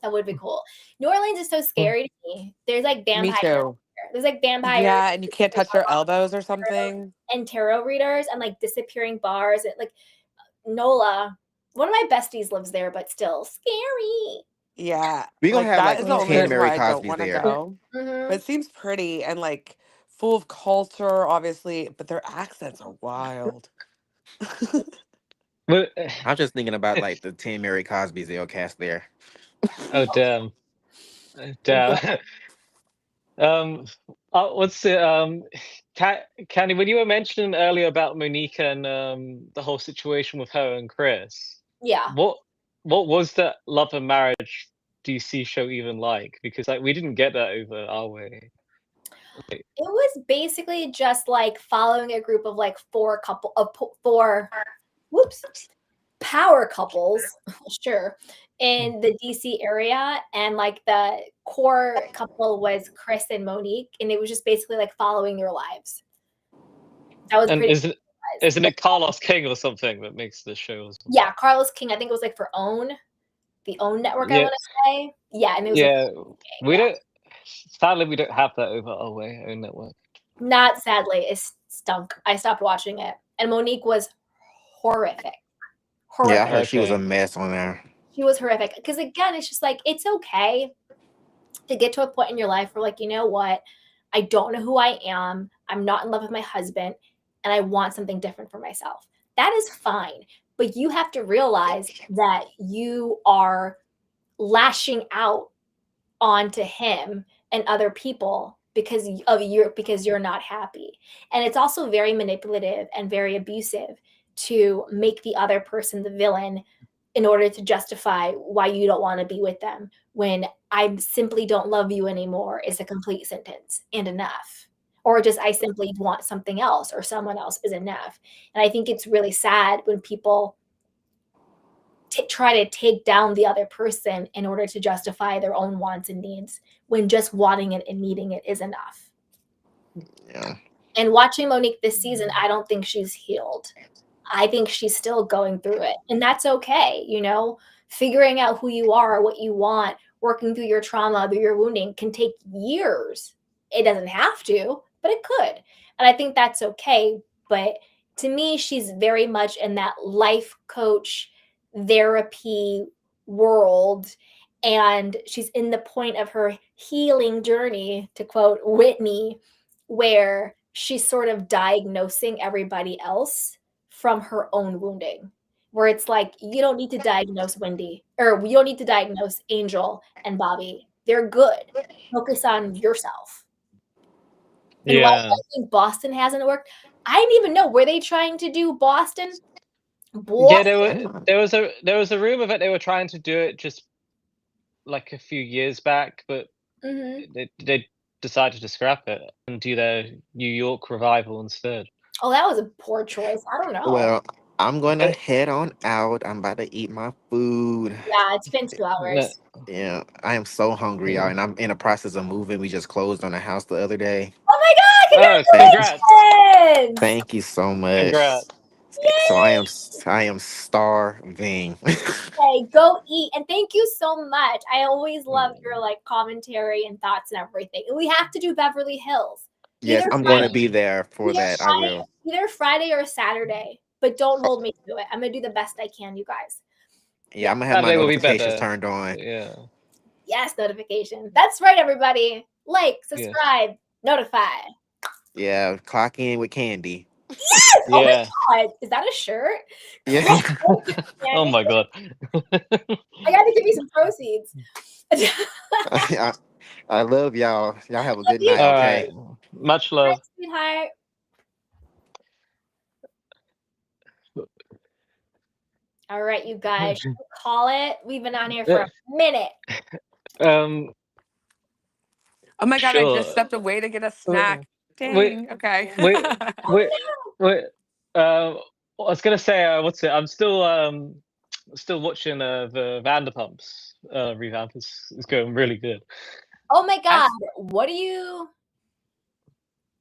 That would be cool. New Orleans is so scary to me. There's like Me vampires too. there. There's like vampires Yeah, and you can't touch their elbows or something. and tarot readers and like disappearing bars. And, like Nola, one of my besties lives there, but still scary. Yeah, We gonna like have that like is the oh, only 10 reason Mary why I don't Cosby's want to there. go. But Mm-hmm. it seems pretty and like full of culture, obviously, but their accents are wild. but, I'm just thinking about like the 10 Mary Cosby's they'll cast there. oh damn, damn. Um, what's it? Candy, when you were mentioning earlier about Monique and the whole situation with her and Chris, Yeah. what what was that Love and Marriage DC show even like? Because like we didn't get that over our way. Like, It was basically just like following a group of like four whoops power couples, sure, in the DC area, and like the core couple was Chris and Monique, and it was just basically like following their lives. That was and pretty isn't much it Carlos King or something that makes the show? Or something? yeah, Carlos King, I think it was like for the OWN network, I Yeah, want to say. Yeah, and it was with yeah. King, We yeah. don't. Sadly, we don't have that over our way own network. Not sadly, it stunk. I stopped watching it. And Monique was horrific. Yeah, I Horrific. heard she was a Okay. mess on there. She was horrific. Because again, it's just like it's okay to get to a point in your life where like, you know what? I don't know who I am. I'm not in love with my husband and I want something different for myself. That is fine. But you have to realize that you are lashing out onto him and other people because you're not happy. And it's also very manipulative and very abusive to make the other person the villain in order to justify why you don't want to be with them when I simply don't love you anymore is a complete sentence and enough, or just I simply want something else or someone else is enough. And I think it's really sad when people try to take down the other person in order to justify their own wants and needs when just wanting it and needing it is enough. Yeah. And watching Monique this season, I don't think she's healed. I think she's still going through it. And that's okay, you know? Figuring out who you are, what you want, working through your trauma, through your wounding can take years. It doesn't have to, but it could. And I think that's okay. But to me, she's very much in that life coach therapy world. And she's in the point of her healing journey, to quote Whitney, where she's sort of diagnosing everybody else from her own wounding. Where it's like, you don't need to diagnose Wendy, or you don't need to diagnose Angel and Bobby. They're good. Focus on yourself. And why Yeah. I think Boston hasn't worked, I didn't even know. Were they trying to do Boston? Yeah, Boston? there was a rumor that they were trying to do it just like a few years back, but Mm-hmm. they decided to scrap it and do their New York revival instead. Oh, that was a poor choice. I don't know. Well, I'm gonna Uh, head on out. I'm about to eat my food. Yeah, it's been 2 hours. no, Yeah, I am so hungry, y'all, and I'm in the process of moving. We just closed on a house the other day. Oh my oh, Thank you, God, congrats! congratulations! thank you so much. Congrats! So Yay! I am starving. Okay, go eat. And thank you so much. I always love your like commentary and thoughts and everything. And we have to do Beverly Hills. Yes, Either I'm going to Yeah. be there for either that. I Friday, will. either Friday or Saturday. But don't hold me to it. I'm gonna do the best I can, you guys. Yeah, Yeah. I'm gonna have my Saturday will be notifications better. turned on. Yeah. Yes, notification. That's right, everybody. Like, Yes. subscribe, notify. Yeah, clock in with candy. Yes! Oh Yeah. my god. Is that a shirt? Yeah. Oh Candy. my god. I gotta give you some proceeds. I, I love y'all. Y'all have a Love good you, night, All okay? right. Much love. sweetheart. All right, you guys. Should we call it? We've been on here for a minute. Um. Oh my god, I just Sure. stepped away to get a Uh, snack. Wait. Dang. Okay. Wait. Wait. Wait. I was gonna say, what's it? I'm still watching the Vanderpumps revamp. It's going really good. Oh my I god. s- What do you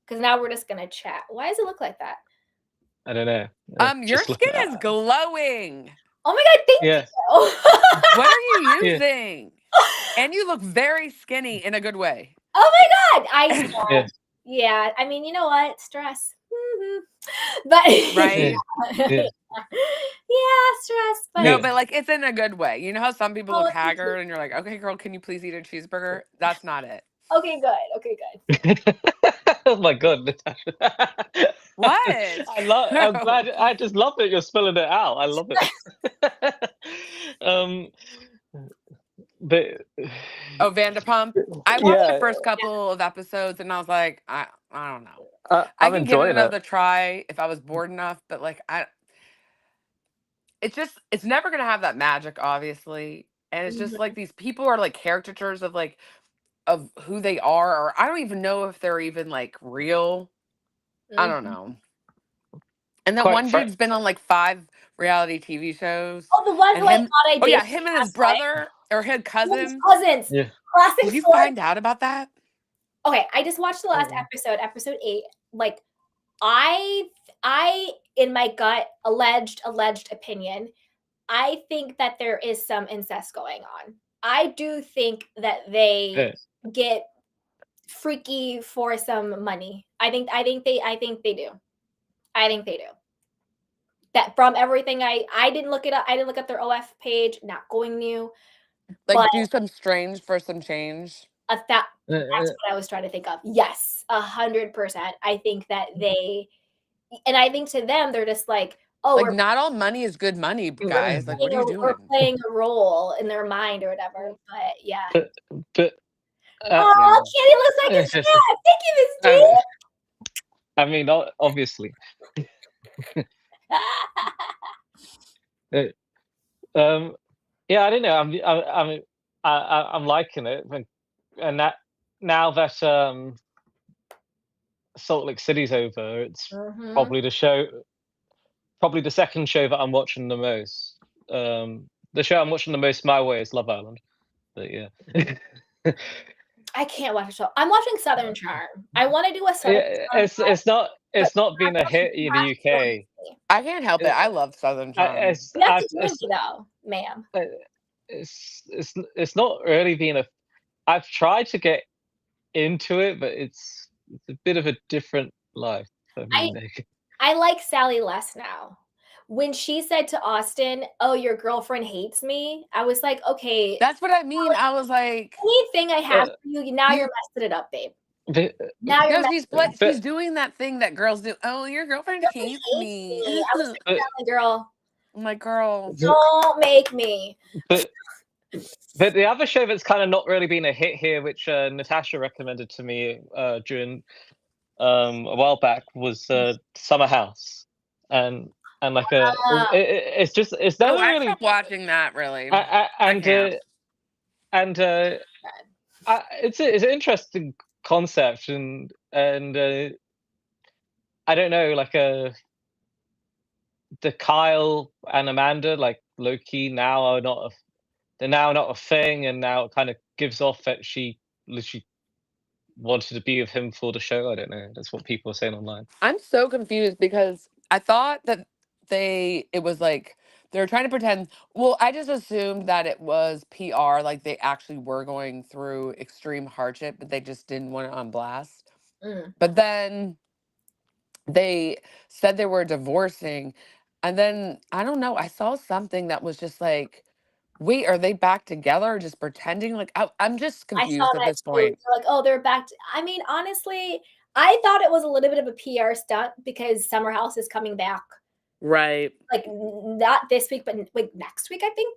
because now we're just gonna chat. Why does it look like that? I don't know. Your Just looking skin at. is glowing. Oh my god, thank Yeah. you. What are you Yeah. using? And you look very skinny in a good way. Oh my god. Yeah. Yeah, I mean, you know what? Stress. But Right? Yeah. yeah, stress. But No, Yeah. but like it's in a good way. You know how some people oh, look thank you. haggard and you're like, okay, girl, can you please eat a cheeseburger? That's not it. Okay, good. Okay, good. Oh my god, Natasha. What? I'm glad. I just love that you're spelling it out. I love it. um, but Oh, Vanderpump. I watched the yeah, first couple of episodes and I was like, I don't know. I I'm can give it enjoying it. another try if I was bored enough, but like it's never gonna have that magic, obviously. And it's just like these people are like caricatures of like of who they are, or I don't even know if they're even like real. I don't Mhm. know. And that Quite one frank. dude's been on like 5 reality TV shows. Oh, the one And who I him thought I oh dated yeah, him and his last night. brother or his His cousin. cousins. Yeah. Crossing Did you swords. find out about that? Okay, I just watched the last episode, episode 8. Like, I in my gut, alleged opinion, I think that there is some incest going on. I do think that they get freaky for some money. I think they do. I think they do. That from everything I didn't look it up. I didn't look up their OF page, not going new, Like but do some strange for some change. that's what I was trying to think of. Yes, 100%. I think that and I think to them they're just like, oh, Like not all money is good money, guys. Like what are you we're doing? playing a role in their mind or whatever. But yeah. But Oh, Candy looks like a cat. Thank you, Miss D. I mean, obviously. Yeah, I don't know. I'm liking it, and that now that Salt Lake City's over, it's Mhm. probably the second show that I'm watching the most. The show I'm watching the most my way is Love Island. But yeah. I can't watch a show. I'm watching Southern Charm. I want to do a Southern Yeah, Charm, it's not but been a hit in the you UK. I can't help it. I love Southern Charm. It's have to join me though, ma'am. it's not really been a. I've tried to get into it, but it's a bit of a different life for me, Nick. I like Sally less now. When she said to Austin, "Oh, your girlfriend hates me," I was like, "Okay, That's what I mean. I was like, anything I have for you, now you- you're messing it up, babe. But, Now you're no, messing it up. she's doing that thing that girls do. Oh, your girlfriend hates me. I was like, "Sally, girl, I'm like, girl. don't make me." but the other show that's kind of not really been a hit here, which Natasha recommended to me during a while back, was Summer House, and like it's Oh, never I really stopped watching that really. and it's an interesting concept, and I don't know, like the Kyle and Amanda, like low-key now are not they're now not a thing, and now it kind of gives off that she literally wanted to be with him for the show. I don't know. That's what people are saying online. I'm so confused because I thought that it was like they were trying to pretend. Well, I just assumed that it was PR, like they actually were going through extreme hardship, but they just didn't want it on blast. Mm. But then they said they were divorcing, and then I don't know. I saw something that was just like Wait, are they back together or just pretending? Like, I'm just I saw confused at that this too. point. They're like, oh, they're back. I mean, honestly, I thought it was a little bit of a PR stunt because Summer House is coming back. Right. Like, not this week, but wait, next week, I think?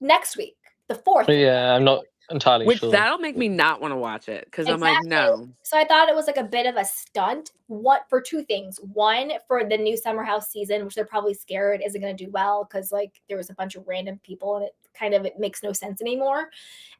Next week, the 4th. Yeah, I'm not entirely Which sure. that'll make me not want to watch it because I'm like, Exactly. no. So I thought it was like a bit of a stunt. What for two things? One, for the new Summer House season, which they're probably scared isn't going to do well because like there was a bunch of random people and it makes no sense anymore.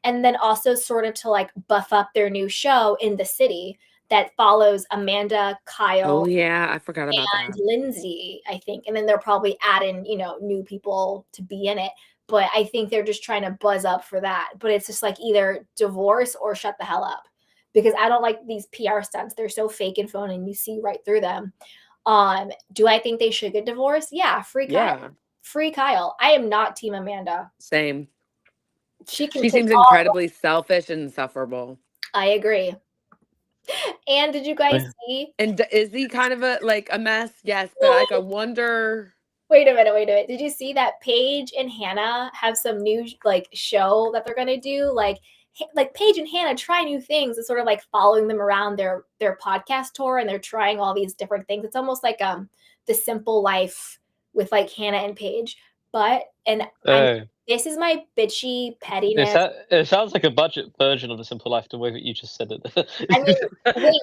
And then also sort of to like buff up their new show in the city that follows Amanda, Kyle, Oh yeah, I forgot about and that. Lindsay, I think. And then they'll probably add in, new people to be in it. But I think they're just trying to buzz up for that. But it's just like either divorce or shut the hell up. Because I don't like these PR stunts. They're so fake and phony and you see right through them. Do I think they should get divorced? Yeah, free Kyle. Yeah, Free Kyle. I am not Team Amanda. same. She can She take seems all. incredibly selfish and insufferable. I agree. And did you guys see? And is he kind of a mess? Yes, but like I wonder. Wait a minute. Did you see that Paige and Hannah have some new like show that they're gonna do? Like Paige and Hannah try new things. It's sort of like following them around their podcast tour, and they're trying all these different things. It's almost like The Simple Life with like Hannah and Paige. This is my bitchy pettiness. It sounds like a budget version of The Simple Life, the way that you just said it. I mean, wait,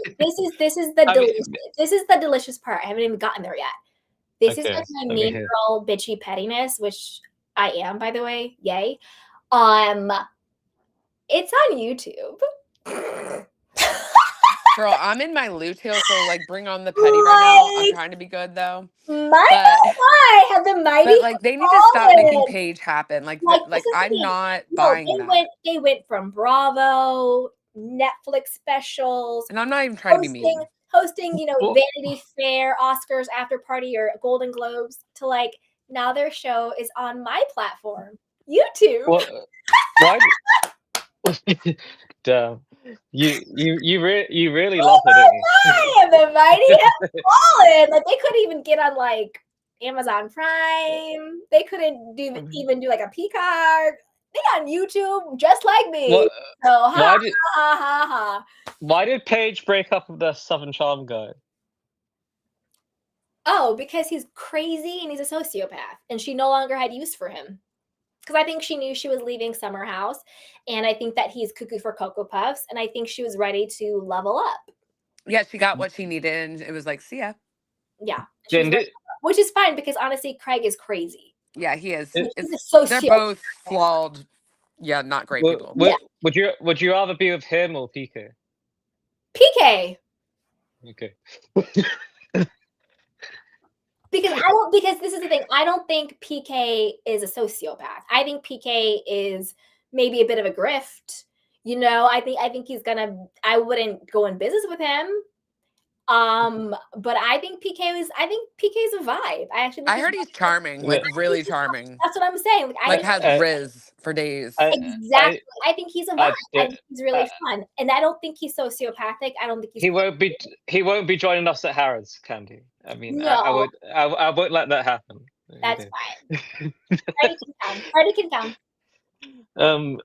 this is the delicious part. I haven't even gotten there yet. This is like my mean girl bitchy pettiness, which I am, by the way. Yay. It's on YouTube. Girl, I'm in my luteal, so like bring on the petty right now. I'm trying to be good though. I have the mighty. But like they need to stop making Paige happen. Like I'm not buying that. They went from Bravo, Netflix specials, and I'm not even trying to be mean. Hosting, Vanity Fair, Oscars after party, or Golden Globes, to like now their show is on my platform, YouTube. Why? Damn. You really love it, don't you? The mighty have fallen. Like they couldn't even get on like Amazon Prime. They couldn't even do like a Peacock. They on YouTube just like me. Why did Paige break up with the Southern Charm guy? Oh, because he's crazy and he's a sociopath, and she no longer had use for him. Because I think she knew she was leaving Summer House, and I think that he's cuckoo for Cocoa Puffs, and I think she was ready to level up. Yeah, she got what she needed, and it was like, see ya. Yeah, which is fine because honestly, Craig is crazy. Yeah, he is. They're both flawed. Yeah, not great people. Would you rather be with him or PK? PK. Okay. Because this is the thing. I don't think PK is a sociopath. I think PK is maybe a bit of a grift. I think he's gonna. I wouldn't go in business with him. But I think PK is a vibe. I heard he's charming, like really charming. That's what I'm saying. Like has Riz for days. Exactly. I think he's a vibe. I think he's really fun, and I don't think he's sociopathic. I don't think he's. He won't be joining us at Harrods, Candy. I mean, no. I won't let that happen. That's fine. Party can come.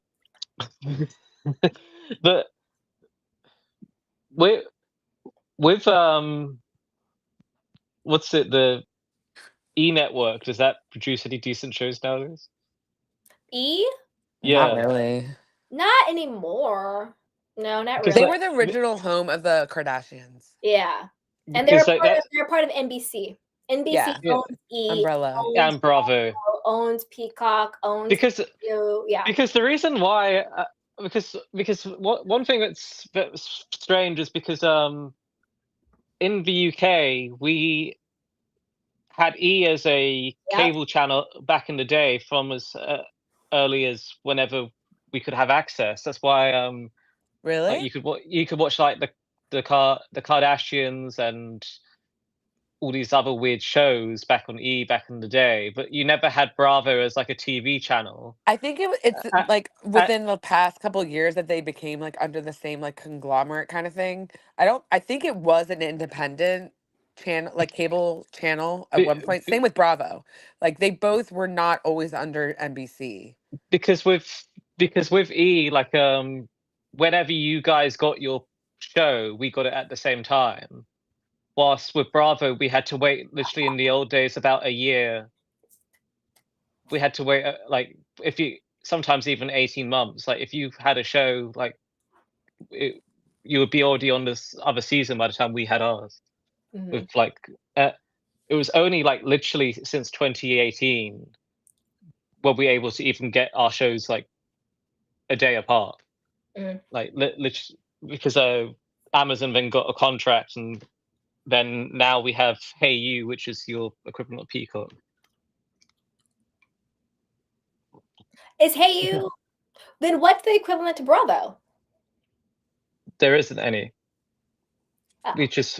But with what's it, the E Network, does that produce any decent shows nowadays? E? Yeah. Not really. Not anymore. No, not really. They were the original home of the Kardashians. Yeah. And they're part of NBC. NBC owns E. Umbrella. And Bravo. Owns Peacock. Owns because the reason why because one thing that's strange is because in the UK we had E as a cable channel back in the day, from as early as whenever we could have access. That's why really you could watch like the Kardashians and all these other weird shows back on E back in the day, but you never had Bravo as like a TV channel. I think it's like within the past couple of years that they became like under the same like conglomerate kind of thing. I think it was an independent channel, like cable channel at one point. Same with Bravo. Like they both were not always under NBC. because with E, like whenever you guys got your show, we got it at the same time. Whilst with Bravo, we had to wait literally in the old days about a year. We had to wait like if you sometimes even 18 months. Like if you had a show like you would be already on this other season by the time we had ours. With like it was only like literally since 2018 were we able to even get our shows like a day apart. Like literally because Amazon then got a contract, and then now we have Hey You, which is your equivalent of Peacock. Is Hey You? Then what's the equivalent to Bravo? There isn't any. Oh. We just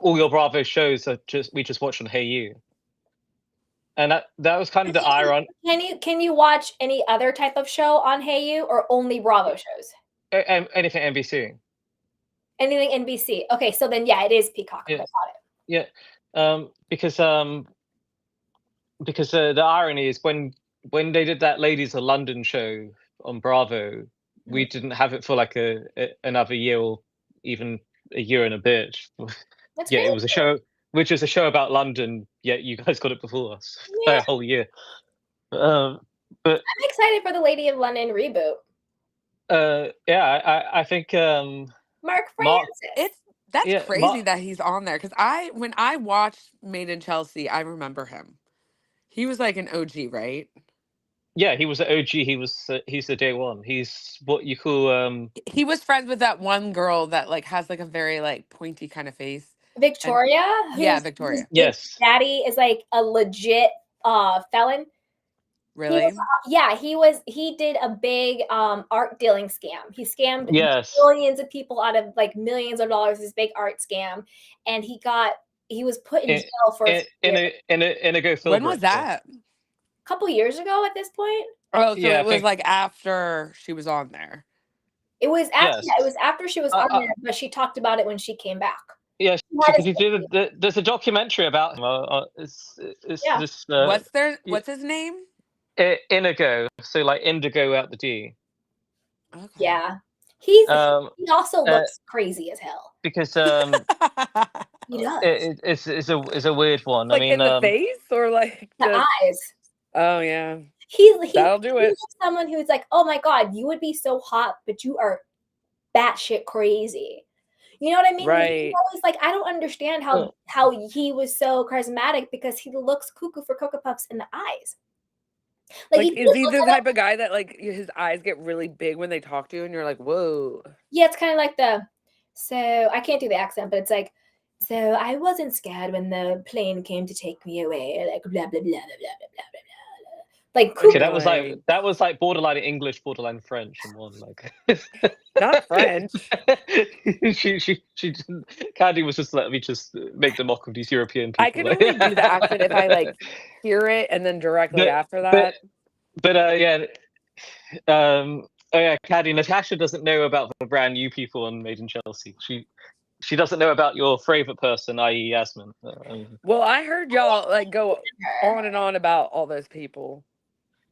all your Bravo shows are we just watch on Hey You. And that was kind of the iron. Can you watch any other type of show on Hey You or only Bravo shows? Anything NBC. Anything NBC. Okay, so then yeah, it is Peacock. Yeah. Okay, got it. Yeah. Because the irony is when they did that Ladies of London show on Bravo, we didn't have it for like another year or even a year and a bit. That's yeah, crazy. it was a show which is a show about London, yet you guys got it before us by a whole year. But I'm excited for the Lady of London reboot. Yeah, I think Mark Francis. That's crazy that he's on there, because when I watched Made in Chelsea, I remember him. He was like an OG, right? Yeah, he was an OG. He's the day one. He's what you call He was friends with that one girl that like has like a very like pointy kind of face. Victoria. Yeah, Victoria. Yes. Daddy is like a legit felon. Really? He did a big art dealing scam. He scammed millions of people out of like millions of dollars, this big art scam, and he was put in jail for in a go film. When was that? A couple years ago at this point. Oh, so it was like after she was on there. It was after she was on there, but she talked about it when she came back. Yes, yeah, there's a documentary about him. What's his name? Inigo. So like indigo out the D. Okay. Yeah. He also looks crazy as hell. Because he does. It's a weird one. Like I mean, in the face or like the eyes. Oh yeah. That'll do it. He's someone who's like, oh my God, you would be so hot, but you are batshit crazy. You know what I mean? Right. He's always like, I don't understand how he was so charismatic, because he looks cuckoo for Cocoa Puffs in the eyes. Like is he the type of guy that like his eyes get really big when they talk to you and you're like, whoa? Yeah, it's kind of like so I can't do the accent, but it's like, so I wasn't scared when the plane came to take me away, like blah blah blah blah blah blah blah blah. Like okay, that was like borderline English, borderline French, and one like not French. she Candy was just letting me just make the mock of these European people. I can only do the accent if I like hear it and then directly after that. But Candy, Natasha doesn't know about the brand new people on Made in Chelsea. She doesn't know about your favorite person, i.e. Yasmin. Well, I heard y'all like go on and on about all those people.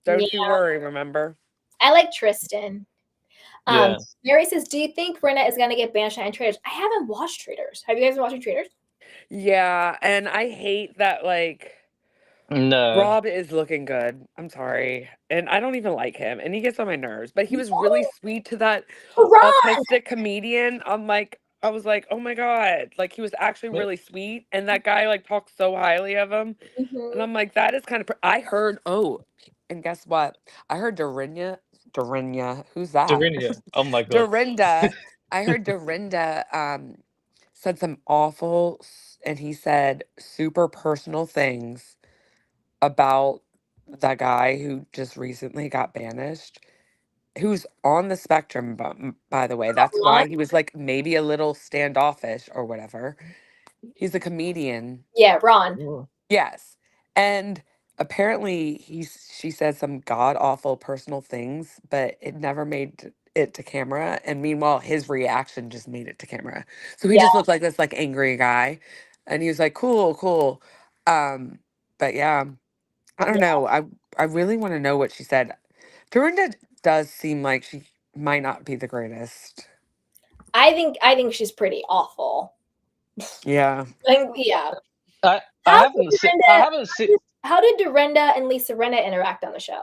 Don't you worry, remember? I like Tristan. Mary says, do you think Brenna is going to get banished on Traitors? I haven't watched Traitors. Have you guys been watching Traitors? Yeah, and I hate that, like, no. Rob is looking good. I'm sorry. And I don't even like him. And he gets on my nerves. But he was really sweet to that autistic comedian. I was like, oh my God. Like, he was actually really sweet. And that guy, like, talks so highly of him. And I'm like, that is kind of... I heard... Oh, and guess what? I heard Dorinda. Who's that? Dorinda. Oh my God. Dorinda. I heard Dorinda said some awful... And he said super personal things about that guy who just recently got banished, who's on the spectrum, by the way. That's why he was like maybe a little standoffish or whatever. He's a comedian. Yeah, Ron. Yes. And apparently she said some god awful personal things, but it never made it to camera. And meanwhile, his reaction just made it to camera. So he just looked like this like angry guy. And he was like, cool. But yeah. I don't know. I really want to know what she said. Dorinda does seem like she might not be the greatest. I think she's pretty awful. Yeah. Yeah. I How did haven't seen. I Dorinda haven't seen. how did Dorinda and Lisa Rinna interact on the show?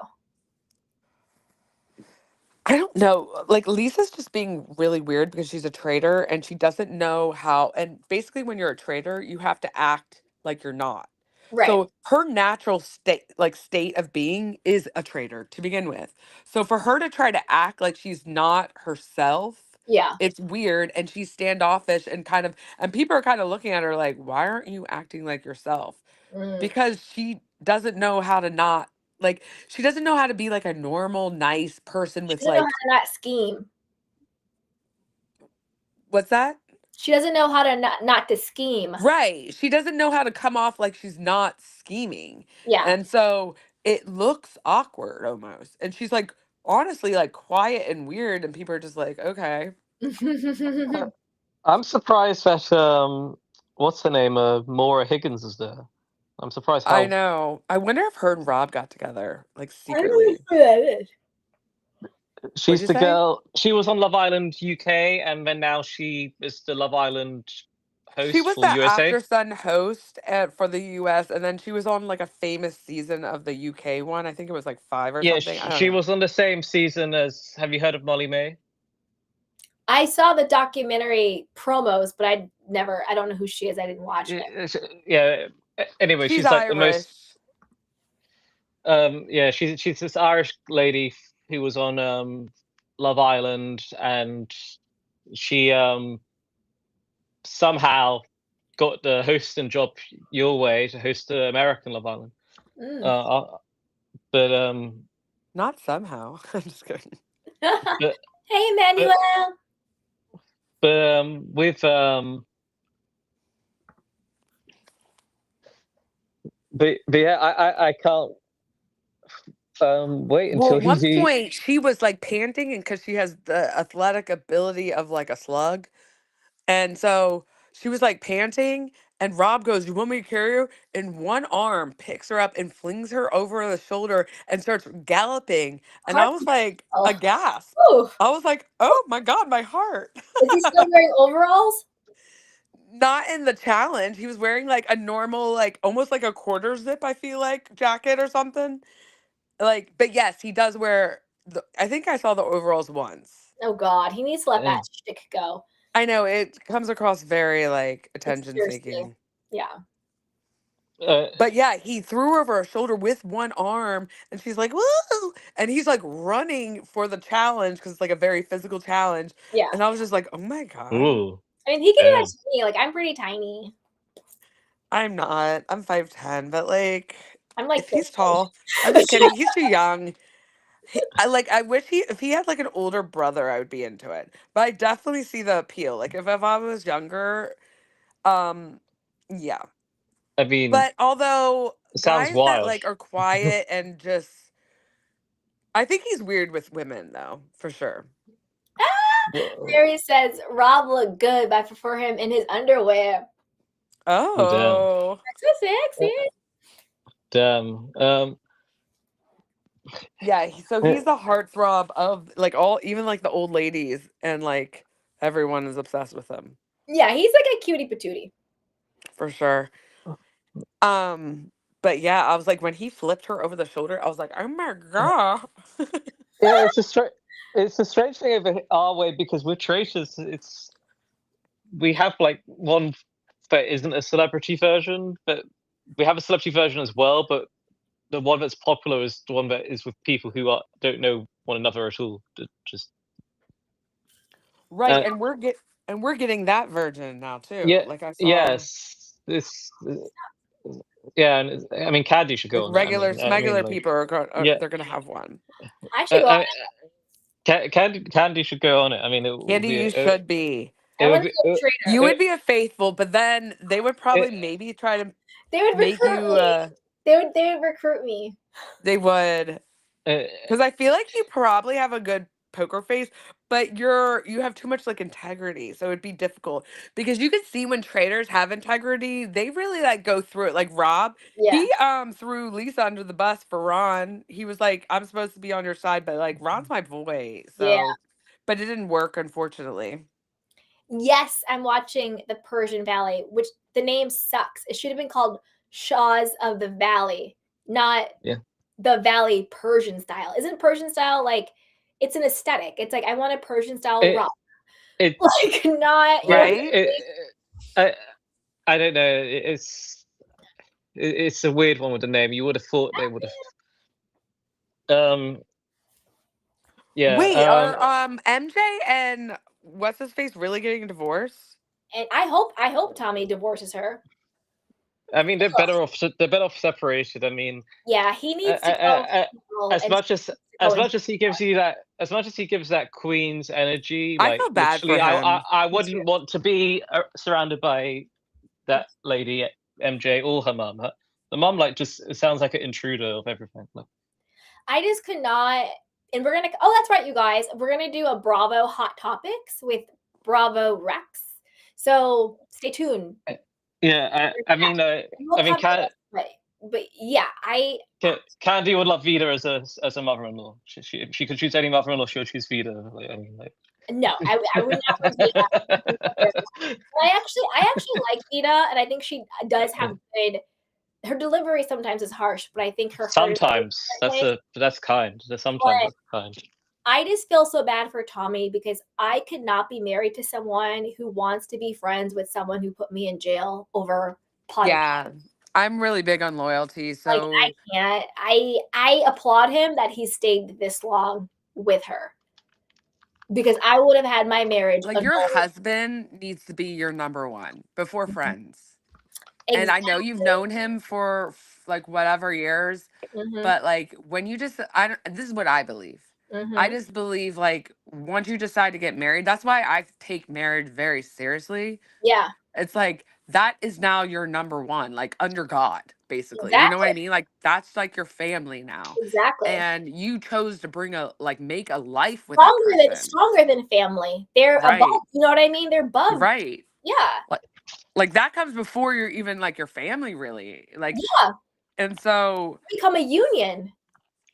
I don't know. Like Lisa's just being really weird because she's a traitor and she doesn't know how. And basically, when you're a traitor, you have to act like you're not. Right. So her natural state of being is a traitor to begin with. So for her to try to act like she's not herself, Yeah. it's weird. And she's standoffish and and people are kind of looking at her like, why aren't you acting like yourself? Mm. Because she doesn't know how to not like she doesn't know how to be like a normal nice person She with doesn't know how like to not scheme. what's that? She doesn't know how to not to scheme. Right. She doesn't know how to come off like she's not scheming. Yeah. And so it looks awkward almost. And she's like honestly like quiet and weird and people are just like, "Okay." I'm surprised that what's her name? Maura Higgins is there. I'm surprised I how know. I wonder if her and Rob got together like I don't know secretly. who that is. What'd she's you the say? girl. She was on Love Island UK, and then now she is the Love Island She host was for the USA. After Sun host for the US and then she was on like a famous season of the UK one. I think it was like 5 or Yeah, something. I don't she know. was on the same season as. Have you heard of Molly May? I saw the documentary promos, but I don't know who she is. I didn't watch it. Yeah. Anyway, She's she's like the Irish. most. Yeah, she's this Irish lady who was on Love Island, and she somehow got the hosting job your way to host the American Love Island. Mm. But Not somehow. I'm just kidding. but Hey, but, Emmanuel. with but yeah, I can't wait Well, until at one he. point she was like panting and because she has the athletic ability of like a slug. And so she was like panting and Rob goes, "You want me to carry her?" And one arm picks her up and flings her over the shoulder and starts galloping. And I Heart. was like Oh. aghast. Ooh. I was like, "Oh my God, my heart." Is he still wearing overalls? Not in the challenge. He was wearing like a normal, like almost like a quarter zip, I feel like, jacket or something. Like, but yes, he does wear I think I saw the overalls once. Oh God, he needs to let that shtick go. I know it comes across very like It's attention seriously, seeking. yeah. But yeah, he threw her over her shoulder with one arm and she's like, "Woo!" And he's like running for the challenge because it's like a very physical challenge. Yeah. And I was just like, "Oh my God." Ooh, I mean, he can do damn. that to me. Like, I'm pretty tiny. I'm not. I'm 5'10", but like I'm like if he's 15. tall, I'm just kidding. He's too young. I wish if he had like an older brother, I would be into it. But I definitely see the appeal. Like if I was younger, um, yeah. I mean, But although it sounds guys that wild. like are quiet and just, I think he's weird with women though, for sure. Mary says Rob looked good, but I prefer him in his underwear. Damn. Oh, So sexy. Damn. yeah. So he's the heartthrob of like even like the old ladies, and like everyone is obsessed with him Yeah, he's like a cutie patootie. for sure. But yeah, I was like when he flipped her over the shoulder, I was like, oh my God. Yeah, it's a strange thing over our way because we're traitors. We have like one that isn't a celebrity version, but we have a celebrity version as well. But the one that's popular is the one that is with people who don't know one another at all. Just Right, uh, and we're getting that version now too. yeah, Like I saw yes, this yeah, and I mean, Candy should like go on it. I mean, regular like people yeah, they're gonna have one. I should go on it. Candy should go on it. I mean, it would Candy, be you should be. I it would want to be be a You trainer. would be a faithful, but then they would probably it, maybe try to They would make recruit you me. They would recruit me. they would it, because I feel like you probably have a good poker face, but you have too much like integrity, so it'd be difficult because you can see when traitors have integrity, they really like go through it. Like Rob, Yeah. he threw Lisa under the bus for Ron. He was like, "I'm supposed to be on your side, but like Ron's my boy." Yeah. So, but it didn't work, unfortunately. Yes, I'm watching the Persian Valley, which the name sucks. It should have been called Shaws of the Valley, not Yeah. the Valley Persian style. Isn't Persian style like it's an aesthetic? It's like I want a Persian style It rock. it Like not you know well Right? I don't know. It's a weird one with the name. You would have thought they would have. Yeah. Wait, are MJ and what's his face really getting a divorce? and I hope Tommy divorces her. I mean, they're better off. They're better off separated. I mean, Yeah, he needs to go as and much go as and much as he gives you that, as much as he gives that Queen's energy, I like feel bad for literally, him. I wouldn't want to be surrounded by that lady MJ or her mum. The mum like just it sounds like an intruder of everything. Like, I just could not. And we're gonna. Oh, that's right, you guys. We're gonna do a Bravo Hot Topics with Bravo Rex. So stay tuned. yeah, I mean, We'll I mean, cover this, but yeah, Candy would love Vida as a mother-in-law. She could choose any mother-in-law. She'll choose Vida. Like, I mean, like. no, I would not want Vita. I actually like Vita, and I think she does have good. Her delivery sometimes is harsh, but I think her heart is in Sometimes the right place. that's kind. Sometimes But that's kind. I just feel so bad for Tommy because I could not be married to someone who wants to be friends with someone who put me in jail over pot. Yeah, I'm really big on loyalty, Like I so can't. I applaud him that he stayed this long with her because I would have had my marriage like your annulled. husband needs to be your number one before friends. And I know Exactly. you've known him for like whatever years, Mhm. but like when you just I don't, this is what I believe. I Mhm. just believe like once you decide to get married, that's why I take marriage very seriously. Yeah. It's like that is now your number one, like under God, basically. You know what Exactly. I mean? Like that's like your family now. Exactly. And you chose to bring a like make a life with that person. Stronger than family. They're above. Right. You know what I mean? They're above. Right. Yeah. Like that comes before you're even like your family really. Like Yeah. and so Become a union.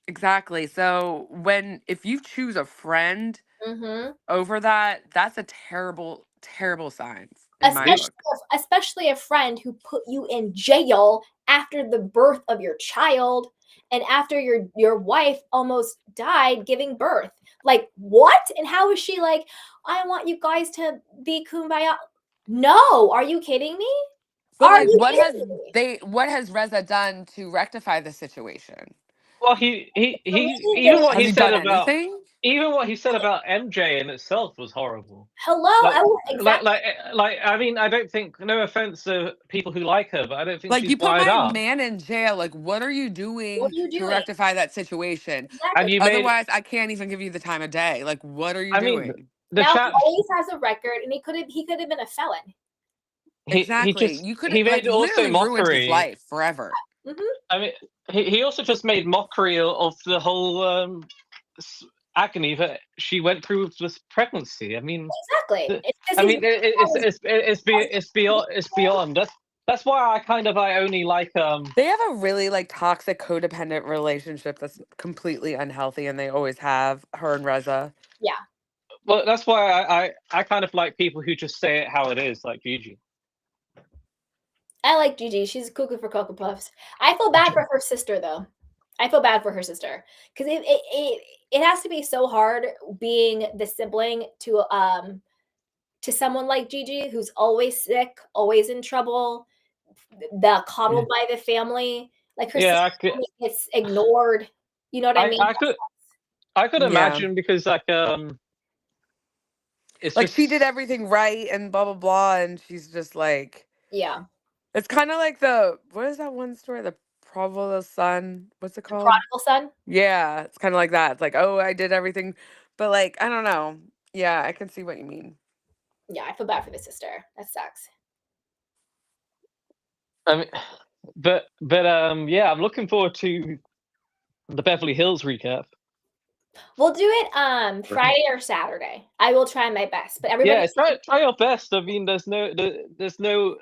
exactly. So when if you choose a friend Mhm. over that, that's a terrible, terrible signs in my Especially book. especially a friend who put you in jail after the birth of your child and after your wife almost died giving birth. Like what? And how is she like, I want you guys to be kumbaya? No, are you kidding me? But Are like you kidding me? what has Reza done to rectify the situation? Well, he Believe even in what Has he he said done about anything? MJ in itself was horrible. hello. Like, Exactly. I mean, I don't think. No offense to people who like her, but I don't think Like she's you put wired my up. man in jail. Like what are you What doing are you to doing? rectify that situation? And Exactly. you made. Otherwise, I can't even give you the time of day. Like what are you I mean, doing? the Now he chat. always has a record and he could have been a felon. He Exactly. just You could he like made also literally ruined his mockery. life forever. Hmm. I mean, he also just made mockery of the whole agony that she went through with this pregnancy. I mean, Exactly. the- It's because I his mean, it's beyond. That's why I only like They have a really like toxic codependent relationship that's completely unhealthy and they always have, her and Reza. yeah. well, that's why I kind of like people who just say it how it is, like Gigi. I like Gigi. She's cuckoo for Cocoa Puffs. I feel bad for her sister though. I feel bad for her sister because it has to be so hard being the sibling to someone like Gigi who's always sick, always in trouble, the Yeah, coddled by the family. Like her sister yeah, gets ignored. You know what I mean? I could I could Yeah. imagine because like it's Like she did just everything right and blah blah blah and she's just like Yeah. it's kind of like the what is that one story? The Provo's son. What's it The called? prodigal son. Yeah, it's kind of like that. It's like, oh, I did everything, but like I don't know. Yeah, I can see what you mean. Yeah, I feel bad for the sister. That sucks. I mean, but yeah, I'm looking forward to the Beverly Hills recap. We'll do it Friday or Saturday. I will try my best, but everybody. Yeah, try your best. I mean, there's no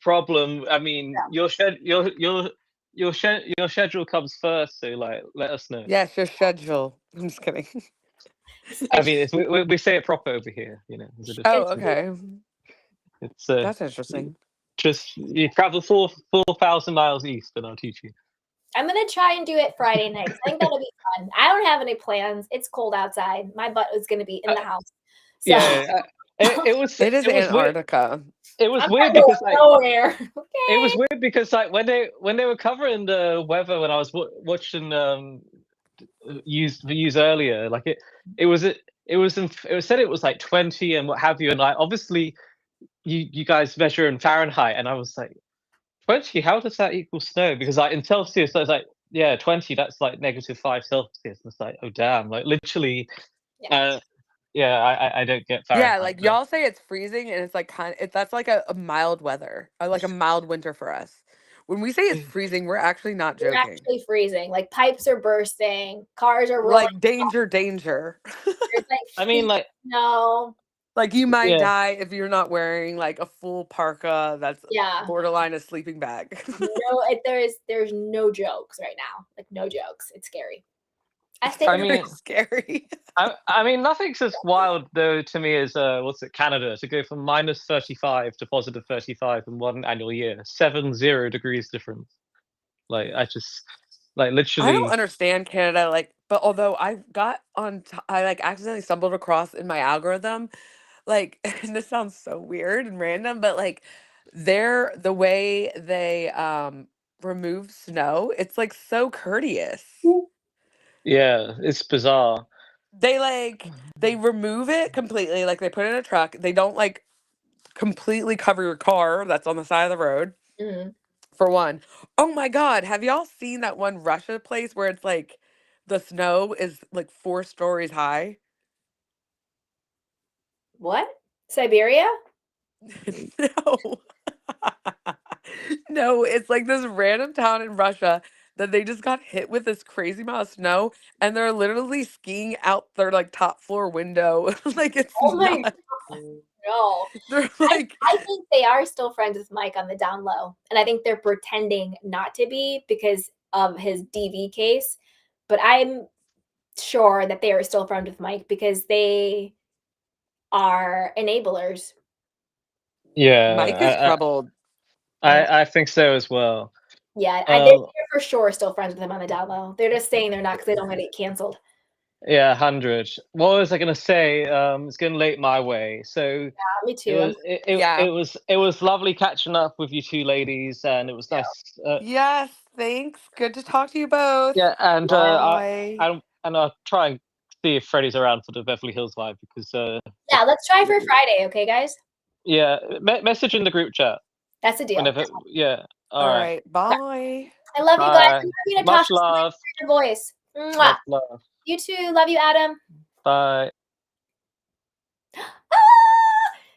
problem. I mean, your schedule comes first, so like let us know. Yes, your schedule. I'm just kidding. I mean, we say it proper over here. You know, there's a Oh, difference. okay. It's That's interesting. just you travel 4,000 miles east, and I'll teach you. I'm gonna try and do it Friday night. I think that'll be fun. I don't have any plans. It's cold outside. My butt is gonna be in the house. So Yeah, it was It is it was weird. Antarctica. It was I'm weird not going because like nowhere. it was Okay. weird because like when they were covering the weather when I was watching use earlier, like it was it was said it was like 20 and what have you, and like obviously you guys measure in Fahrenheit, and I was like 20, how does that equal snow? Because like in Celsius I was like, yeah, 20, that's like -5 Celsius, and it's like, oh damn, like literally. Yeah. Yeah, I don't get Yeah, Fahrenheit, like but y'all say it's freezing and it's like that's like a mild weather. Or like a mild winter for us. When we say it's freezing, we're actually not We're joking. actually freezing. Like pipes are bursting, cars are rolling. Like danger, danger. There's like I mean, feet like, snow. Like you might yeah, die if you're not wearing like a full parka that's Yeah. borderline a sleeping bag. No, there's no jokes right now. Like no jokes. It's scary. I It's stay I in the very mean, scary. I mean, nothing's as wild though to me as what's it, Canada, to go from -35 to +35 in one annual year, 70 degrees difference. Like I just like I don't literally, understand Canada, like, but although I like accidentally stumbled across in my algorithm, like, and this sounds so weird and random, but like, the way they remove snow, it's like so courteous. yeah, it's bizarre. They remove it completely, like they put it in a truck. They don't like completely cover your car that's on the side of the road. Mhm. For one. Oh my God, have y'all seen that one Russia place where it's like the snow is like 4 stories high? What? Siberia? No. No, it's like this random town in Russia that they just got hit with this crazy amount of snow and they're literally skiing out their like top floor window. Like it's Oh my not. no. They're I, like I think they are still friends with Mike on the down low. And I think they're pretending not to be because of his DV case. But I'm sure that they are still friends with Mike because they are enablers. Mike is Yeah, troubled. Yeah. I think so as well. Yeah. They're Um, for sure still friends with him on the down low. They're just saying they're not because they don't want to get canceled. yeah, 100. What was I gonna say? It's getting late my way, so Me too. I'm Yeah. it was lovely catching up with you two ladies, and it was nice. Yes, thanks. Good to talk to you both. Yeah, and Bye. I'll try and see if Freddie's around for the Beverly Hills vibe because yeah, let's try for Friday, okay, guys? yeah, message in the group chat That's the deal. whenever. Yeah, all All right. right. Bye. I love you guys. I Bye. love you, Much Natasha. So nice love. to hear your voice. Mwah. Much love. You too. Love you, Adam. Bye. Ah,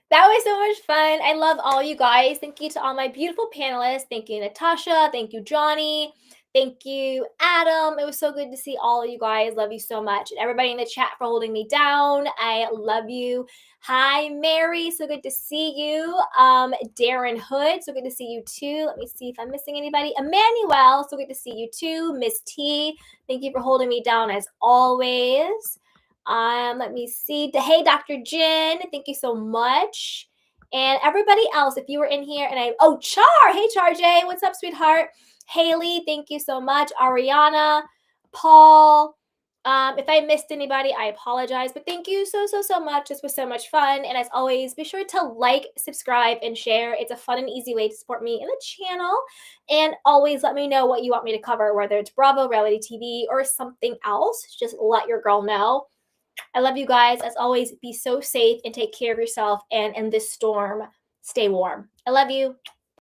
that was so much fun. I love all you guys. Thank you to all my beautiful panelists. Thank you, Natasha. Thank you, Johnny. Thank you, Adam. It was so good to see all of you guys. Love you so much. And everybody in the chat for holding me down. I love you. Hi, Mary. So good to see you. Darren Hood. So good to see you too. Let me see if I'm missing anybody. Emmanuel. So good to see you too. Miss T. Thank you for holding me down as always. Let me see. Hey, Dr. Jen, thank you so much. And everybody else, if you were in here and Char, hey, Char J, what's up, sweetheart? Haley, thank you so much. Ariana, Paul. If I missed anybody, I apologize, but thank you so much. This was so much fun. And as always, be sure to like, subscribe, and share. It's a fun and easy way to support me in the channel. And always let me know what you want me to cover, whether it's Bravo, reality TV, or something else. Just let your girl know. I love you guys. As always, be so safe and take care of yourself. And in this storm, stay warm. I love you.